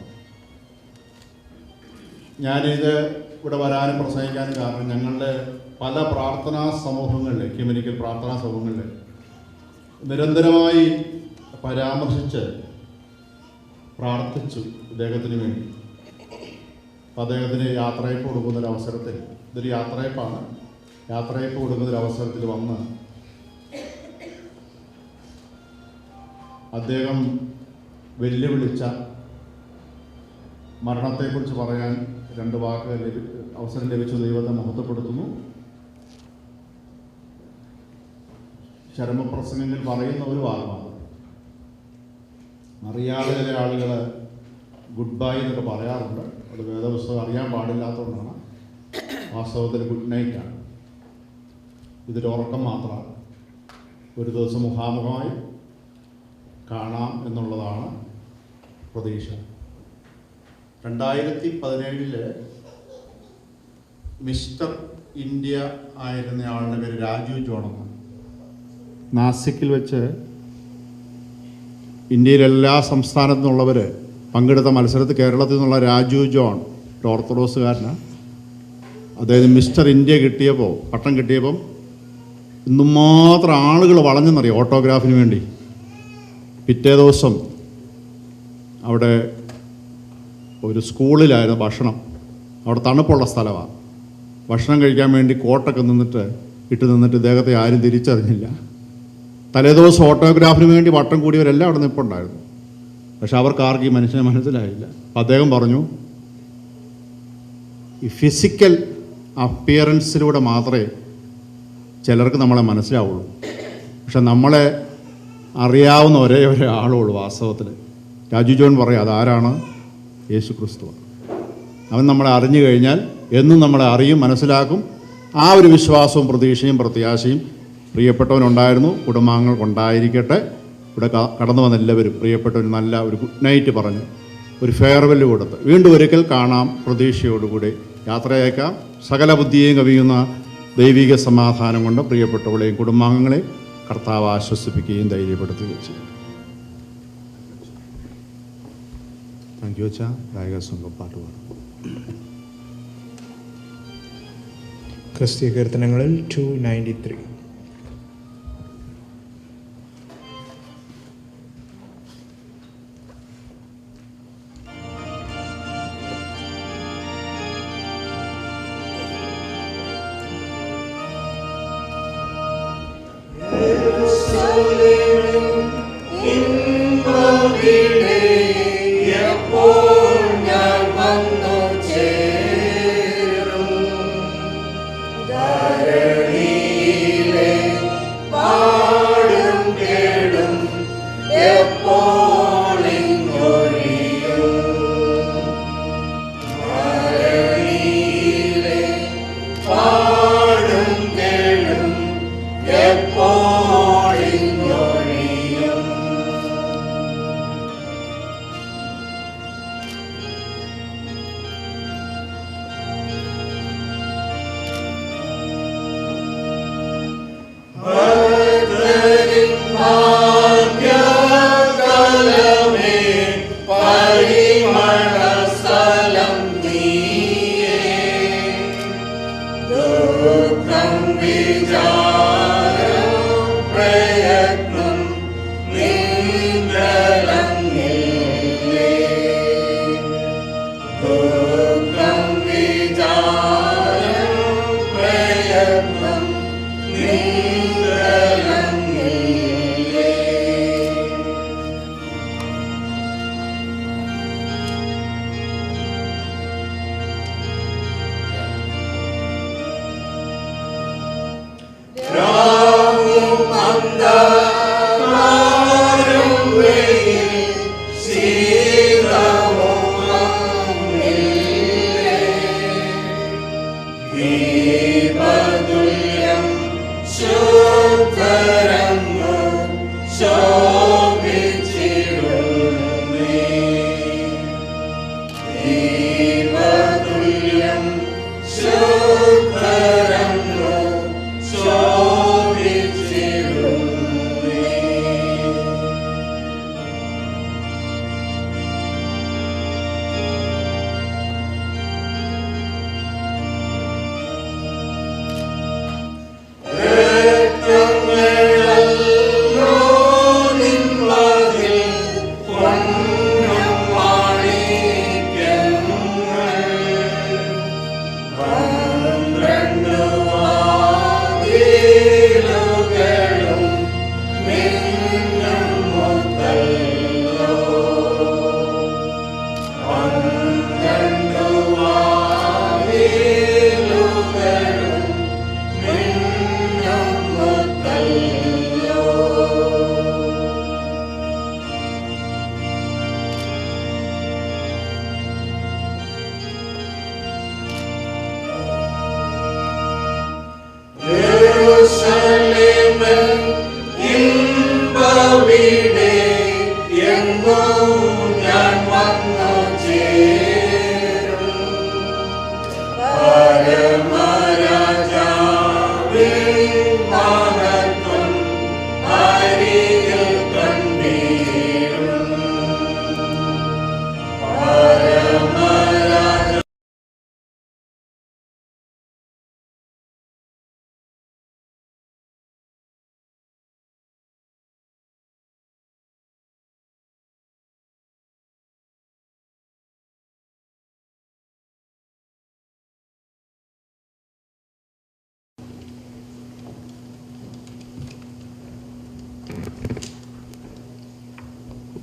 ഞാനിത് ഇവിടെ വരാനും പ്രസംഗിക്കാനും കാരണം ഞങ്ങളുടെ പല പ്രാർത്ഥനാ സമൂഹങ്ങളിൽ, എക്യുമെനിക്കൽ പ്രാർത്ഥനാ സമൂഹങ്ങളിൽ നിരന്തരമായി പരാമർശിച്ച് പ്രാർത്ഥിച്ചു ഇദ്ദേഹത്തിന് വേണ്ടി. അപ്പം അദ്ദേഹത്തിന് യാത്രയപ്പ് കൊടുക്കുന്നൊരവസരത്തിൽ, ഇതൊരു യാത്രയപ്പാണ്, യാത്രയപ്പ് കൊടുക്കുന്നൊരവസരത്തിൽ വന്ന് അദ്ദേഹം വെല്ലുവിളിച്ച മരണത്തെക്കുറിച്ച് പറയാൻ 2 വാക്കുകൾ അവസരം ലഭിച്ചു. ദൈവത്തെ മഹത്വപ്പെടുത്തുന്നു. ചരമപ്രസംഗങ്ങൾ പറയുന്ന ഒരു വാദമാണ്. അറിയാതെ ചില ആളുകൾ ഗുഡ് ബൈ എന്നൊക്കെ പറയാറുണ്ട്. അത് വേദപുസ്തകം അറിയാൻ പാടില്ലാത്തതുകൊണ്ടാണ്. വാസ്തവത്തിൽ ഗുഡ് നൈറ്റാണ്. ഇതൊരു ഉറക്കം മാത്രമാണ്. ഒരു ദിവസം മുഖാമുഖമായി കാണാം എന്നുള്ളതാണ് പ്രതീക്ഷ. 2017 മിസ്റ്റർ ഇന്ത്യ ആയിരുന്ന ആളുടെ പേര് രാജു ജോൺ എന്നാണ്. നാസിക്കിൽ വെച്ച് ഇന്ത്യയിലെ എല്ലാ സംസ്ഥാനത്തു നിന്നുള്ളവർ പങ്കെടുത്ത മത്സരത്തിൽ കേരളത്തിൽ നിന്നുള്ള രാജു ജോൺ ഒരു ഓർത്തഡോക്സുകാരനാണ്. അദ്ദേഹം മിസ്റ്റർ ഇന്ത്യ കിട്ടിയപ്പോൾ, പട്ടം കിട്ടിയപ്പം ഇന്നും മാത്രം ആളുകൾ വളഞ്ഞെന്നറിയാം ഓട്ടോഗ്രാഫിന് വേണ്ടി. പിറ്റേ ദിവസം അവിടെ ഒരു സ്കൂളിലായിരുന്നു ഭക്ഷണം. അവിടെ തണുപ്പുള്ള സ്ഥലമാണ്. ഭക്ഷണം കഴിക്കാൻ വേണ്ടി കോട്ടൊക്കെ നിന്നിട്ട് ഇദ്ദേഹത്തെ ആരും തിരിച്ചറിഞ്ഞില്ല. തലേദിവസം ഓട്ടോഗ്രാഫിന് വേണ്ടി വട്ടം കൂടിയവരെല്ലാം അവിടെ നിൽപ്പുണ്ടായിരുന്നു. പക്ഷെ അവർക്ക് ആർക്കും ഈ മനുഷ്യനെ മനസ്സിലായില്ല. അപ്പം അദ്ദേഹം പറഞ്ഞു, ഈ ഫിസിക്കൽ അപ്പിയറൻസിലൂടെ മാത്രമേ ചിലർക്ക് നമ്മളെ മനസ്സിലാവുള്ളൂ. പക്ഷെ നമ്മളെ അറിയാവുന്ന ഒരേ ഒരാളുള്ളൂ വാസ്തവത്തിൽ. രാജു ജോൺ പറയും, അതാരാണ്? യേശു ക്രിസ്തു. അവൻ നമ്മളെ അറിഞ്ഞു കഴിഞ്ഞാൽ എന്നും നമ്മളെ അറിയും, മനസ്സിലാക്കും. ആ ഒരു വിശ്വാസവും പ്രതീക്ഷയും പ്രത്യാശയും പ്രിയപ്പെട്ടവനുണ്ടായിരുന്നു, കുടുംബാംഗങ്ങൾക്കുണ്ടായിരിക്കട്ടെ. ഇവിടെ കടന്നു വന്ന എല്ലാവരും പ്രിയപ്പെട്ടവർ നല്ല ഒരു ഗുഡ് നൈറ്റ് പറഞ്ഞ് ഒരു ഫെയർവെൽ കൊടുത്ത് വീണ്ടും ഒരിക്കൽ കാണാം പ്രതീക്ഷയോടുകൂടി യാത്രയേക്കാം. സകല ബുദ്ധിയെയും കവിയുന്ന ദൈവിക സമാധാനം കൊണ്ട് പ്രിയപ്പെട്ടവളെയും കുടുംബാംഗങ്ങളെയും കർത്താവ് ആശ്വസിപ്പിക്കുകയും ധൈര്യപ്പെടുത്തുകയും ചെയ്യും.
താങ്ക് യു അച്ഛാ. ഗായക സംഘം പാട്ട് പാടും.
ക്രിസ്തീയ കീർത്തനങ്ങളിൽ 293.
ധരണിയിലെ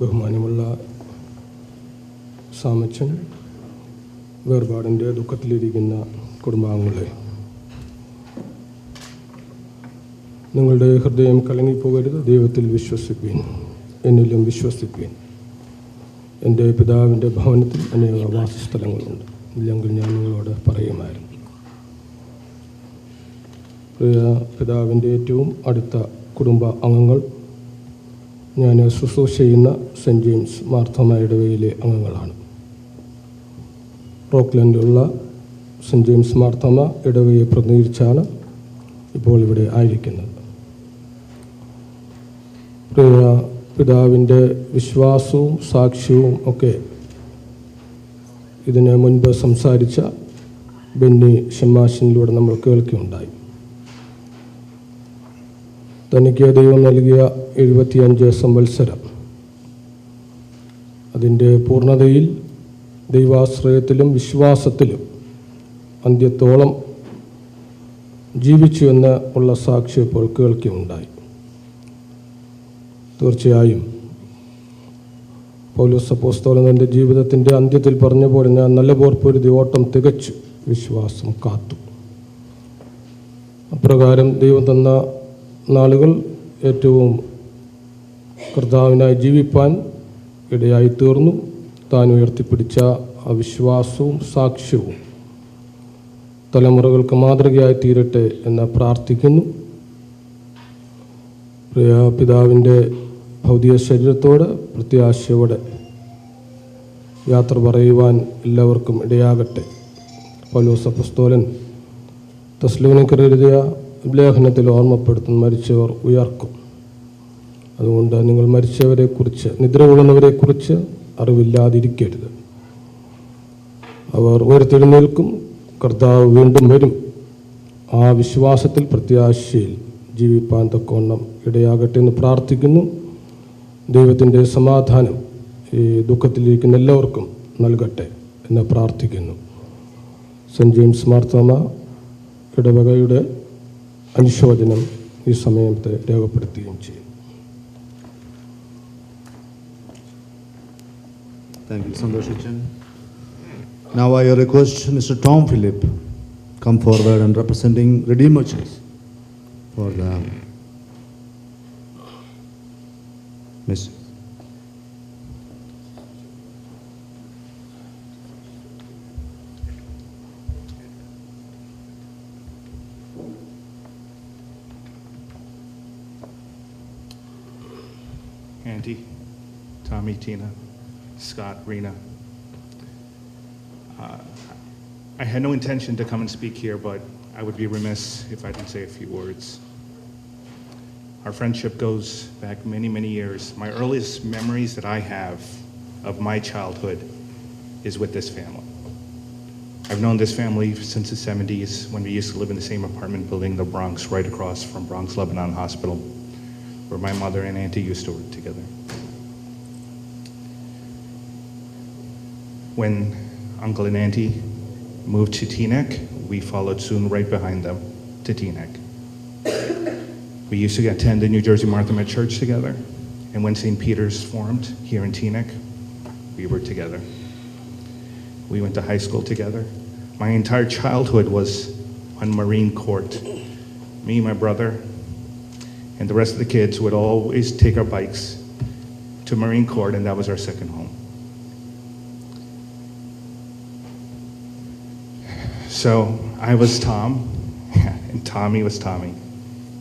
ബഹുമാനമുള്ള സാമച്ചൻ, വേർപാടിൻ്റെ ദുഃഖത്തിലിരിക്കുന്ന കുടുംബാംഗങ്ങളെ, നിങ്ങളുടെ ഹൃദയം കലങ്ങിപ്പോകരുത്. ദൈവത്തിൽ വിശ്വസിക്കുവിൻ, എന്നിലും വിശ്വസിക്കുവിൻ. എൻ്റെ പിതാവിൻ്റെ ഭവനത്തിൽ അനേക വാസസ്ഥലങ്ങളുണ്ട്, ഇല്ലെങ്കിൽ ഞാൻ നിങ്ങളോട് പറയുമായിരുന്നു. പ്രിയ പിതാവിൻ്റെ ഏറ്റവും അടുത്ത കുടുംബ അംഗങ്ങൾ ഞാൻ ശുശ്രൂഷ ചെയ്യുന്ന സെൻറ്റ് ജെയിംസ് മാർത്തോമ ഇടവകയിലെ അംഗങ്ങളാണ്. റോക്ക്ലൻഡിലുള്ള സെൻറ്റ് ജെയിംസ് മാർത്തോമ ഇടവകയെ പ്രതിനിധീകരിച്ചാണ് ഇപ്പോൾ ഇവിടെ ആയിരിക്കുന്നത്. പ്രിയ പിതാവിൻ്റെ വിശ്വാസവും സാക്ഷ്യവും ഒക്കെ ഇതിന് മുൻപ് സംസാരിച്ച ബെന്നി ഷമ്മാശനിലൂടെ നമ്മൾ കേൾക്കുകയുണ്ടായി. തനിക്ക് ദൈവം നൽകിയ 75 സംവത്സരം അതിൻ്റെ പൂർണ്ണതയിൽ ദൈവാശ്രയത്തിലും വിശ്വാസത്തിലും അന്ത്യത്തോളം ജീവിച്ചു എന്ന് ഉള്ള സാക്ഷ്യം ഇപ്പോൾ കേൾക്കുകയുണ്ടായി. തീർച്ചയായും പൗലോസ് അപ്പോസ്തലൻ തൻ്റെ ജീവിതത്തിൻ്റെ അന്ത്യത്തിൽ പറഞ്ഞ പോലെ, ഞാൻ നല്ല പോർ പൊരുതി ഓട്ടം തികച്ചു, വിശ്വാസം കാത്തു. അപ്രകാരം ദൈവം തന്ന നാളുകൾ ഏറ്റവും കർത്താവിനായി ജീവിപ്പാൻ ഇടയായി തീർന്നു. താൻ ഉയർത്തിപ്പിടിച്ച ആ വിശ്വാസവും സാക്ഷ്യവും തലമുറകൾക്ക് മാതൃകയായി തീരട്ടെ എന്ന് പ്രാർത്ഥിക്കുന്നു. പ്രിയ പിതാവിൻ്റെ ഭൗതിക ശരീരത്തോട് പ്രത്യാശയോടെ യാത്ര പറയുവാൻ എല്ലാവർക്കും ഇടയാകട്ടെ. പൗലോസ് അപ്പോസ്തലൻ തെസ്സലോനിക്കർ എഴുതിയ ലേഖനത്തിൽ ഓർമ്മപ്പെടുത്തുന്ന മരിച്ചവർ ഉയർക്കും. അതുകൊണ്ട് നിങ്ങൾ മരിച്ചവരെക്കുറിച്ച്, നിദ്ര കൊള്ളുന്നവരെക്കുറിച്ച് അറിവില്ലാതിരിക്കരുത്. അവർ ഉയർത്തെഴുന്നേൽക്കും, കർത്താവ് വീണ്ടും വരും. ആ വിശ്വാസത്തിൽ പ്രത്യാശയിൽ ജീവിപ്പാൻ തക്കവണ്ണം ഇടയാകട്ടെ എന്ന് പ്രാർത്ഥിക്കുന്നു. ദൈവത്തിൻ്റെ സമാധാനം ഈ ദുഃഖത്തിലിരിക്കുന്ന എല്ലാവർക്കും നൽകട്ടെ എന്ന് പ്രാർത്ഥിക്കുന്നു. സെൻറ്റ് ജെയിംസ് മാർത്തോമ ഇടവകയുടെ അനുശോചനം ഈ സമയത്ത് രേഖപ്പെടുത്തുകയും ചെയ്യും.
Thank you, Santosh Achan. Now I request Mr. Tom Philip come forward and representing Redeemer Church for the message.
Auntie, Tommy, Tina, Scott, Rena. I had no intention to come and speak here, but I would be remiss if I didn't say a few words. Our friendship goes back many, many years. My earliest memories that I have of my childhood is with this family. I've known this family since the 70s when we used to live in the same apartment building in the Bronx, right across from Bronx Lebanon Hospital, where my mother and auntie used to work together. When uncle and auntie moved to Teaneck, we followed soon right behind them to Teaneck. We used to attend the New Jersey Martha Church together, and when St. Peter's formed here in Teaneck, we were together. We went to high school together. My entire childhood was on Marine Court. Me, my brother, and the rest of the kids would always take our bikes to Marine Court, and that was our second home. So I was Tom, and Tommy was Tommy,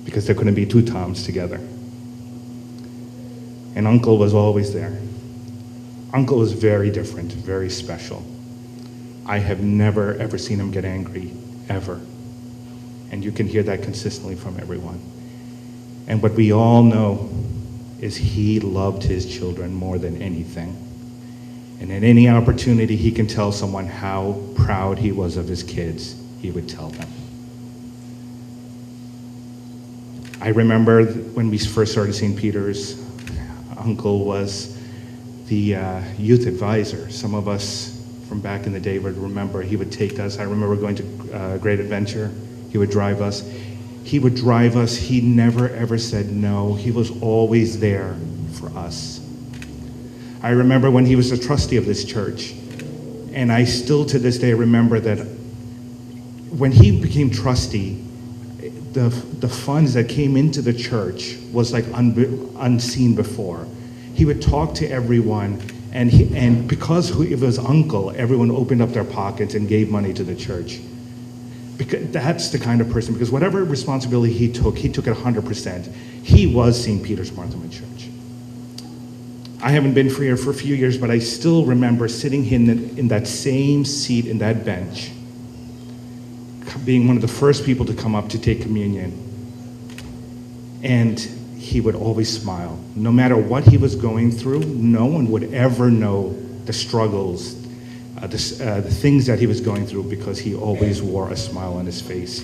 because there couldn't be two Toms together. And Uncle was always there. Uncle was very different, very special. I have never, ever seen him get angry, ever. And you can hear that consistently from everyone. And what we all know is he loved his children more than anything. And at any opportunity he can tell someone how proud he was of his kids, he would tell them. I remember when we first started St. Peter's, Uncle was the youth advisor. Some of us from back in the day would remember he would take us. I remember going to Great Adventure. He would drive us. He would drive us. He never ever said no. He was always there for us. I remember when he was a trustee of this church. And I still to this day remember that when he became trustee, the funds that came into the church was like unseen before. He would talk to everyone, and because it was uncle, everyone opened up their pockets and gave money to the church. Because that's the kind of person, because whatever responsibility he took it 100%. He was St. Peter's Marthaman Church. I haven't been here for a few years, but I still remember sitting in that same seat, in that bench, being one of the first people to come up to take communion. And he would always smile. No matter what he was going through, no one would ever know the struggles, the things that he was going through, because he always wore a smile on his face.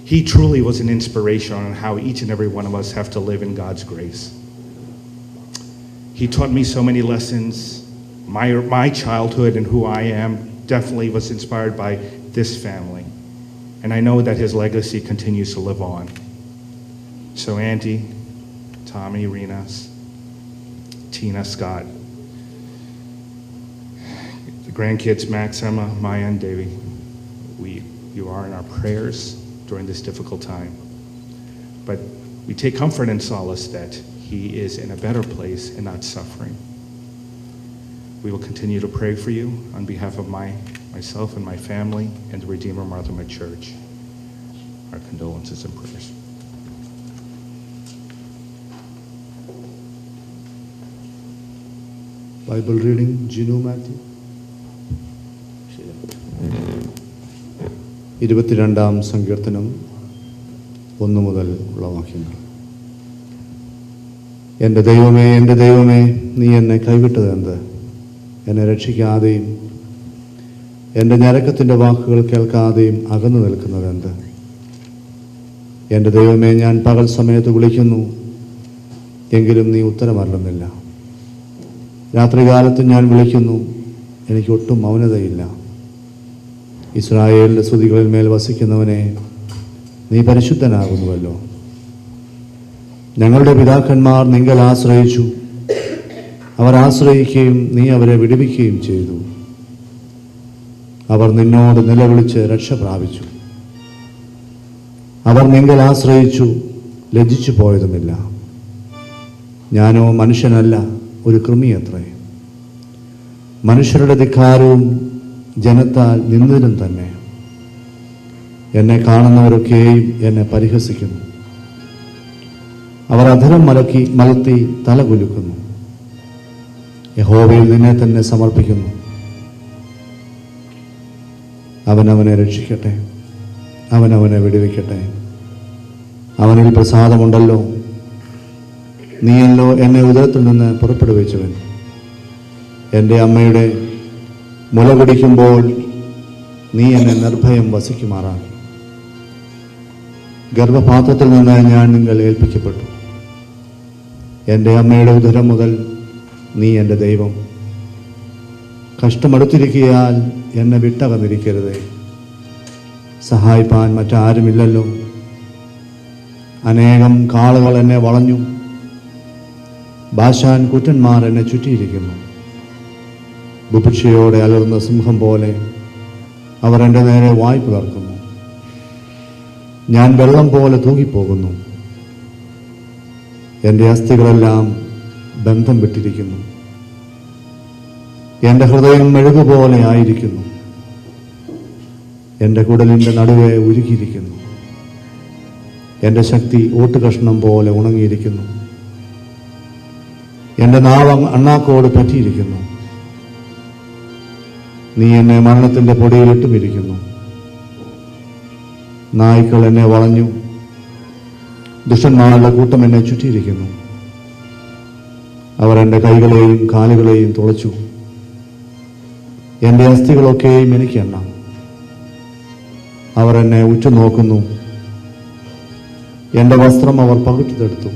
He truly was an inspiration on how each and every one of us have to live in God's grace. He taught me so many lessons. My childhood and who I am definitely was inspired by this family. And I know that his legacy continues to live on. So Auntie, Tommy, Rena, Tina, Scott, the grandkids, Max, Emma, Maya, and Davy, you are in our prayers during this difficult time. But we take comfort and solace that he is in a better place and not suffering. We will continue to pray for you on behalf of myself and my family and the Redeemer Marthaman Church. Our condolences and prayers.
Bible reading, Gino Matthew. 22 സങ്കീർത്തനം 1 മുതൽ ഉള്ള വാക്യങ്ങൾ. എൻ്റെ ദൈവമേ, എൻ്റെ ദൈവമേ, നീ എന്നെ കൈവിട്ടതെന്ത്? എന്നെ രക്ഷിക്കാതെയും എൻ്റെ ഞരക്കത്തിൻ്റെ വാക്കുകൾ കേൾക്കാതെയും അകന്നു നിൽക്കുന്നതെന്ത്? എൻ്റെ ദൈവമേ, ഞാൻ പകൽ സമയത്ത് വിളിക്കുന്നു, എങ്കിലും നീ ഉത്തരമരുളുന്നില്ല. രാത്രികാലത്ത് ഞാൻ വിളിക്കുന്നു, എനിക്കൊട്ടും മൗനതയില്ല. ഇസ്രായേലിൻ്റെ സ്തുതികളിൽ മേൽ വസിക്കുന്നവനെ, നീ പരിശുദ്ധനാകുന്നുവല്ലോ. ഞങ്ങളുടെ പിതാക്കന്മാർ നിങ്കൽ ആശ്രയിച്ചു. അവർ ആശ്രയിക്കുകയും നീ അവരെ വിടുവിക്കുകയും ചെയ്തു. അവർ നിന്നോട് നിലവിളിച്ച് രക്ഷ പ്രാപിച്ചു. അവർ നിങ്കൽ ആശ്രയിച്ചു, ലജ്ജിച്ചു പോയതുമില്ല. ഞാനോ മനുഷ്യനല്ല, ഒരു കൃമിയത്രേ. മനുഷ്യരുടെ ധിക്കാരവും ജനത്താൽ നിന്ദിതനും തന്നെ. എന്നെ കാണുന്നവരൊക്കെയും എന്നെ പരിഹസിക്കുന്നു. അവർ അധരം മലർത്തി തല കുലുക്കുന്നു. യഹോവയിൽ നിന്നെ തന്നെ സമർപ്പിക്കുന്നു. അവനവനെ രക്ഷിക്കട്ടെ, അവനവനെ വിടുവിക്കട്ടെ. അവനിൽ പ്രസാദമുണ്ടല്ലോ. നീയല്ലോ എന്നെ ഉദരത്തിൽ നിന്ന് പുറപ്പെടുവിച്ചവൻ. എൻ്റെ അമ്മയുടെ മുല കുടിക്കുമ്പോൾ നീ എന്നെ നിർഭയം വസിക്കുമാറാക്കി. ഗർഭപാത്രത്തിൽ നിന്ന് ഞാൻ നിങ്ങൾ ഏൽപ്പിക്കപ്പെട്ടു. എൻ്റെ അമ്മയുടെ ഉദരം മുതൽ നീ എൻ്റെ ദൈവം. കഷ്ടമടുത്തിരിക്കയാൽ എന്നെ വിട്ടകന്നിരിക്കരുതേ. സഹായിപ്പാൻ മറ്റാരുമില്ലല്ലോ. അനേകം കാളുകൾ എന്നെ വളഞ്ഞു. ബാശാൻ കുറ്റന്മാർ എന്നെ ചുറ്റിയിരിക്കുന്നു. ബുഭിക്ഷയോടെ അലർന്ന സിംഹം പോലെ അവർ എൻ്റെ നേരെ വായ് പുലർക്കുന്നു. ഞാൻ വെള്ളം പോലെ തൂങ്ങിപ്പോകുന്നു. എൻ്റെ അസ്ഥികളെല്ലാം ബന്ധം വിട്ടിരിക്കുന്നു. എൻ്റെ ഹൃദയം മെഴുകുപോലെ ആയിരിക്കുന്നു. എൻ്റെ കുടലിൻ്റെ നടുവെ ഉരുകിയിരിക്കുന്നു. എൻ്റെ ശക്തി ഓട്ടുകഷ്ണം പോലെ ഉണങ്ങിയിരിക്കുന്നു. എൻ്റെ നാവ് അണ്ണാക്കോട് പറ്റിയിരിക്കുന്നു. നീ എന്നെ മരണത്തിൻ്റെ പൊടിയിലിട്ടുമിരിക്കുന്നു. നായ്ക്കൾ എന്നെ വളഞ്ഞു. ദുഷ്ടന്മാരുടെ കൂട്ടം എന്നെ ചുറ്റിയിരിക്കുന്നു. അവർ എൻ്റെ കൈകളെയും കാലുകളെയും തുളച്ചു. എൻ്റെ അസ്ഥികളൊക്കെയും എനിക്ക് എണ്ണാം. അവർ എന്നെ ഉറ്റുനോക്കുന്നു. എൻ്റെ വസ്ത്രം അവർ പകുട്ടിത്തെടുത്തു.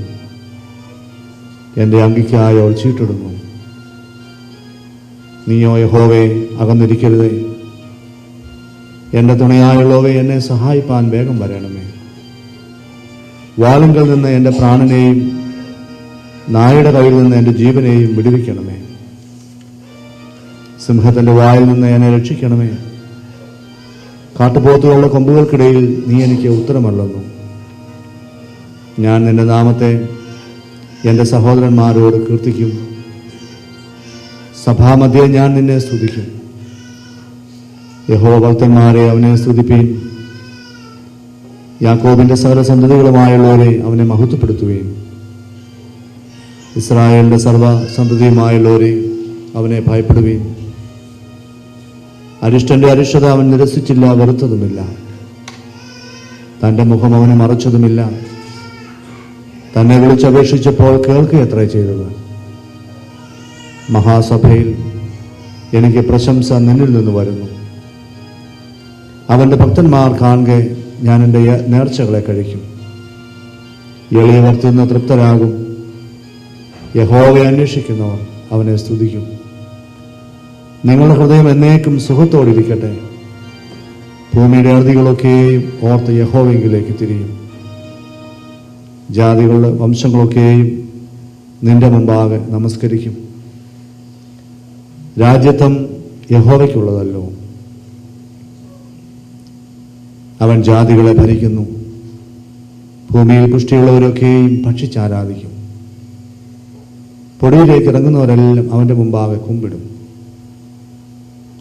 എൻ്റെ അങ്കിക്കായി അവർ ചീട്ടിടുന്നു. നീയോ യഹോവേ അകന്നിരിക്കരുതേ. എൻ്റെ തുണയായുള്ളവേ, എന്നെ സഹായിപ്പാൻ വേഗം വരണമേ. വാളുങ്കൽ നിന്ന് എൻ്റെ പ്രാണനെയും നായുടെ കയ്യിൽ നിന്ന് എൻ്റെ ജീവനെയും വിടുവിക്കണമേ. സിംഹത്തിൻ്റെ വായിൽ നിന്ന് എന്നെ രക്ഷിക്കണമേ. കാട്ടുപോത്തുകളുടെ കൊമ്പുകൾക്കിടയിൽ നീ എനിക്ക് ഉത്തരമല്ലെന്നു. ഞാൻ നിന്റെ നാമത്തെ എൻ്റെ സഹോദരന്മാരോട് കീർത്തിക്കും. സഭാമധ്യേ ഞാൻ നിന്നെ സ്തുതിക്കും. യഹോവ ഭക്തന്മാരെ അവനെ സ്തുതിപ്പീൻ. യാക്കോബിൻ്റെ സകല സന്തതികളുമായുള്ളവരെ അവനെ മഹത്വപ്പെടുത്തുകയും ഇസ്രായേലിൻ്റെ സർവ്വസന്തതിയുമായുള്ളവരെ അവനെ ഭയപ്പെടുകയും. അരിഷ്ടന്റെ അരിഷ്ടത അവൻ നിരസിച്ചില്ല, വെറുത്തതുമില്ല. തൻ്റെ മുഖം അവന് മറച്ചതുമില്ല. തന്നെ വിളിച്ചപേക്ഷിച്ചപ്പോൾ കേൾക്കുകയത്ര ചെയ്തത്. മഹാസഭയിൽ എനിക്ക് പ്രശംസ നിന്നിൽ നിന്ന് വരുന്നു. അവൻ്റെ ഭക്തന്മാർ കാണുക ഞാൻ എൻ്റെ നേർച്ചകളെ കഴിക്കും. എളിയവർ തിന്ന് തൃപ്തരാകും. യഹോവയെ അന്വേഷിക്കുന്നവർ അവനെ സ്തുതിക്കും. നിങ്ങളുടെ ഹൃദയം എന്നേക്കും സുഖത്തോടിരിക്കട്ടെ. ഭൂമിയുടെ അറുതികളൊക്കെയും ഓർത്ത് യഹോവയെങ്കിലേക്ക് തിരിയും. ജാതികളുടെ വംശങ്ങളൊക്കെയും നിന്റെ മുമ്പാകെ നമസ്കരിക്കും. രാജ്യത്വം യഹോവയ്ക്കുള്ളതല്ലോ. അവൻ ജാതികളെ ഭരിക്കുന്നു. ഭൂമിയിൽ പുഷ്ടിയുള്ളവരൊക്കെയും ഭക്ഷിച്ചാരാധിക്കും. പൊടിയിലേക്ക് ഇറങ്ങുന്നവരെല്ലാം അവൻ്റെ മുമ്പാകെ കുമ്പിടും.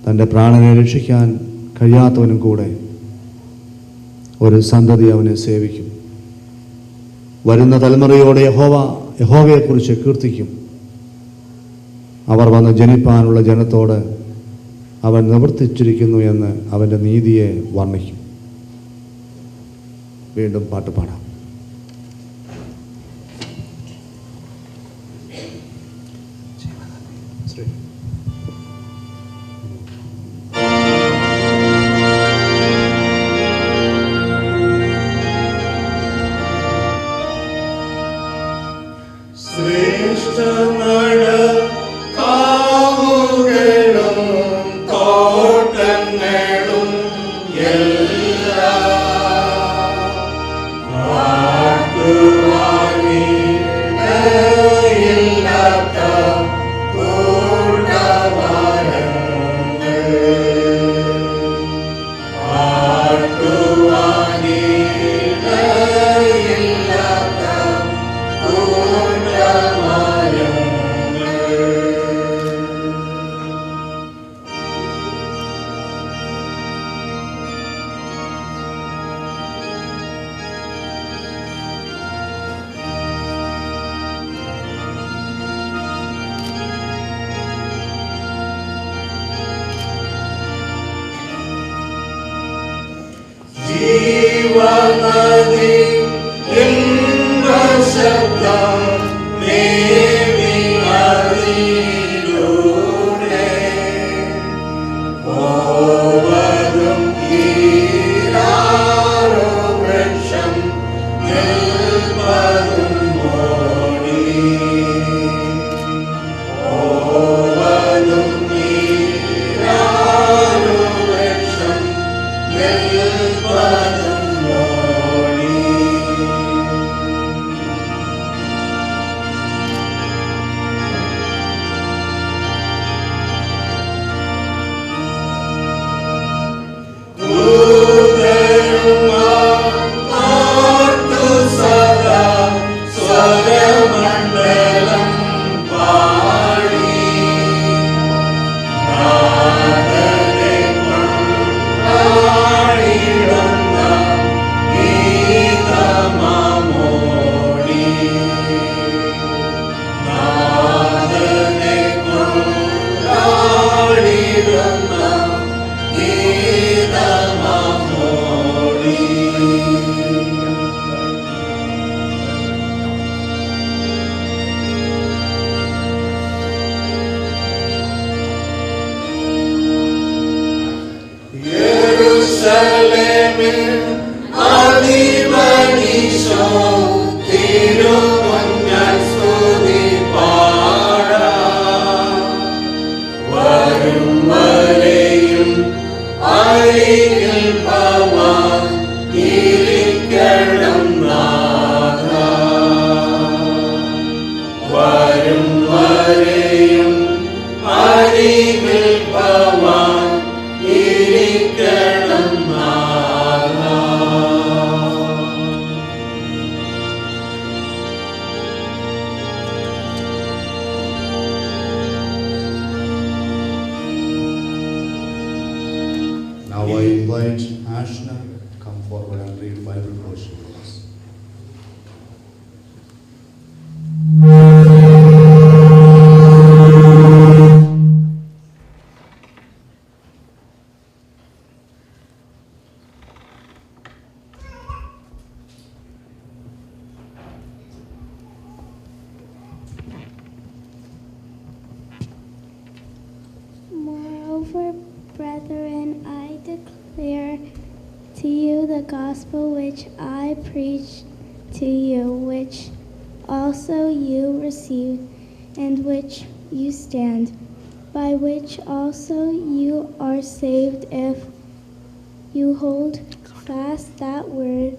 തൻ്റെ പ്രാണനെ രക്ഷിക്കാൻ കഴിയാത്തവനും കൂടെ ഒരു സന്തതി അവനെ സേവിക്കും. വരുന്ന തലമുറയോടെ യഹോവയെക്കുറിച്ച് കീർത്തിക്കും. അവർ വന്ന് ജനിപ്പാനുള്ള ജനത്തോട് അവൻ നിവർത്തിച്ചിരിക്കുന്നു എന്ന് അവൻ്റെ നീതിയെ വർണ്ണിക്കും. വീണ്ടും പാട്ട് പാടാം.
വരും വരെയും നിൽപ്പവാൻ ഇരിക്കണം നാഥാ.
Now I invite Ashna to come forward and read Bible portion for us.
Moreover, brethren, I declare to you the gospel which I preached to you, which also you received, and which you stand, by which also you are saved, if you hold fast that word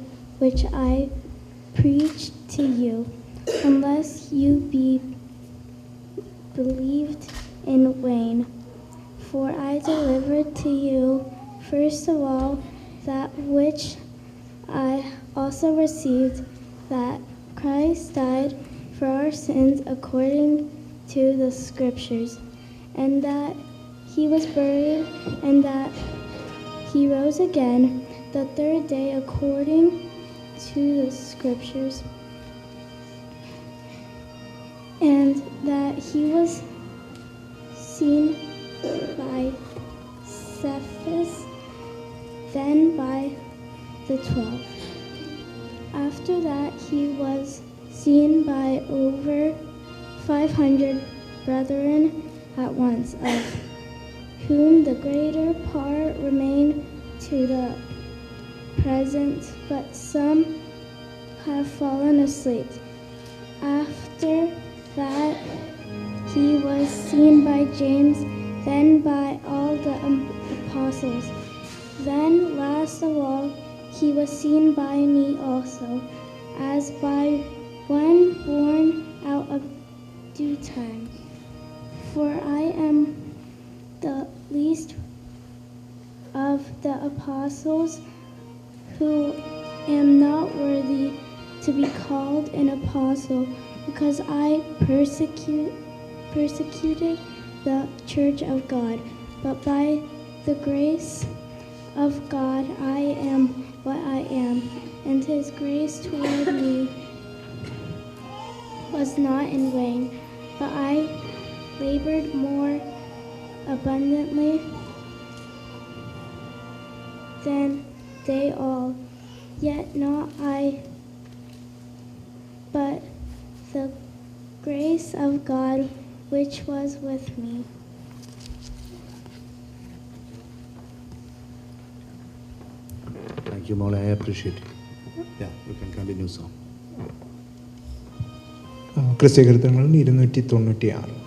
which I preached to you, unless you be believed in vain. For I delivered to you, first of all, that which I also received, that Christ died for our sins according to the Scriptures, and that he was buried, and that he rose again the third day according to the Scriptures, and that he was seen by Cephas, then by the 12. After that he was seen by over 500 brethren at once, of whom the greater part remain to the present, but some have fallen asleep. After that he was seen by James, then by all the apostles. Then, last of all, he was seen by me also, as by one born out of due time. For I am the least of the apostles, who am not worthy to be called an apostle, because I persecuted the church of God. But by the grace of God I am what I am, and his grace toward me was not in vain, but I labored more abundantly than they all. Yet not I, but the grace of God which was with me.
Thank you, Mola. I appreciate it. Yeah, you can continue, song.
ക്രിസ്ത്യകൃത്യങ്ങൾ 296.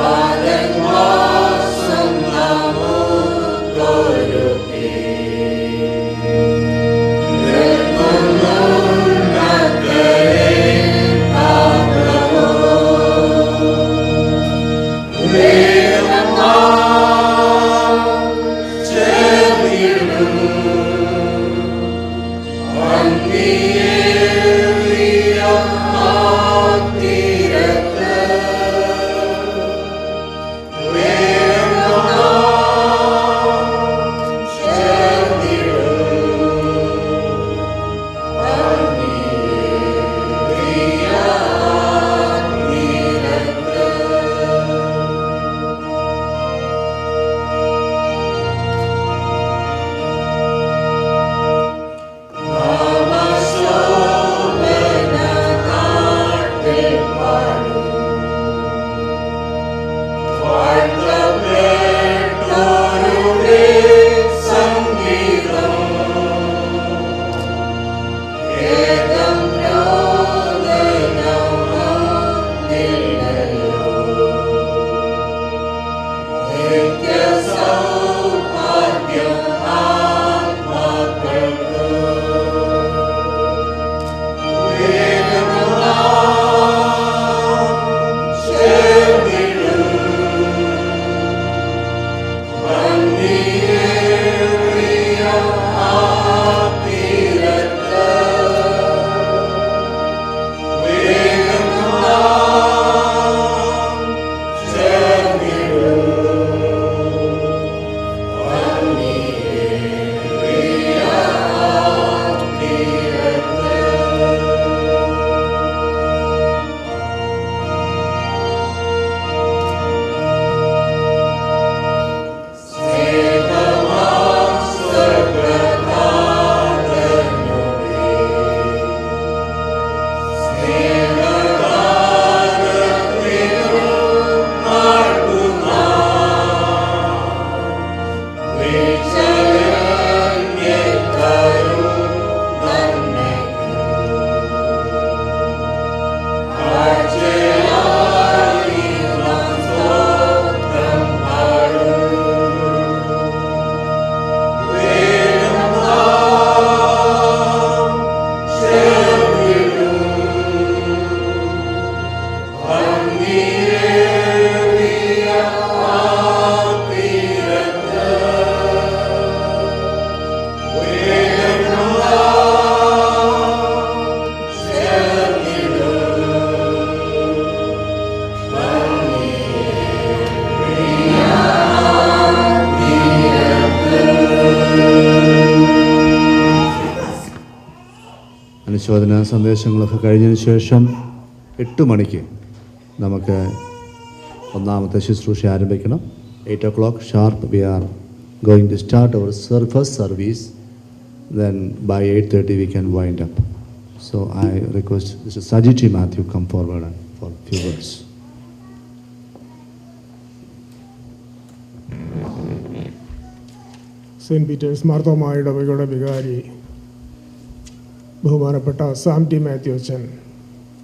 Aden wasam namu koyo
അനുശോചന സന്ദേശങ്ങളൊക്കെ കഴിഞ്ഞതിന് ശേഷം 8 മണിക്ക് നമുക്ക് ഒന്നാമത്തെ ശുശ്രൂഷ ആരംഭിക്കണം. 8 o'clock sharp we are going to start our first service. Then by 8:30 we can wind up. So I request Mr. Sajiti Matthew come forward and for a few words.
Saint Peter's Marthoma ഇടവകയുടെ വികാരി ബഹുമാനപ്പെട്ട സാം ടി മാത്യു അച്ഛൻ,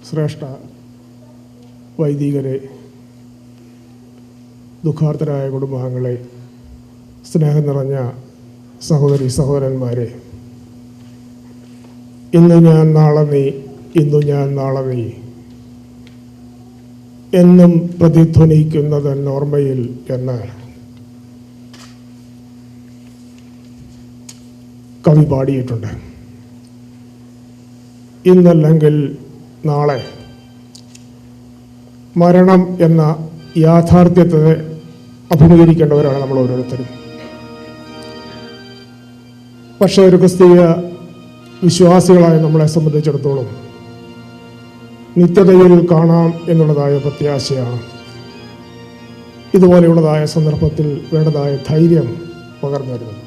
ശ്രേഷ്ഠ വൈദികരെ, ദുഃഖാർത്തരായ കുടുംബാംഗങ്ങളെ, സ്നേഹം നിറഞ്ഞ സഹോദരി സഹോദരന്മാരെ, ഇന്നു ഞാൻ നാളെ നീ, ഇന്നു ഞാൻ നാളെ നീ എന്നും പ്രതിധ്വനിക്കുന്നത് ഓർമ്മയിൽ എന്ന് കവി പാടിയിട്ടുണ്ട്. ഇന്നല്ലെങ്കിൽ നാളെ മരണം എന്ന യാഥാർത്ഥ്യത്തെ അഭിമുഖീകരിക്കേണ്ടവരാണ് നമ്മൾ ഓരോരുത്തരും. പക്ഷേ ഒരു ക്രിസ്തീയ വിശ്വാസികളായ നമ്മളെ സംബന്ധിച്ചിടത്തോളം നിത്യതയിൽ കാണാം എന്നുള്ളതായ പ്രത്യാശയാണ് ഇതുപോലെയുള്ളതായ സന്ദർഭത്തിൽ വേണ്ടതായ ധൈര്യം പകർന്നു വരുന്നത്.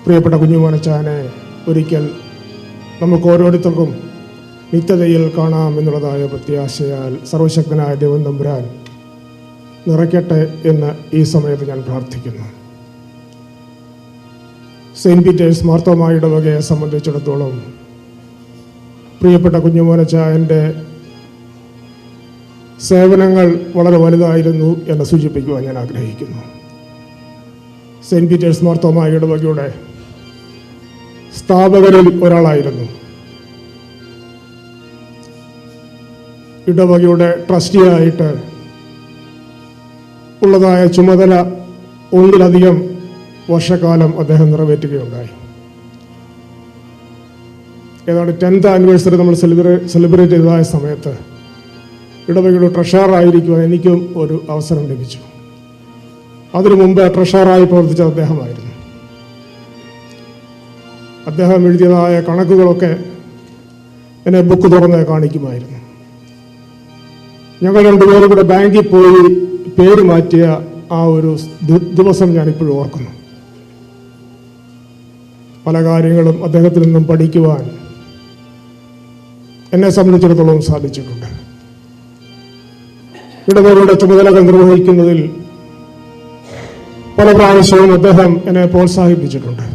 പ്രിയപ്പെട്ട കുഞ്ഞുമോനച്ചാനെ ഒരിക്കൽ നമുക്ക് ഓരോരുത്തർക്കും നിത്യതയിൽ കാണാം എന്നുള്ളതായ പ്രത്യാശയാൽ സർവശക്തനായ ദൈവം തമ്പുരാൻ നിറയ്ക്കട്ടെ എന്ന് ഈ സമയത്ത് ഞാൻ പ്രാർത്ഥിക്കുന്നു. സെയിൻറ്റ് പീറ്റേഴ്സ് മാർത്തോമാ ഇടവകയെ സംബന്ധിച്ചിടത്തോളം പ്രിയപ്പെട്ട കുഞ്ഞുമോനച്ചായൻ്റെ സേവനങ്ങൾ വളരെ വലുതായിരുന്നു എന്ന് സൂചിപ്പിക്കുവാൻ ഞാൻ ആഗ്രഹിക്കുന്നു. സെയിൻറ്റ് പീറ്റേഴ്സ് മാർത്തോമാ ഇടവകയുടെ സ്ഥാപകരിൽ ഒരാളായിരുന്നു. ഇടവകയുടെ ട്രസ്റ്റിയായിട്ട് ഉള്ളതായ ചുമതല ഒന്നിലധികം വർഷക്കാലം അദ്ദേഹം നിറവേറ്റുകയുണ്ടായി. ഏതാണ്ട് 10th ആനിവേഴ്സറി നമ്മൾ സെലിബ്രേറ്റ് ചെയ്തതായ സമയത്ത് ഇടവകയുടെ ട്രഷററായിരിക്കുവാൻ എനിക്കും ഒരു അവസരം ലഭിച്ചു. അതിനു മുമ്പ് ട്രഷററായി പ്രവർത്തിച്ചത് അദ്ദേഹമായിരുന്നു. അദ്ദേഹം എഴുതിയതായ കണക്കുകളൊക്കെ എന്നെ ബുക്ക് തുറന്ന് കാണിക്കുമായിരുന്നു. ഞങ്ങൾ രണ്ടുപേരും കൂടെ ബാങ്കിൽ പോയി പേര് മാറ്റിയ ആ ഒരു ദിവസം ഞാനിപ്പോഴും ഓർക്കുന്നു. പല കാര്യങ്ങളും അദ്ദേഹത്തിൽ നിന്നും പഠിക്കുവാൻ എന്നെ സംബന്ധിച്ചിടത്തോളം സാധിച്ചിട്ടുണ്ട്. ഇടവകയുടെ ചുമതലകൾ നിർവഹിക്കുന്നതിൽ പല പ്രാവശ്യവും അദ്ദേഹം എന്നെ പ്രോത്സാഹിപ്പിച്ചിട്ടുണ്ട്.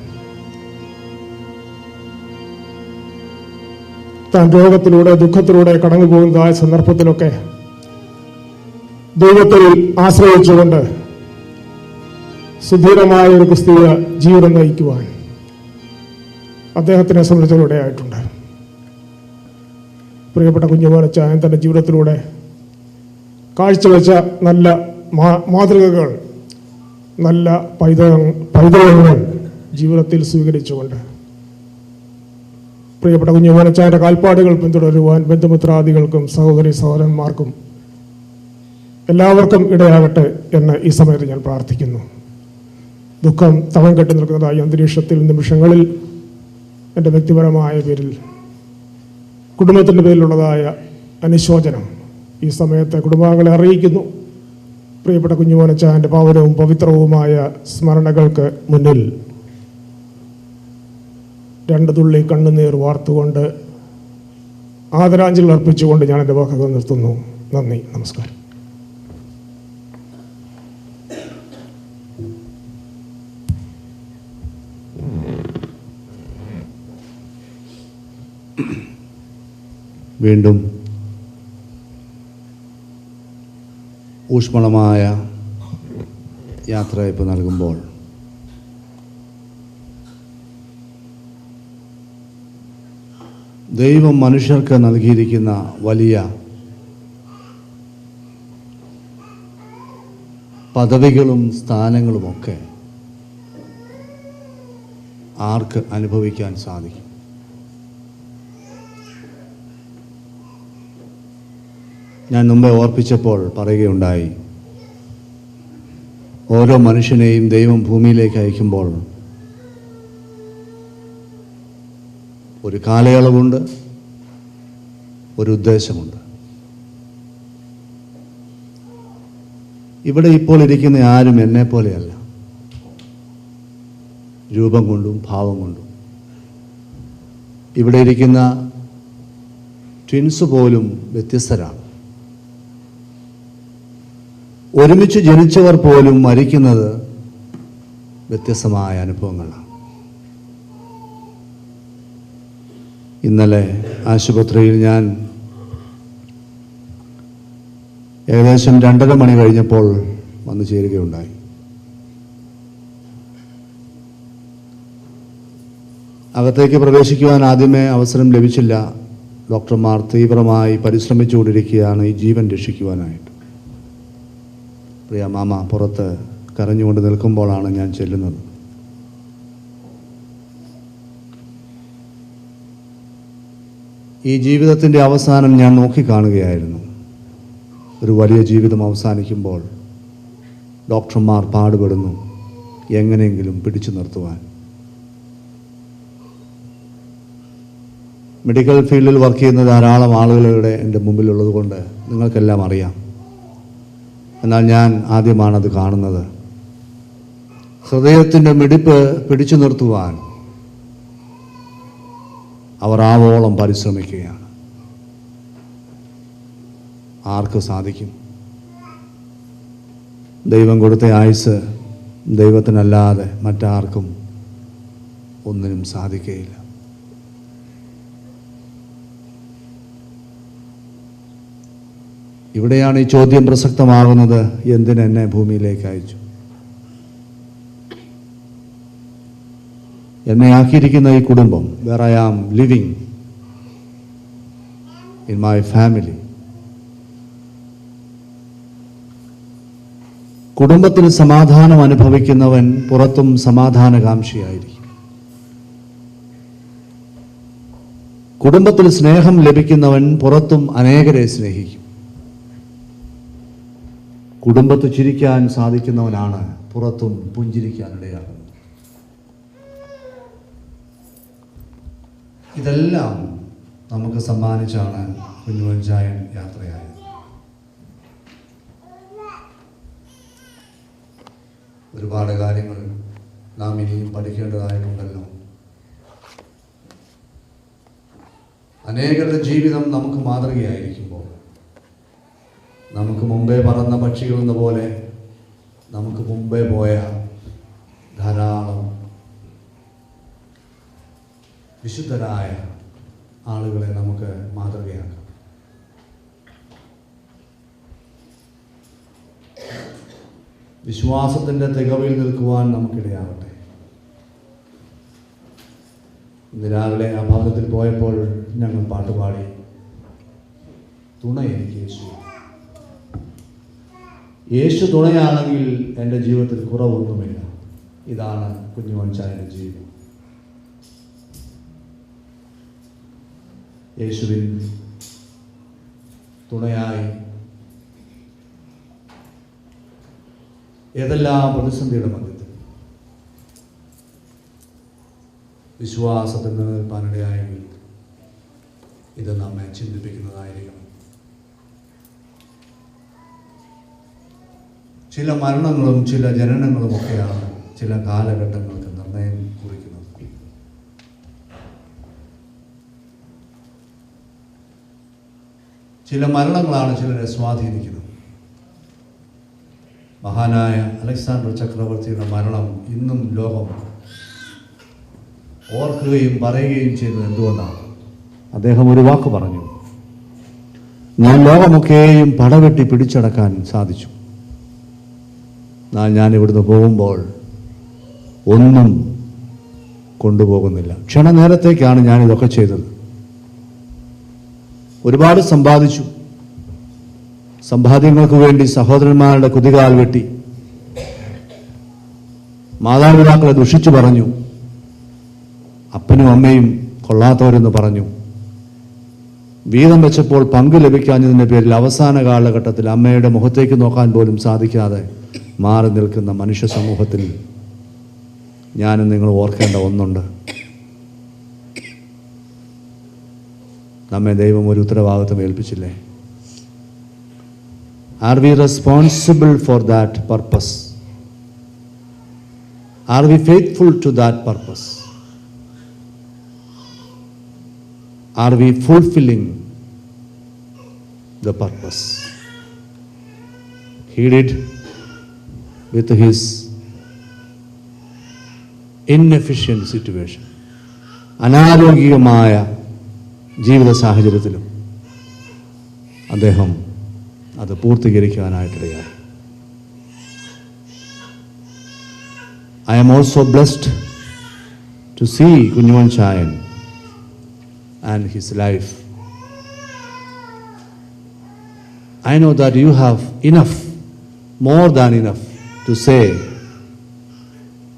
താൻ രോഗത്തിലൂടെ ദുഃഖത്തിലൂടെ കടന്നു പോകുന്നതായ സന്ദർഭത്തിലൊക്കെ ദൈവത്തിൽ ആശ്രയിച്ചുകൊണ്ട് സുദീർഘമായ ഒരു ക്രിസ്തീയ ജീവിതം നയിക്കുവാൻ അദ്ദേഹത്തിനെ സംബന്ധിച്ചിടയായിട്ടുണ്ട്. പ്രിയപ്പെട്ട കുഞ്ഞുമോനച്ചായൻ തൻ്റെ ജീവിതത്തിലൂടെ കാഴ്ചവെച്ച നല്ല മാതൃകകൾ, നല്ല പൈതൃകങ്ങൾ ജീവിതത്തിൽ സ്വീകരിച്ചുകൊണ്ട് പ്രിയപ്പെട്ട കുഞ്ഞുമോനച്ചായൻ്റെ കാൽപ്പാടുകൾ പിന്തുടരുവാൻ ബന്ധുമിത്രാദികൾക്കും സഹോദരി സഹോദരന്മാർക്കും എല്ലാവർക്കും ഇടയാകട്ടെ എന്ന് ഈ സമയത്ത് ഞാൻ പ്രാർത്ഥിക്കുന്നു. ദുഃഖം തളം കെട്ടി നിൽക്കുന്നതായ അന്തരീക്ഷത്തിൽ നിമിഷങ്ങളിൽ എൻ്റെ വ്യക്തിപരമായ പേരിൽ കുടുംബത്തിൻ്റെ പേരിലുള്ളതായ അനുശോചനം ഈ സമയത്തെ കുടുംബാംഗങ്ങളെ അറിയിക്കുന്നു. പ്രിയപ്പെട്ട കുഞ്ഞുമോനച്ചായൻ്റെ പാവനവും പവിത്രവുമായ സ്മരണകൾക്ക് മുന്നിൽ 2 തുള്ളി കണ്ണുനീർ വാർത്തുകൊണ്ട് ആദരാഞ്ജലി അർപ്പിച്ചുകൊണ്ട് ഞാൻ എൻ്റെ വാക്കുകൾ നിർത്തുന്നു. നന്ദി, നമസ്കാരം.
വീണ്ടും ഊഷ്മളമായ യാത്രയയപ്പ് നൽകുമ്പോൾ ദൈവം മനുഷ്യർക്ക് നൽകിയിരിക്കുന്ന വലിയ പദവികളും സ്ഥാനങ്ങളുമൊക്കെ ആർക്ക് അനുഭവിക്കാൻ സാധിക്കും? ഞാൻ മുമ്പേ ഓർപ്പിച്ചപ്പോൾ പറയുകയുണ്ടായി, ഓരോ മനുഷ്യനെയും ദൈവം ഭൂമിയിലേക്ക് അയക്കുമ്പോൾ ഒരു കാലയളവുണ്ട്, ഒരു ഉദ്ദേശമുണ്ട്. ഇവിടെ ഇപ്പോൾ ഇരിക്കുന്ന ആരും എന്നെ പോലെയല്ല, രൂപം കൊണ്ടും ഭാവം കൊണ്ടും. ഇവിടെ ഇരിക്കുന്ന ട്വിൻസ് പോലും വ്യത്യസ്തരാണ്. ഒരുമിച്ച് ജനിച്ചവർ പോലും മരിക്കുന്നത് വ്യത്യസ്തമായ അനുഭവങ്ങളാണ്. ഇന്നലെ ആശുപത്രിയിൽ ഞാൻ ഏകദേശം 2:30 മണി കഴിഞ്ഞപ്പോൾ വന്നു ചേരുകയുണ്ടായി. അകത്തേക്ക് പ്രവേശിക്കുവാൻ ആദ്യമേ അവസരം ലഭിച്ചില്ല. ഡോക്ടർമാർ തീവ്രമായി പരിശ്രമിച്ചുകൊണ്ടിരിക്കുകയാണ് ഈ ജീവൻ രക്ഷിക്കുവാനായിട്ട്. പ്രിയ മാമ പുറത്ത് കരഞ്ഞുകൊണ്ട് നിൽക്കുമ്പോഴാണ് ഞാൻ ചെല്ലുന്നത്. ഈ ജീവിതത്തിൻ്റെ അവസാനം ഞാൻ നോക്കിക്കാണുകയായിരുന്നു. ഒരു വലിയ ജീവിതം അവസാനിക്കുമ്പോൾ ഡോക്ടർമാർ പാടുപെടുന്നു എങ്ങനെയെങ്കിലും പിടിച്ചു നിർത്തുവാൻ. മെഡിക്കൽ ഫീൽഡിൽ വർക്ക് ചെയ്യുന്ന ധാരാളം ആളുകളുടെ എൻ്റെ മുമ്പിലുള്ളത് കൊണ്ട് നിങ്ങൾക്കെല്ലാം അറിയാം. എന്നാൽ ഞാൻ ആദ്യമാണത് കാണുന്നത്. ഹൃദയത്തിൻ്റെ മിടിപ്പ് പിടിച്ചു നിർത്തുവാൻ അവർ ആവോളം പരിശ്രമിക്കുകയാണ്. ആർക്ക് സാധിക്കും? ദൈവം കൊടുത്ത ആയുസ് ദൈവത്തിനല്ലാതെ മറ്റാർക്കും ഒന്നിനും സാധിക്കുകയില്ല. ഇവിടെയാണ് ഈ ചോദ്യം പ്രസക്തമാകുന്നത്: എന്തിനെന്നെ ഭൂമിയിലേക്ക് അയച്ചു? എന്നെ ആക്കിയിരിക്കുന്ന ഈ കുടുംബം, where I am living in my family. കുടുംബത്തിൽ സമാധാനം അനുഭവിക്കുന്നവൻ പുറത്തും സമാധാനകാംക്ഷിയായിരിക്കും. കുടുംബത്തിൽ സ്നേഹം ലഭിക്കുന്നവൻ പുറത്തും അനേകരെ സ്നേഹിക്കും. കുടുംബത്തിൽ ചിരിക്കാൻ സാധിക്കുന്നവനാണ് പുറത്തും പുഞ്ചിരിക്കാനിടയാകുന്നത്. ഇതെല്ലാം നമുക്ക് സമ്മാനിച്ചാണ് കുഞ്ഞുമോൻ ചായൻ യാത്രയായത്. ഒരുപാട് കാര്യങ്ങൾ നാം ഇനിയും പഠിക്കേണ്ടതായിട്ടുണ്ടല്ലോ. അനേകരുടെ ജീവിതം നമുക്ക് മാതൃകയായിരിക്കുമ്പോൾ, നമുക്ക് മുമ്പേ പറന്ന പക്ഷികൾ എന്ന പോലെ നമുക്ക് മുമ്പേ പോയ ധാരാളം വിശുദ്ധരായ ആളുകളെ നമുക്ക് മാതൃകയാക്കാം. വിശ്വാസത്തിൻ്റെ തികവിൽ നിൽക്കുവാൻ നമുക്കിടയാവട്ടെ. ഇന്ന് രാവിലെ ആ ഭവനത്തിൽ പോയപ്പോൾ ഞങ്ങൾ പാട്ടുപാടി, തുണ എനിക്ക് യേശു. യേശു തുണയാണെങ്കിൽ എൻ്റെ ജീവിതത്തിൽ കുറവൊന്നുമില്ല. ഇതാണ് കുഞ്ഞുമോൻ ചായൻ്റെ ജീവിതം. യേശുവിൻ തുണയായി ഏതെല്ലാം പ്രതിസന്ധിയുടെ മധ്യത്തിൽ വിശ്വാസത്തിൽ നിലനിൽപ്പാനിടയായെങ്കിൽ ഇത് നമ്മെ ചിന്തിപ്പിക്കുന്നതായിരിക്കണം. ചില മരണങ്ങളും ചില ജനനങ്ങളുമൊക്കെയാണ് ചില കാലഘട്ടങ്ങൾക്ക് നിർണയം കുറിക്കുന്നത്. ചില മരണങ്ങളാണ് ചിലരെ സ്വാധീനിക്കുന്നത്. മഹാനായ അലക്സാണ്ടർ ചക്രവർത്തിയുടെ മരണം ഇന്നും ലോകം ഓർക്കുകയും പറയുകയും ചെയ്യുന്നത് എന്തുകൊണ്ടാണ്? അദ്ദേഹം ഒരു വാക്ക് പറഞ്ഞു: ഞാൻ ലോകമൊക്കെയും പടവെട്ടി പിടിച്ചടക്കാൻ സാധിച്ചു. എന്നാൽ ഞാൻ ഇവിടുന്ന് പോകുമ്പോൾ ഒന്നും കൊണ്ടുപോകുന്നില്ല. ക്ഷണനേരത്തേക്കാണ് ഞാനിതൊക്കെ ചെയ്തത്. ഒരുപാട് സമ്പാദിച്ചു. സമ്പാദ്യങ്ങൾക്ക് വേണ്ടി സഹോദരന്മാരുടെ കുതികാൽ വെട്ടി, മാതാപിതാക്കളെ ദുഷിച്ചു പറഞ്ഞു, അപ്പനും അമ്മയും കൊള്ളാത്തവരെന്ന് പറഞ്ഞു. വീതം വെച്ചപ്പോൾ പങ്ക് ലഭിക്കാഞ്ഞതിൻ്റെ പേരിൽ അവസാന കാലഘട്ടത്തിൽ അമ്മയുടെ മുഖത്തേക്ക് നോക്കാൻ പോലും സാധിക്കാതെ മാറി നിൽക്കുന്ന മനുഷ്യ സമൂഹത്തിൽ ഞാനും നിങ്ങൾ ഓർക്കേണ്ട ഒന്നുണ്ട്. നമ്മെ ദൈവം ഒരു ഉത്തരവാദിത്വം ഏൽപ്പിച്ചില്ലേ? Are we responsible for that purpose? Are we faithful to that purpose? Are we fulfilling the purpose? He did with his inefficient situation. അനാരോഗ്യമായ ജീവിത സാഹചര്യത്തിലും അദ്ദേഹം അത് പൂർത്തീകരിക്കാനായിട്ടിടയായി. I am also blessed to see Kunjumon Chayan and his life. I know that you have enough, more than enough, to say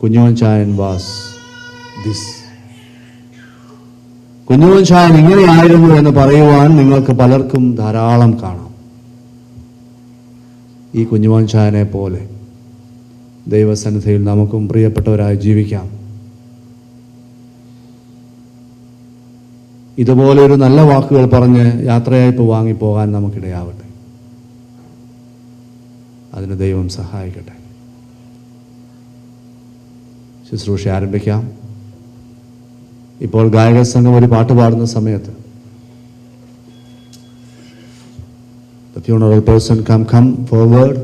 Kunjumon Chayan was this. Kunjumon Chayan ഇങ്ങനെയായിരുന്നു എന്ന് പറയുവാൻ നിങ്ങൾക്ക് പലർക്കും ധാരാളം കാണാം. ഈ കുഞ്ഞുമോൻ ചായനെ പോലെ ദൈവസന്നിധിയിൽ നമുക്കും പ്രിയപ്പെട്ടവരായി ജീവിക്കാം. ഇതുപോലെ ഒരു നല്ല വാക്കുകൾ പറഞ്ഞ് യാത്രയയപ്പ് വാങ്ങിപ്പോകാൻ നമുക്കിടയാവട്ടെ. അതിന് ദൈവം സഹായിക്കട്ടെ. ശുശ്രൂഷ ആരംഭിക്കാം. ഇപ്പോൾ ഗായക സംഘം ഒരു പാട്ട് പാടുന്ന സമയത്ത് the funeral person come forward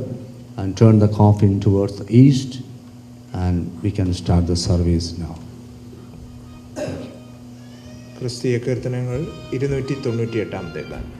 and turn the coffin towards the east, and we can start the service now.
ക്രിസ്തീയ കീർത്തനങ്ങൾ 298 ഗാനം.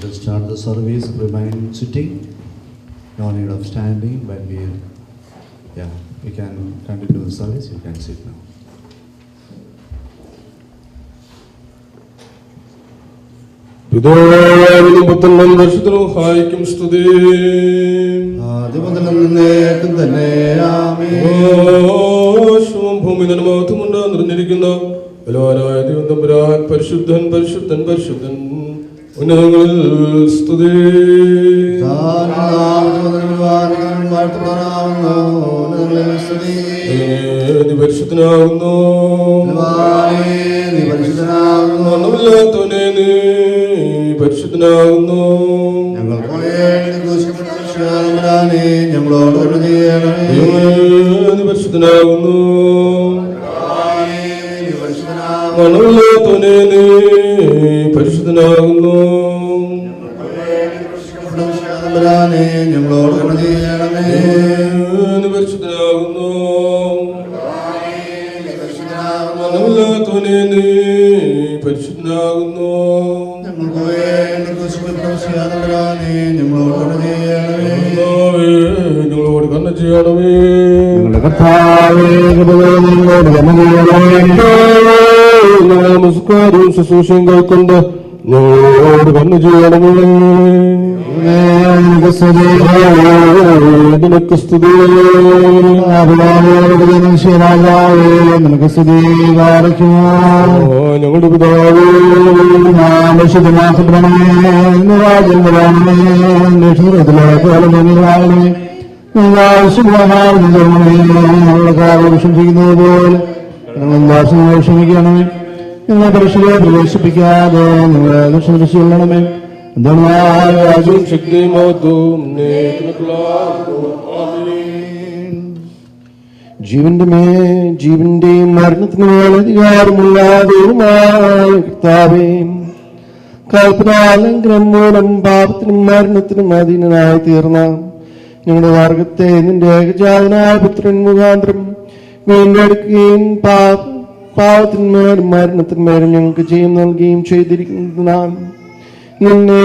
to start the service, remain sitting. No need of standing, but we can continue the service. You can sit now.
പിതാവിനും പുത്രനും പരിശുദ്ധനും സഹായിക്കും സ്തുതി.
ആദിമുതലേക്കും തന്നെ ആമേൻ.
ആകാശവും ഭൂമിയും നിറഞ്ഞിരിക്കുന്ന ബലവാനായ ദൈവം തമ്പുരാൻ പരിശുദ്ധൻ പരിശുദ്ധൻ പരിശുദ്ധൻ ഉന്നതങ്ങളിൽ സ്തുതി. പരിശുദ്ധനാകുന്നു മരണമില്ലാത്തവനെ നീ പരിശുദ്ധനാകുന്നു.
ഞങ്ങളോട്
പരിശുദ്ധനാകുന്നു മരണമില്ലാത്തവനെ നീ പരിശുദ്ധനാകുന്നു.
ഞങ്ങളോട്
പരിശുദ്ധനാകുന്നു മരണമില്ലാത്തവനെ നീ പരിശുദ്ധനാകുന്നു. ഞങ്ങളോട് കരുണ ചെയ്യണമേ. നമസ്കാരവും ശുശ്രൂഷയും കൈക്കൊണ്ട് ഞങ്ങളോട് കരുണ ചെയ്യണമേ. നിനക്ക് സ്തുതി ഞങ്ങളുടെ പിതാവേ
ക്ഷമിക്കുന്നത് പോലെ ഞങ്ങൾ ക്ഷമിക്കണമേ. ഞങ്ങളെ പരീക്ഷയെ പ്രവേശിപ്പിക്കാതെ നിങ്ങളെ രക്ഷണമേ. ജീവന്റെയും മരണത്തിന് മേൽ അധികാരമുള്ള ദൈവമായ കർത്താവേ, കൽപ്പനാലംഘനം മൂലം പാപത്തിനും മരണത്തിനും അധീനനായി തീർന്ന ഞങ്ങളുടെ വർഗത്തെ നിന്റെ ഏകജാതനായ പുത്രൻ മുഖാന്തരം വീണ്ടെടുക്കുകയും പാപത്തിന്മേലും മരണത്തിന്മേലും ഞങ്ങൾക്ക് ജയം നൽകുകയും ചെയ്തിരിക്കുന്നതിനാൽ നിന്നെ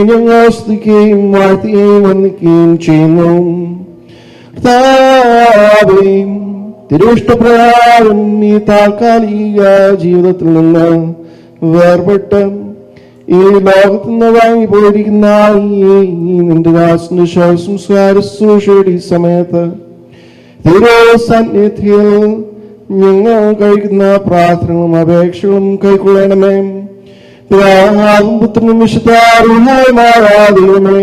ഞങ്ങൾ സ്തുതിക്കുകയും വാഴ്ത്തുകയും വന്ദിക്കുകയും ചെയ്യുന്നു. തിരുഷ്ടപ്രകാരം ഈ താൽക്കാലിക ജീവിതത്തിൽ നിന്ന് വേർപെട്ട് ഈ ലോകത്തു നിന്ന് വാങ്ങിപ്പോയിരിക്കുന്ന നിന്റെ ദാസന്റെ ശവസംസ്കാര ശുശ്രൂഷയുടെ ഈ സമയത്ത് തിരുസന്നിധിയിൽ ഞങ്ങൾ കഴിക്കുന്ന പ്രാർത്ഥനകളും അപേക്ഷകളും കൈക്കൊള്ളണമേ. പുത്രനും വിശുദ്ധാരുമാറാദൈവമേ,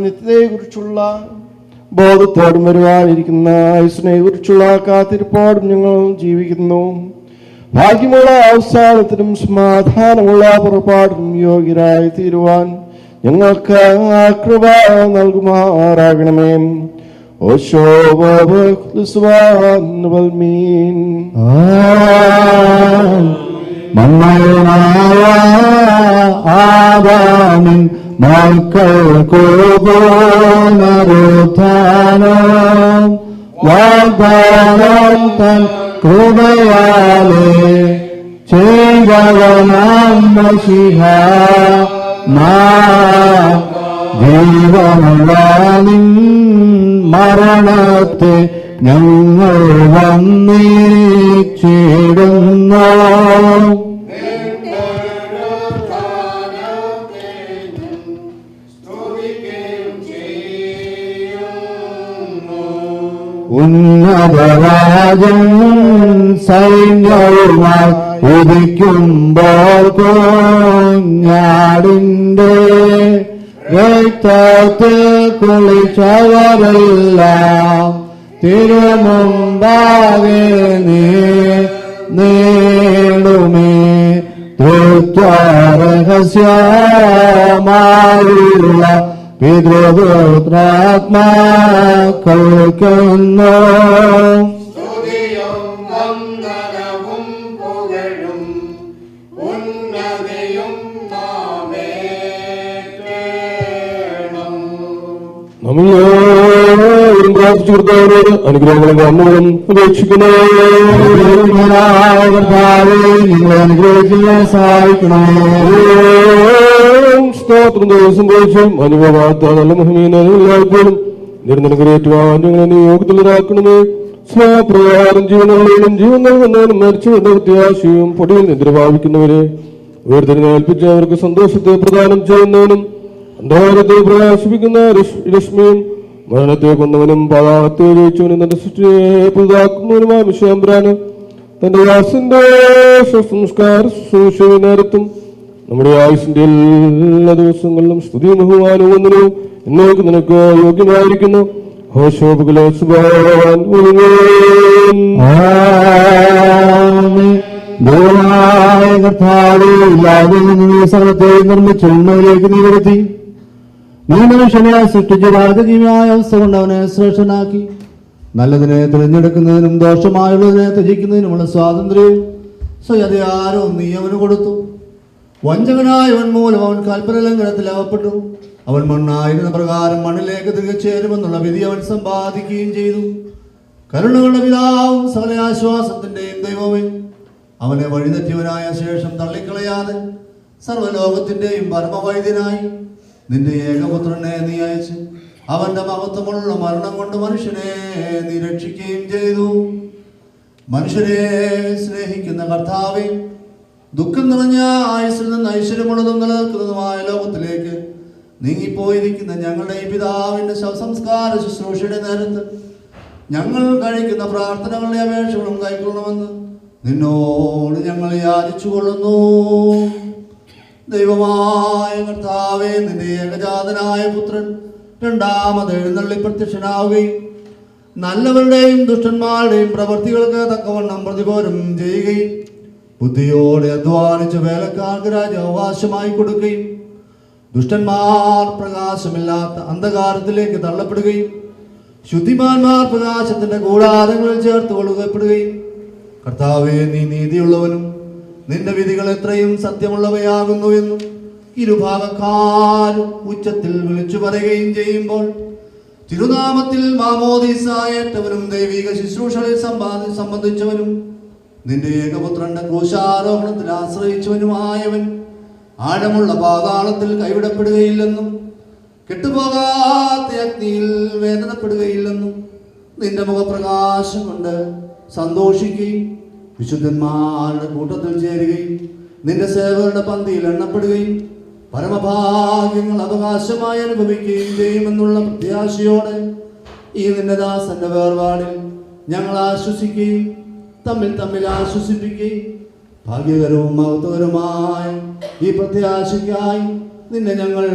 നിത്യതയെ കുറിച്ചുള്ള ബോധത്തോടും വരുവാനിരിക്കുന്ന ആയുസിനെ കുറിച്ചുള്ള കാത്തിരിപ്പോടും ഞങ്ങൾ ജീവിക്കുന്നു. ഭാഗ്യമുള്ള അവസാനത്തിനും സമാധാനമുള്ള പുറപ്പാടിനും യോഗ്യരായി തീരുവാൻ ഞങ്ങൾക്ക് കൃപ നൽകുമാറാകണമേ.
ആദാമിൻ മക്കൾക്കുപുനരുത്ഥാനം വാഗ്ദാനം തൻ കൃപയാലെ ചെയ്തവനാം മശിഹ ജീവനുള്ള നിൻ മരണത്തെ ഞങ്ങൾ വന്നിച്ചിടുന്നു. ഉന്നതരാജൻ സൈന്യവുമായി ഉദിക്കുമ്പോൾ കുഞ്ഞാടിന്റെ രക്തത്തിൽ കുളിച്ചവരെല്ലാം തിരുമുമ്പാകെ നേടുമേ. ധൃത്വരഹസ്യമായുള്ള പിതൃപുത്രാത്മാക്കൾക്കുന്നു
നമ്മളോടും പ്രാർത്ഥിച്ചു കർത്താവിനോട് അനുഗ്രഹങ്ങളും കർമ്മങ്ങളും ഉപേക്ഷിക്കുന്നു. സ്തോത്രം ദിവസം കഴിച്ചും അനുഭവാത്ത നല്ല മഹിമീനെല്ലായ്പ്പോഴും നിരന്തരേറ്റുവാൻ ഞങ്ങളെ നിയോഗത്തിലരാക്കണമേ. സ്വപ്രകാരം ജീവനുള്ളവരും ജീവൻ നൽകുന്നവനും മരിച്ചവരുടെ പ്രത്യാശയും പൊടിയിൽ നിദ്രഭാവിക്കുന്നവരെ വേർതിരിഞ്ഞേൽപ്പിച്ച് അവർക്ക് സന്തോഷത്തെ പ്രദാനം ചെയ്യുന്നവനും അന്ധകാരത്തെ പ്രകാശിപ്പിക്കുന്ന രശ്മിയും മരണത്തെ കൊന്നവനും പാതാളത്തെ ജയിച്ചവനും തന്റെ സൃഷ്ടിയെ പുതുതാക്കുന്നവനുമായ വിശ്വാംബരാന് തന്റെ ദാസന്റെ സംസ്കാര ശുശ്രൂഷ നേരത്തും നമ്മുടെ ആയുസിന്റെ എല്ലാ ദിവസങ്ങളിലും സ്തുതിയും ബഹുമാനവും ഒന്നിനും എന്നേക്ക് നിനക്ക് യോഗ്യമായിരിക്കുന്നു.
സ്ഥലത്തെ നിർമ്മിച്ച് ഉണ്മയിലേക്ക് നീ നീ മനുഷ്യനെ സൃഷ്ടിച്ച് രാജകീയമായ അവസ്ഥ കൊണ്ട് അവനെ ശ്രേഷ്ഠനാക്കി. നല്ലതിനെ തിരഞ്ഞെടുക്കുന്നതിനും ദോഷമായുള്ളതിനെ ത്യജിക്കുന്നതിനുമുള്ള സ്വാതന്ത്ര്യവും സ്വയധികാരവും നീ അവന് കൊടുത്തു. വഞ്ചകനായവൻ മൂലം അവൻ കൽപ്പന ലംഘനത്തിൽ അകപ്പെട്ടു. അവൻ മണ്ണായിരുന്ന പ്രകാരം മണ്ണിലേക്ക് തിരികെ ചേരുമെന്നുള്ള വിധി അവൻ സമ്പാദിക്കുകയും ചെയ്തു. കരുണകളുടെ പിതാവും സകല ആശ്വാസത്തിന്റെയും ദൈവമേ, അവനെ വഴിതെറ്റിയവനായ ശേഷം തള്ളിക്കളയാതെ സർവ്വലോകത്തിന്റെയും പരമവൈദ്യനായി നിന്റെ ഏകപുത്രനെ നീ അയച്ച് അവന്റെ മഹത്വമുള്ള മരണം കൊണ്ട് മനുഷ്യനെ നീ രക്ഷിക്കുകയും ചെയ്തു. മനുഷ്യരെ സ്നേഹിക്കുന്ന കർത്താവേ, ദുഃഖം നിറഞ്ഞ ആയുസ്സിൽ നിന്ന് ഐശ്വര്യമുള്ളതും നിലനിൽക്കുന്നതുമായ ലോകത്തിലേക്ക് നീങ്ങിപ്പോയിരിക്കുന്ന ഞങ്ങളുടെ ഈ പിതാവിന്റെ ശവസംസ്കാര ശുശ്രൂഷയുടെ നേരത്ത് ഞങ്ങൾ കഴിക്കുന്ന പ്രാർത്ഥനകളുടെ അപേക്ഷകളും കൈക്കൊള്ളണമെന്ന് നിന്നോട് ഞങ്ങൾ യാചിച്ചു കൊള്ളുന്നു. ദൈവമായ കർത്താവേ, നിന്റെ ഏകജാതനായ പുത്രൻ രണ്ടാമത് എഴുന്നള്ളി പ്രത്യക്ഷനാവുകയും നല്ലവരുടെയും ദുഷ്ടന്മാരുടെയും പ്രവൃത്തികൾക്ക് തക്കവണ്ണം പ്രതിഫലം ചെയ്യുകയും ബുദ്ധിയോടെ അധ്വാനിച്ച വേലക്കാർക്ക് രാജ്യാവകാശമായി കൊടുക്കുകയും ദുഷ്ടന്മാർ പ്രകാശമില്ലാത്ത അന്ധകാരത്തിലേക്ക് തള്ളപ്പെടുകയും ശുദ്ധിമാന്മാർ പ്രകാശത്തിന്റെ കൂടാരങ്ങളിൽ ചേർത്ത് കൊള്ളുകപ്പെടുകയും കർത്താവേ, നീ നീതിയുള്ളവനും നിന്റെ വിധികൾ എത്രയും സത്യമുള്ളവയാകുന്നു എന്നും ഇരുഭാഗക്കാരും ഉച്ചത്തിൽ വിളിച്ചു പറയുകയും ചെയ്യുമ്പോൾ തിരുനാമത്തിൽ മാമോദീസായേറ്റവനും ദൈവിക ശുശ്രൂഷകളിൽ സംബന്ധിച്ചവനും നിന്റെ ഏകപുത്രന്റെ ക്രൂശാരോഹണത്തിൽ ആശ്രയിച്ചവനുമായവൻ ആഴമുള്ള പാതാളത്തിൽ കൈവിടപ്പെടുകയില്ലെന്നും കെട്ടുപോകാത്ത അഗ്നിയിൽ വേദനപ്പെടുകയില്ലെന്നും നിന്റെ മുഖപ്രകാശം കൊണ്ട് സന്തോഷിക്കുകയും വിശുദ്ധന്മാരുടെ കൂട്ടത്തിൽ ചേരുകയും നിന്റെ സേവകരുടെ പന്തിയിൽ എണ്ണപ്പെടുകയും പരമഭാഗ്യങ്ങൾ അവകാശമായി അനുഭവിക്കുകയും ചെയ്യുമെന്നുള്ള പ്രത്യാശയോടെ ഈ നിന്റെ ദാസന്റെ വേർപാടിൽ ഞങ്ങൾ ആശ്വസിക്കുകയും തമ്മിൽ ആശ്വസിപ്പിക്കുകയും ഭാഗ്യകരവും മഹത്വകരമായ ഈ പ്രത്യാശയ്ക്കായി നിന്നെ ഞങ്ങൾ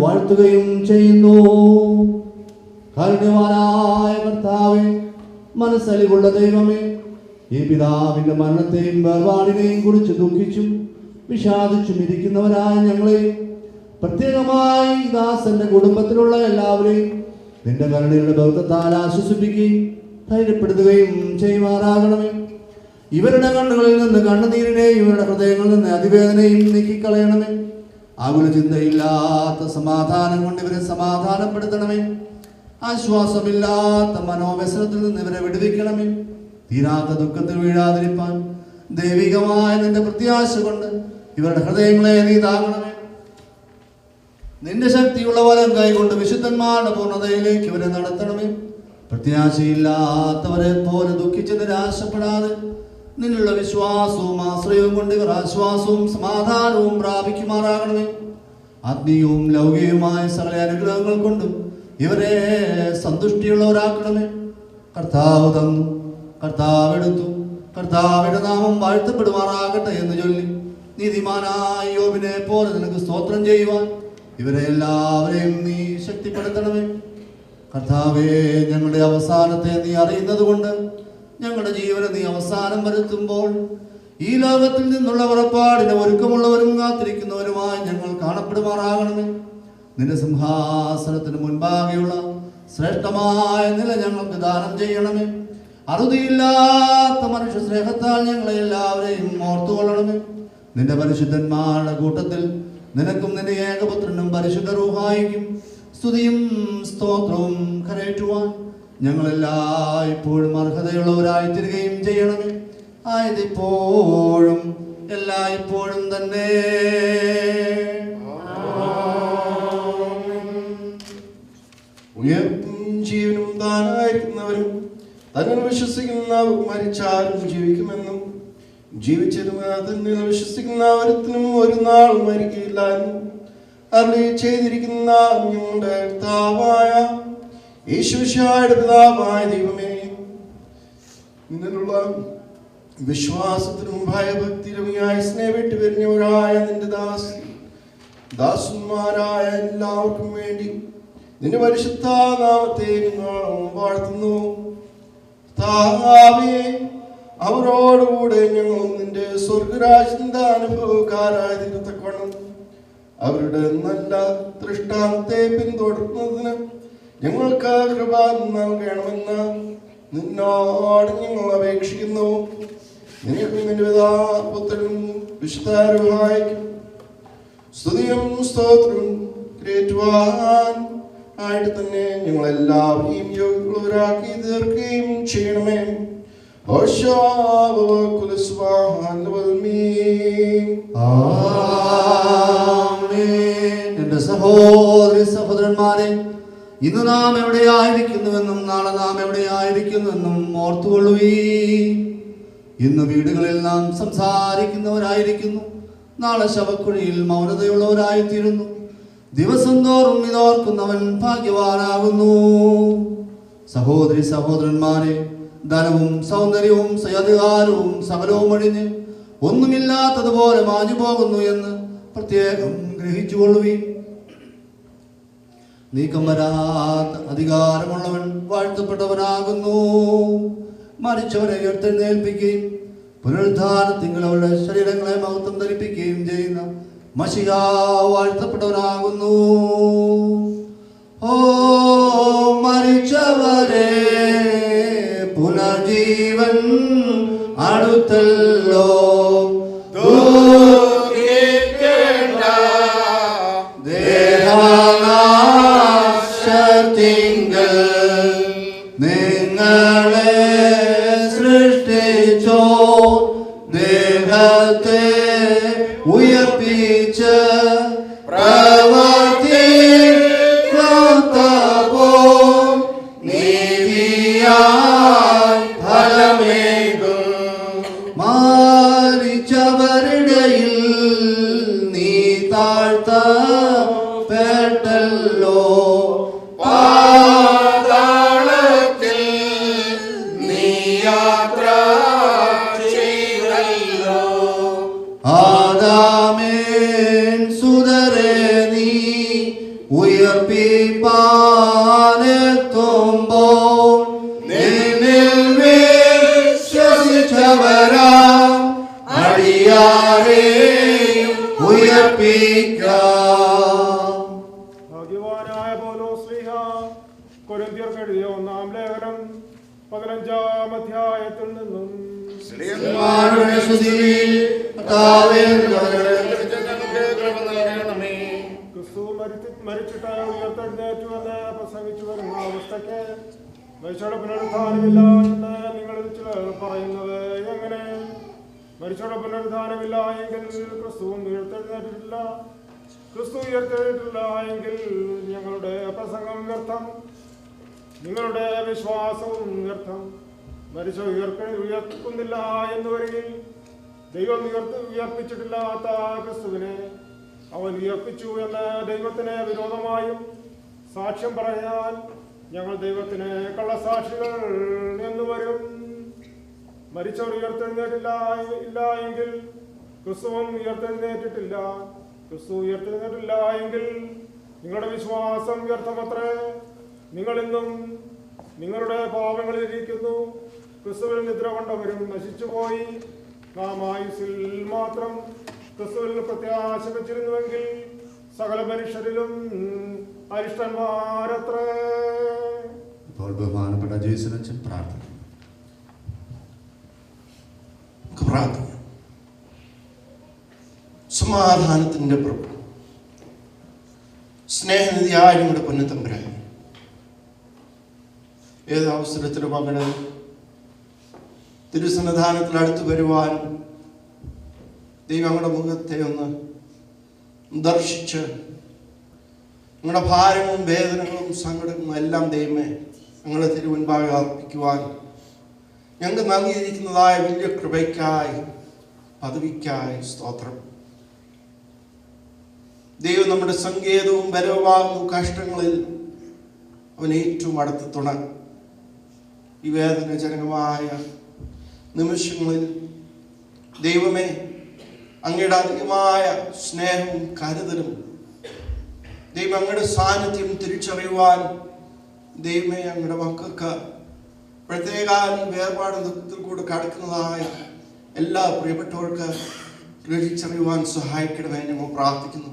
വാഴ്ത്തുകയും ചെയ്യുന്നു. കാരുണ്യവാനായ കർത്താവേ, മനസ്സലിവുള്ള ദൈവമേ, ഈ പിതാവിന്റെ മരണത്തെയും വേർപാടിനെയും കുറിച്ച് ദുഃഖിച്ചും വിഷാദിച്ചും ഇരിക്കുന്നവരായ ഞങ്ങളെയും പ്രത്യേകമായി ദാസന്റെ കുടുംബത്തിലുള്ള എല്ലാവരെയും നിന്റെ കരുണയുടെ ബൗദ്ധത്താൽ ആശ്വസിപ്പിക്കുകയും ധൈര്യപ്പെടുത്തുകയും ചെയ്യുമാറാകണമേ. ഇവരുടെ കണ്ണുകളിൽ നിന്ന് കണ്ണുനീരിനെയും ഇവരുടെ ഹൃദയങ്ങളിൽ നിന്ന് അതിവേദനയും നീക്കിക്കളയണമേ. ആകുല ചിന്തയില്ലാത്ത സമാധാനം കൊണ്ട് ഇവരെ സമാധാനപ്പെടുത്തണമേ. ആശ്വാസമില്ലാത്ത മനോവ്യസനത്തിൽ നിന്ന് ഇവരെ വിടുവിക്കണമേ. തീരാത്ത ദുഃഖത്തിൽ വീഴാതിരിപ്പാൻ ദൈവികമായ നിന്റെ പ്രത്യാശ കൊണ്ട് ഇവരുടെ ഹൃദയങ്ങളെ നീ താങ്ങണമേ. നിന്റെ ശക്തിയുള്ള വലം കൈകൊണ്ട് വിശുദ്ധന്മാരുടെ പൂർണ്ണതയിലേക്ക് ഇവരെ നടത്തണമേ. പ്രത്യാശയില്ലാത്തവരെ പോലെ ദുഃഖിച്ച് നിരാശപ്പെടാതെ നിന്നുള്ള വിശ്വാസവും ആശ്രയവും കൊണ്ട് ഇവർ ആശ്വാസവും സമാധാനവും പ്രാപിക്കുമാറാകണമേ. ആത്മീയവും ലൗകികവുമായ സകല അനുഗ്രഹങ്ങൾ കൊണ്ടും ഇവരെ സന്തുഷ്ടിയുള്ളവരാക്കണമേ. കർത്താവ് തന്നു, കർത്താവ് എടുത്തു, കർത്താവിന്റെ നാമം വാഴ്ത്തപ്പെടുമാറാകട്ടെ എന്ന് ചൊല്ലി നീതിമാനായ യോബിനെ പോലെ നിനക്ക് സ്തോത്രം ചെയ്യുവാൻ ഇവരെ എല്ലാവരെയും നീ ശക്തിപ്പെടുത്തണമേ. കർത്താവേ, ഞങ്ങളുടെ അവസാനത്തെ നീ അറിയുന്നത് കൊണ്ട് ഞങ്ങളുടെ ജീവനെ നീ അവസാനം വരുത്തുമ്പോൾ ഈ ലോകത്തിൽ നിന്നുള്ള പുറപ്പാടിന് ഒരുക്കമുള്ളവരും കാത്തിരിക്കുന്നവരുമായി ഞങ്ങൾ കാണപ്പെടുമാറാകണമേ. നിന്റെ സിംഹാസനത്തിന് മുൻപാകെയുള്ള ശ്രേഷ്ഠമായ നില ഞങ്ങൾക്ക് ദാനം ചെയ്യണമേ. അറുതിയില്ലാത്ത മനുഷ്യ സ്നേഹത്താൽ ഞങ്ങളെ എല്ലാവരെയും ഓർത്തുകൊള്ളണമേ. നിന്റെ പരിശുദ്ധന്മാരുടെ കൂട്ടത്തിൽ നിനക്കും നിന്റെ ഏകപുത്രനും പരിശുദ്ധ റൂഹായിക്കും സ്തുതിയും സ്തോത്രവും കരേറ്റുവാൻ ഞങ്ങളെല്ലായ്പ്പോഴും അർഹതയുള്ളവരായി തീരുകയും ചെയ്യണമേ. ആയതിപ്പോഴും എല്ലായ്പ്പോഴും തന്നെ.
ഉയർപ്പും ജീവനും താനായിരിക്കുന്നവരും തന്നിൽ വിശ്വസിക്കുന്നവർ മരിച്ചാലും ജീവിക്കുമെന്നും ജീവിച്ചിരുന്ന തന്നിൽ വിശ്വസിക്കുന്ന ഒരുത്തിനും ഒരു നാൾ മരിക്കില്ല എന്നും അരുളി ചെയ്തിരിക്കുന്ന ഞങ്ങളുടെ കർത്താവായ യേശുമിശിഹായുടെ പിതാവായ ദൈവമേ, നിന്നിലുള്ള വിശ്വാസത്തിനും ഭയഭക്തിയിലും സ്നേഹം വിട്ടുവരുന്നവരായ നിന്റെ ദാസന്മാരായ എല്ലാവർക്കും വേണ്ടി നിന്റെ പരിശുദ്ധ നാമത്തെ വാഴ്ത്തുന്നു. താവേ, അവരോടുകൂടെ ഞങ്ങളും നിന്റെ സ്വർഗരാജ്യത്തിന്റെ അനുഭവക്കാരായ തീരത്തക്കണം അവരുടെ നല്ല ദൃഷ്ടാന്തത്തെ പിന്തുടർന്നതിന് ഞങ്ങൾക്ക് കൃപ നൽകണമെന്ന് നിന്നോട് ഞങ്ങൾ അപേക്ഷിക്കുന്നു. നിനക്കും നിന്റെ പിതാപുത്രനും വിശുദ്ധ രൂഹായിക്കും സ്തുതിയും സ്തോത്രവും കരേറ്റുവാൻ ആയിട്ട് തന്നെ ഞങ്ങളെല്ലാവരെയും യോഗ്യരാക്കി തീർക്കുകയും ചെയ്യണമേ.
എന്റെ സഹോദരി സഹോദരന്മാരെ, ഇന്ന് നാം എവിടെയായിരിക്കുന്നുവെന്നും നാളെ നാം എവിടെയായിരിക്കുന്നുവെന്നും ഓർത്തുകൊള്ളുവീൻ. ഇന്ന് വീടുകളിൽ നാം സംസാരിക്കുന്നവരായിരിക്കുന്നു, നാളെ ശവക്കുഴിയിൽ മൗനതയുള്ളവരായിത്തീരുന്നു. ദിവസം തോറും ഇതോർക്കുന്നവൻ ഭാഗ്യവാനാകുന്നു. സഹോദരി സഹോദരന്മാരെ, ധനവും സൗന്ദര്യവും അധികാരവും സകലവും ഒഴിഞ്ഞ് ഒന്നുമില്ലാത്തതുപോലെ മാഞ്ഞു പോകുന്നു എന്ന് പ്രത്യേകം ഗ്രഹിച്ചുകൊള്ളുവീൻ. നീക്കം വരാത്ത അധികാരമുള്ളവൻ വാഴ്ത്തപ്പെട്ടവനാകുന്നു. മരിച്ചവരെ ഉയർത്തെഴുന്നേൽപ്പിക്കുകയും പുനരുദ്ധാനത്തിങ്കൽ അവരുടെ ശരീരങ്ങളെ മഹത്വം ധരിപ്പിക്കുകയും ചെയ്യുന്ന മശിഹ വാഴ്ത്തപ്പെട്ടവനാകുന്നു. ഓ മരിച്ചവരെ, പുനർജീവൻ അടുത്തല്ലോ. ദേഹനാശത്തിങ്കൽ നിങ്ങളെ സൃഷ്ടിച്ചോ, ദേഹത്തെ ഉയർപ്പിച്ച് പ്രവർത്തിക്കാത്തപ്പോ നീതിയാൽ ഫലമേകും. മരിച്ചവരുടെയിൽ നീ താഴ്ത്തപ്പെട്ടല്ലോ, പാതാളത്തിൽ നീ യാത്ര ചെയ്തല്ലോ. ആദാമേൻ സുതരെ നീ ഉയർപ്പിപ്പാനെത്തുമ്പോൾ നിന്നിൽ വിശ്വസിച്ചവരാ അടിയാരെയും ഉയർപ്പിക്കാം.
ഭാഗ്യവാനായ പൗലോസ്ലീഹ കൊരിന്ത്യർക്ക് എഴുതിയ 1-ാം ലേഖനം 15-ാം അധ്യായത്തിൽ നിന്നും ക്രിസ്തു മരിച്ചിട്ട് ഉയർത്തെഴുന്നേറ്റുവെന്ന് പ്രസംഗിച്ചു വരുന്ന അവസ്ഥയ്ക്ക് മരിച്ചവരുടെ പുനരുദ്ധാനമില്ല എന്ന് നിങ്ങളിൽ ചിലർ പറയുന്നത് എങ്ങനെ? മരിച്ചവരുടെ പുനരുദ്ധാനമില്ല എങ്കിൽ ക്രിസ്തുവും ഉയർത്തെഴുന്നേറ്റിട്ടില്ല. ക്രിസ്തു ഉയർത്തെഴുന്നേറ്റില്ല എങ്കിൽ ഞങ്ങളുടെ പ്രസംഗം വ്യർത്ഥം, നിങ്ങളുടെ വിശ്വാസവും വ്യർത്ഥം. മരിച്ച ഉയർക്കുന്നില്ല എന്ന് വരികിൽ ദൈവം ഉയർപ്പിച്ചിട്ടില്ലാത്ത ക്രിസ്തുവിനെ അവൻ ഉയർപ്പിച്ചു എന്ന് ദൈവത്തിന് വിരോധമായും സാക്ഷ്യം പറയാൻ ഞങ്ങൾ ദൈവത്തിന് കള്ളസാക്ഷികൾ എന്ന് വരും. മരിച്ചവർ ഉയർത്തെഴുന്നേറ്റില്ല എങ്കിൽ ക്രിസ്തുവും ഉയർത്തെഴുന്നേറ്റിട്ടില്ല. ക്രിസ്തു ഉയർത്തെഴുന്നേറ്റില്ല എങ്കിൽ നിങ്ങളുടെ വിശ്വാസം വ്യർത്ഥമത്രേ. നിങ്ങളിന്നും നിങ്ങളുടെ പാപങ്ങളിലിരിക്കുന്നു. ക്രിസ്തുവിൽ നിദ്ര കൊണ്ടവരും നശിച്ചുപോയി. നാം ആയുസ്സിൽ മാത്രം ക്രിസ്തുവിൽ പ്രത്യാശ വെച്ചിരുന്നുവെങ്കിൽ സകല മനുഷ്യരിലും അരിഷ്ടന്മാരത്രേ.
ഇപ്പോൾ ബഹുമാനപ്പെട്ട ജേസനച്ചൻ പ്രാർത്ഥിക്കും.
സമാധാനത്തിന്റെ പ്രഭു, സ്നേഹനിധിയായ നമ്മുടെ പൊന്നത്തമ്പുരാൻ, ഏത് അവസരത്തിലും അങ്ങനെ തിരുസന്നിധാനത്തിൽ അടുത്ത് വരുവാനും ദൈവം ഞങ്ങളുടെ മുഖത്തെ ഒന്ന് ദർശിച്ച് ഞങ്ങളുടെ ഭാരവും വേദനകളും സങ്കടങ്ങളും എല്ലാം ദൈവമേ ഞങ്ങളുടെ തിരുമുൻപാകെ അർപ്പിക്കുവാൻ ഞങ്ങൾക്ക് നൽകിയിരിക്കുന്നതായ വലിയ കൃപയ്ക്കായി പദവിക്കായി സ്തോത്രം. ദൈവം നമ്മുടെ സങ്കേതവും ബലവുമാകുന്ന കഷ്ടങ്ങളിൽ അവൻ ഏറ്റവും അടുത്ത തുണ. ഈ വേദനജനകമായ നിമിഷങ്ങളിൽ ദൈവമേ അങ്ങയുടെ അധികമായ സ്നേഹവും കരുതലും ദൈവം അങ്ങയുടെ സാന്നിധ്യം തിരിച്ചറിയുവാൻ ദൈവമേ അങ്ങയുടെ മക്കൾക്ക് പ്രത്യേക വേർപാട് ദുഃഖത്തിൽ കൂടെ കടക്കുന്നതായ എല്ലാ പ്രിയപ്പെട്ടവർക്ക് ഗ്രഹിച്ചറിയുവാൻ സഹായിക്കണമേ ഞങ്ങൾ പ്രാർത്ഥിക്കുന്നു.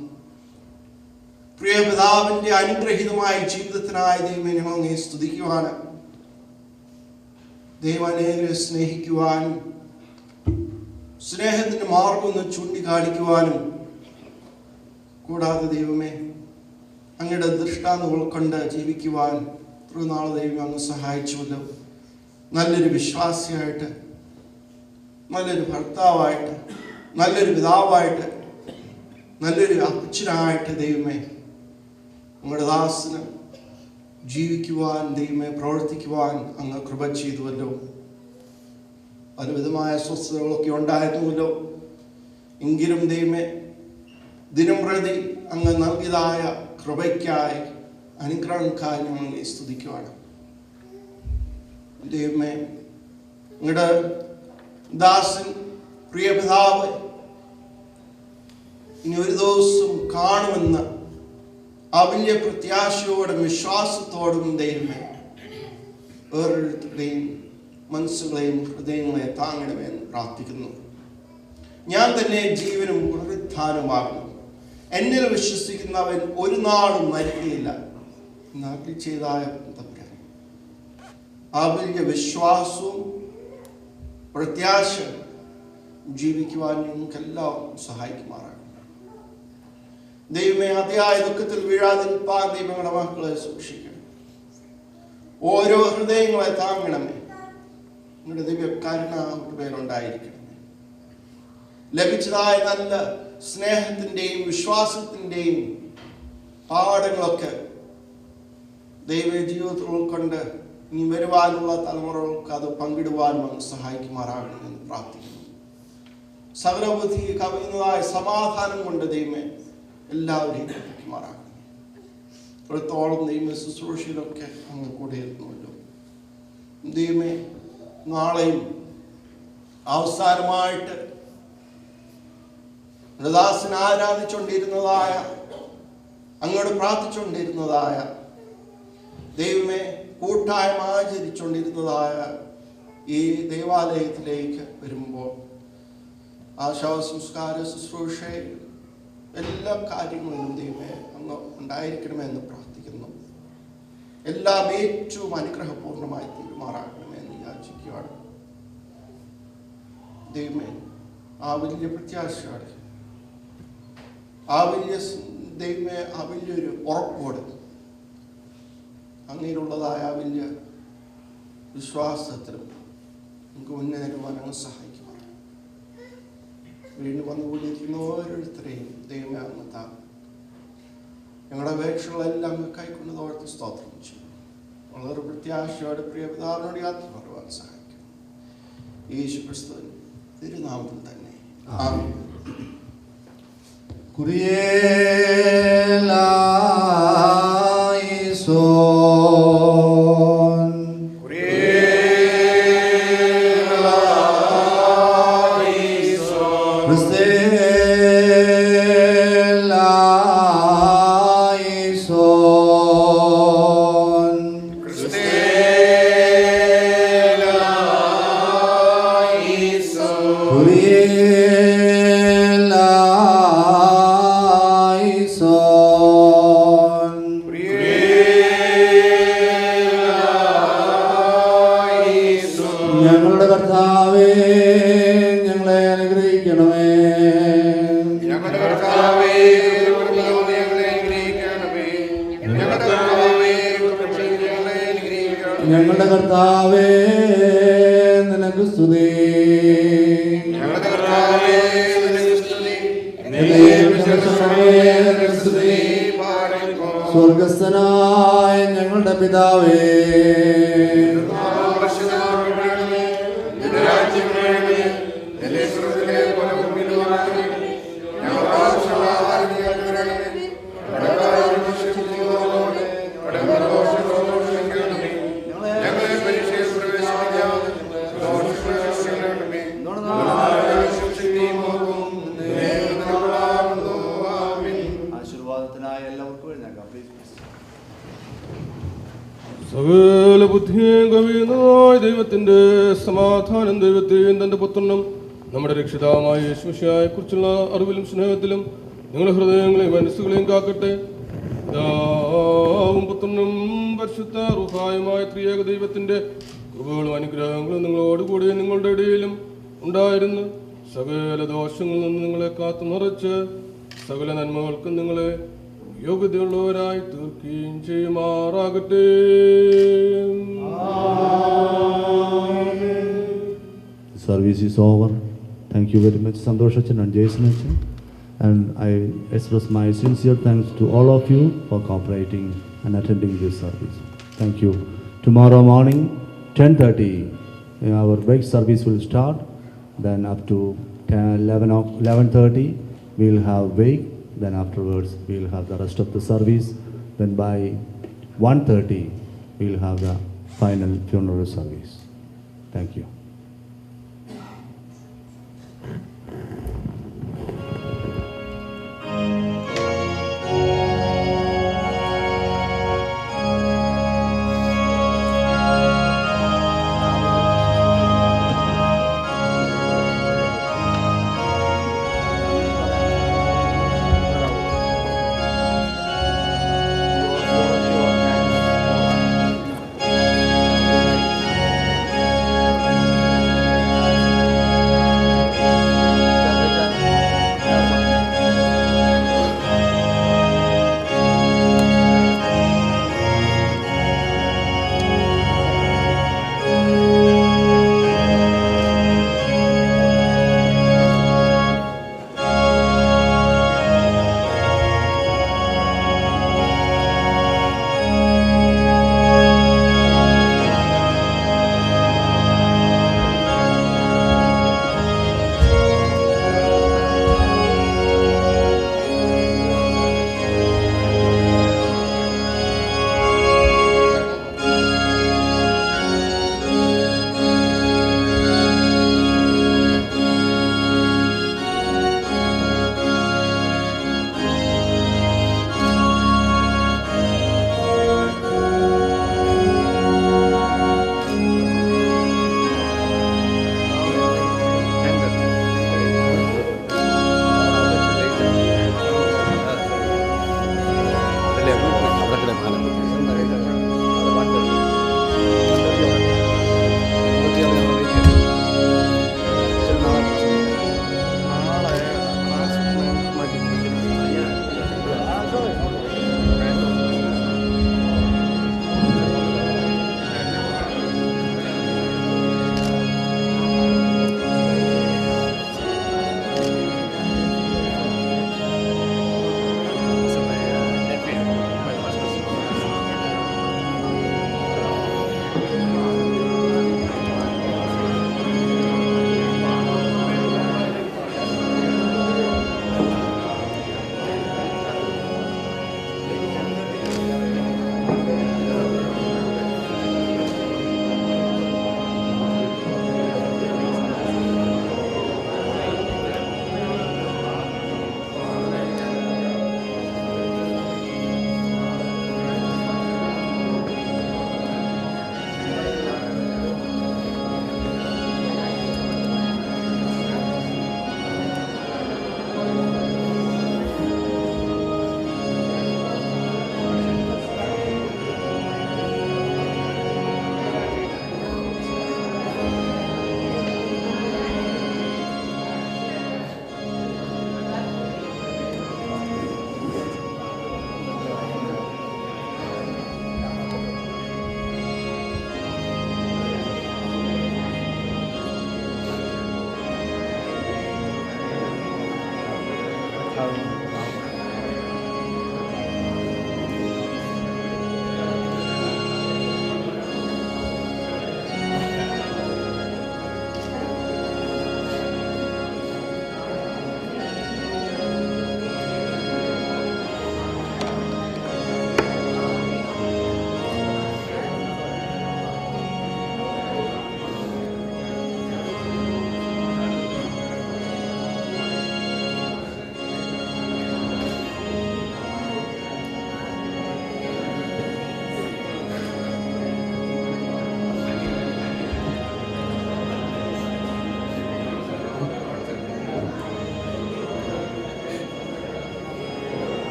പ്രിയ പിതാവിന്റെ അനുഗ്രഹീതമായ ജീവിതത്തിനായി ദൈവമേ ഞങ്ങൾ അങ്ങേ സ്തുതിക്കുവാനും ദൈവം അനേകരെ സ്നേഹിക്കുവാനും സ്നേഹത്തിന്റെ മാർഗം ഒന്ന് ചൂണ്ടിക്കാണിക്കുവാനും കൂടാതെ ദൈവമേ അങ്ങയുടെ ദൃഷ്ടാന്തങ്ങൾ കൊണ്ട് ജീവിക്കുവാൻ നാളെ ദൈവം അങ്ങ് സഹായിച്ചുവല്ലോ. നല്ലൊരു വിശ്വാസിയായിട്ട്, നല്ലൊരു ഭർത്താവായിട്ട്, നല്ലൊരു പിതാവായിട്ട്, നല്ലൊരു അച്ഛനായിട്ട് ദൈവമേ അങ്ങയുടെ ദാസന് ജീവിക്കുവാൻ ദൈവമേ പ്രവർത്തിക്കുവാൻ അങ്ങ് കൃപ ചെയ്തുവല്ലോ. പലവിധമായ സ്വസ്ഥതകളൊക്കെ ഉണ്ടായിരുന്നുവല്ലോ. എങ്കിലും ദൈവമേ ദിനം പ്രതി അങ്ങ് നൽകിയതായ കൃപയ്ക്കായി അനുഗ്രഹങ്ങൾക്കായി ഞങ്ങൾ സ്തുതിക്കുവാണ്. ദൈവമേ അങ്ങയുടെ ദാസൻ പ്രിയ പിതാവ് ഇനി ഒരു ദിവസം കാണുമെന്ന് ആ വലിയ പ്രത്യാശയോടും വിശ്വാസത്തോടും ദൈവമേ ഓരോരുത്തരുടെയും മനസ്സുകളെയും ഹൃദയങ്ങളെ താങ്ങണമെന്ന് പ്രാർത്ഥിക്കുന്നു. ഞാൻ തന്നെ ജീവനും പുനരുത്ഥാനമാകുന്നു, എന്നിൽ വിശ്വസിക്കുന്നവൻ ഒരു നാളും മരിക്കുകയില്ല നാട്ടിൽ ചെയ്തായ ആ വലിയ വിശ്വാസവും പ്രത്യാശ ജീവിക്കുവാൻ ഞങ്ങൾക്കെല്ലാം സഹായിക്കുമാറാണ്. ദൈവമേ അതിയായ ദുഃഖത്തിൽ വീഴാതിരിപ്പാൻ ദൈവങ്ങളുടെ മക്കളെ സൂക്ഷിക്കണം. ഓരോ ഹൃദയങ്ങളെ താങ്ങണമേ. നിങ്ങളുടെ ദിവ്യക്കാരന പേരുണ്ടായിരിക്കണമേ. ലഭിച്ചതായ നല്ല സ്നേഹത്തിൻ്റെയും വിശ്വാസത്തിൻ്റെയും പാഠങ്ങളൊക്കെ ദൈവ ജീവിതത്തിൽ ഉൾക്കൊണ്ട് ഇനി വരുവാനുള്ള തലമുറകൾക്ക് അത് പങ്കിടുവാനും അങ്ങ് സഹായിക്കുമാറാകണമെന്ന് പ്രാർത്ഥിക്കുന്നു. സകലബുദ്ധി കവിയുന്നതായ സമാധാനം കൊണ്ട് ദൈവമേ എല്ലാവരെയും ലഭിക്കുമാറാകണം. ഇത്രത്തോളം ദൈവ ശുശ്രൂഷയിലൊക്കെ അങ്ങ് കൂടെ ഇരുന്നുവല്ലോ. ദൈവമേ നാളെയും അവസാനമായിട്ട് ദാസനെ ആരാധിച്ചുകൊണ്ടിരുന്നതായ അങ്ങോട്ട് പ്രാർത്ഥിച്ചുകൊണ്ടിരുന്നതായ ദൈവമേ കൂട്ടായ്മ ആചരിച്ചുകൊണ്ടിരുന്നതായ ഈ ദേവാലയത്തിലേക്ക് വരുമ്പോൾ ആ ശവസംസ്കാര ശുശ്രൂഷ എല്ലാ കാര്യങ്ങളിലും ദൈവമേ അങ്ങ് ഉണ്ടായിരിക്കണമെന്ന് പ്രാർത്ഥിക്കുന്നു. എല്ലാം ഏറ്റവും അനുഗ്രഹപൂർണമായി തീരുമാറാക്കണമെന്ന് യാചിക്കുകയാണ്. ദൈവമേ ആ വലിയ പ്രത്യാശയോടെ ആ വലിയ ദൈവമേ ആ വലിയൊരു ഉറപ്പോടെ അങ്ങനെയുള്ളതായ ആ വലിയ വിശ്വാസത്തിലും നമുക്ക് മുന്നേറുവാൻ അങ്ങ് സഹായിക്കുവാൻ വീണ്ടും വന്നുകൂടിയിരിക്കുന്ന ഓരോരുത്തരെയും ദൈവമേ അങ്ങ് താ ഞങ്ങളുടെ അപേക്ഷകളെല്ലാം അങ്ങ് കൈക്കൊണ്ട് ഓർത്ത് സ്തോത്രം ചെയ്യും. വളരെ പ്രത്യാശയോടെ പ്രിയ പിതാവിനോട് യാത്ര പറയുവാൻ സഹായിക്കും. യേശു ക്രിസ്തുവിൻ തിരുനാമത്തിൽ തന്നെ ആമേൻ.
ഞങ്ങളുടെ കർത്താവേ ഞങ്ങളെ അനുഗ്രഹിക്കണമേ. ഞങ്ങളുടെ കർത്താവേ ഞങ്ങളെ അനുഗ്രഹിക്കണമേ. ഞങ്ങളുടെ കർത്താവേ ഞങ്ങളെ അനുഗ്രഹിക്കണമേ. ഞങ്ങളുടെ കർത്താവേ നിനക്ക് സ്തുതി. സ്വർഗസ്ഥനായ ഞങ്ങളുടെ പിതാവേ, ആശീർവാദത്തിനായി എല്ലാവർക്കും എഴുന്നേൽക്കാം. പ്ലീസ്.
സകല ബുദ്ധിയും കവിയുന്നതായ ദൈവത്തിന്റെ സമാധാനം ദൈവത്തെയും തന്റെ പുത്രനും നമ്മുടെ രക്ഷിതാവായ യേശുമിശിഹായെ കുറിച്ചുള്ള അറിവിലും സ്നേഹത്തിലും നിങ്ങളുടെ ഹൃദയങ്ങളെയും മനസ്സുകളെയും കാക്കട്ടെ. പിതാവും പുത്രനും പരിശുദ്ധ റൂഹായുമായ ത്രിയേക ദൈവത്തിന്റെ കൃപകളും അനുഗ്രഹങ്ങളും നിങ്ങളോടുകൂടി നിങ്ങളുടെ ഇടയിലും ഉണ്ടായിരുന്നു. സകല ദോഷങ്ങളിൽ നിന്ന് നിങ്ങളെ കാത്തു നിറച്ച് സകല നന്മകൾക്കും നിങ്ങളെ യോഗ്യതയുള്ളവരായി തീർക്കുകയും ചെയ്യുമാറാകട്ടെ.
Service is over. Thank you very much, Santosh Achan and Jason Achan. And I express my sincere thanks to all of you for cooperating and attending this service. Thank you. Tomorrow morning, 10:30, our break service will start. Then up to 11:30, we will have wake. Then afterwards, we will have the rest of the service. Then by 1:30, we will have the final funeral service. Thank you.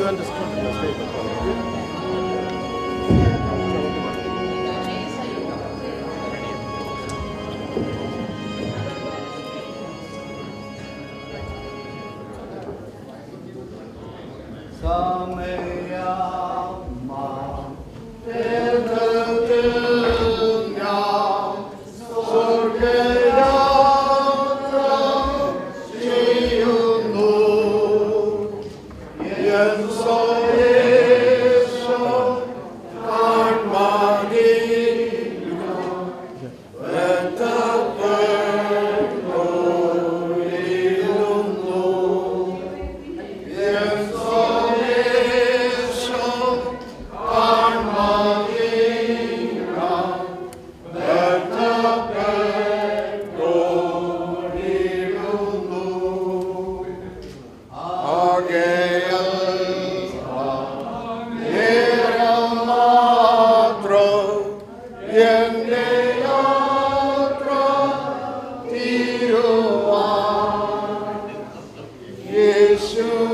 and just go to the statement.
Yeshua,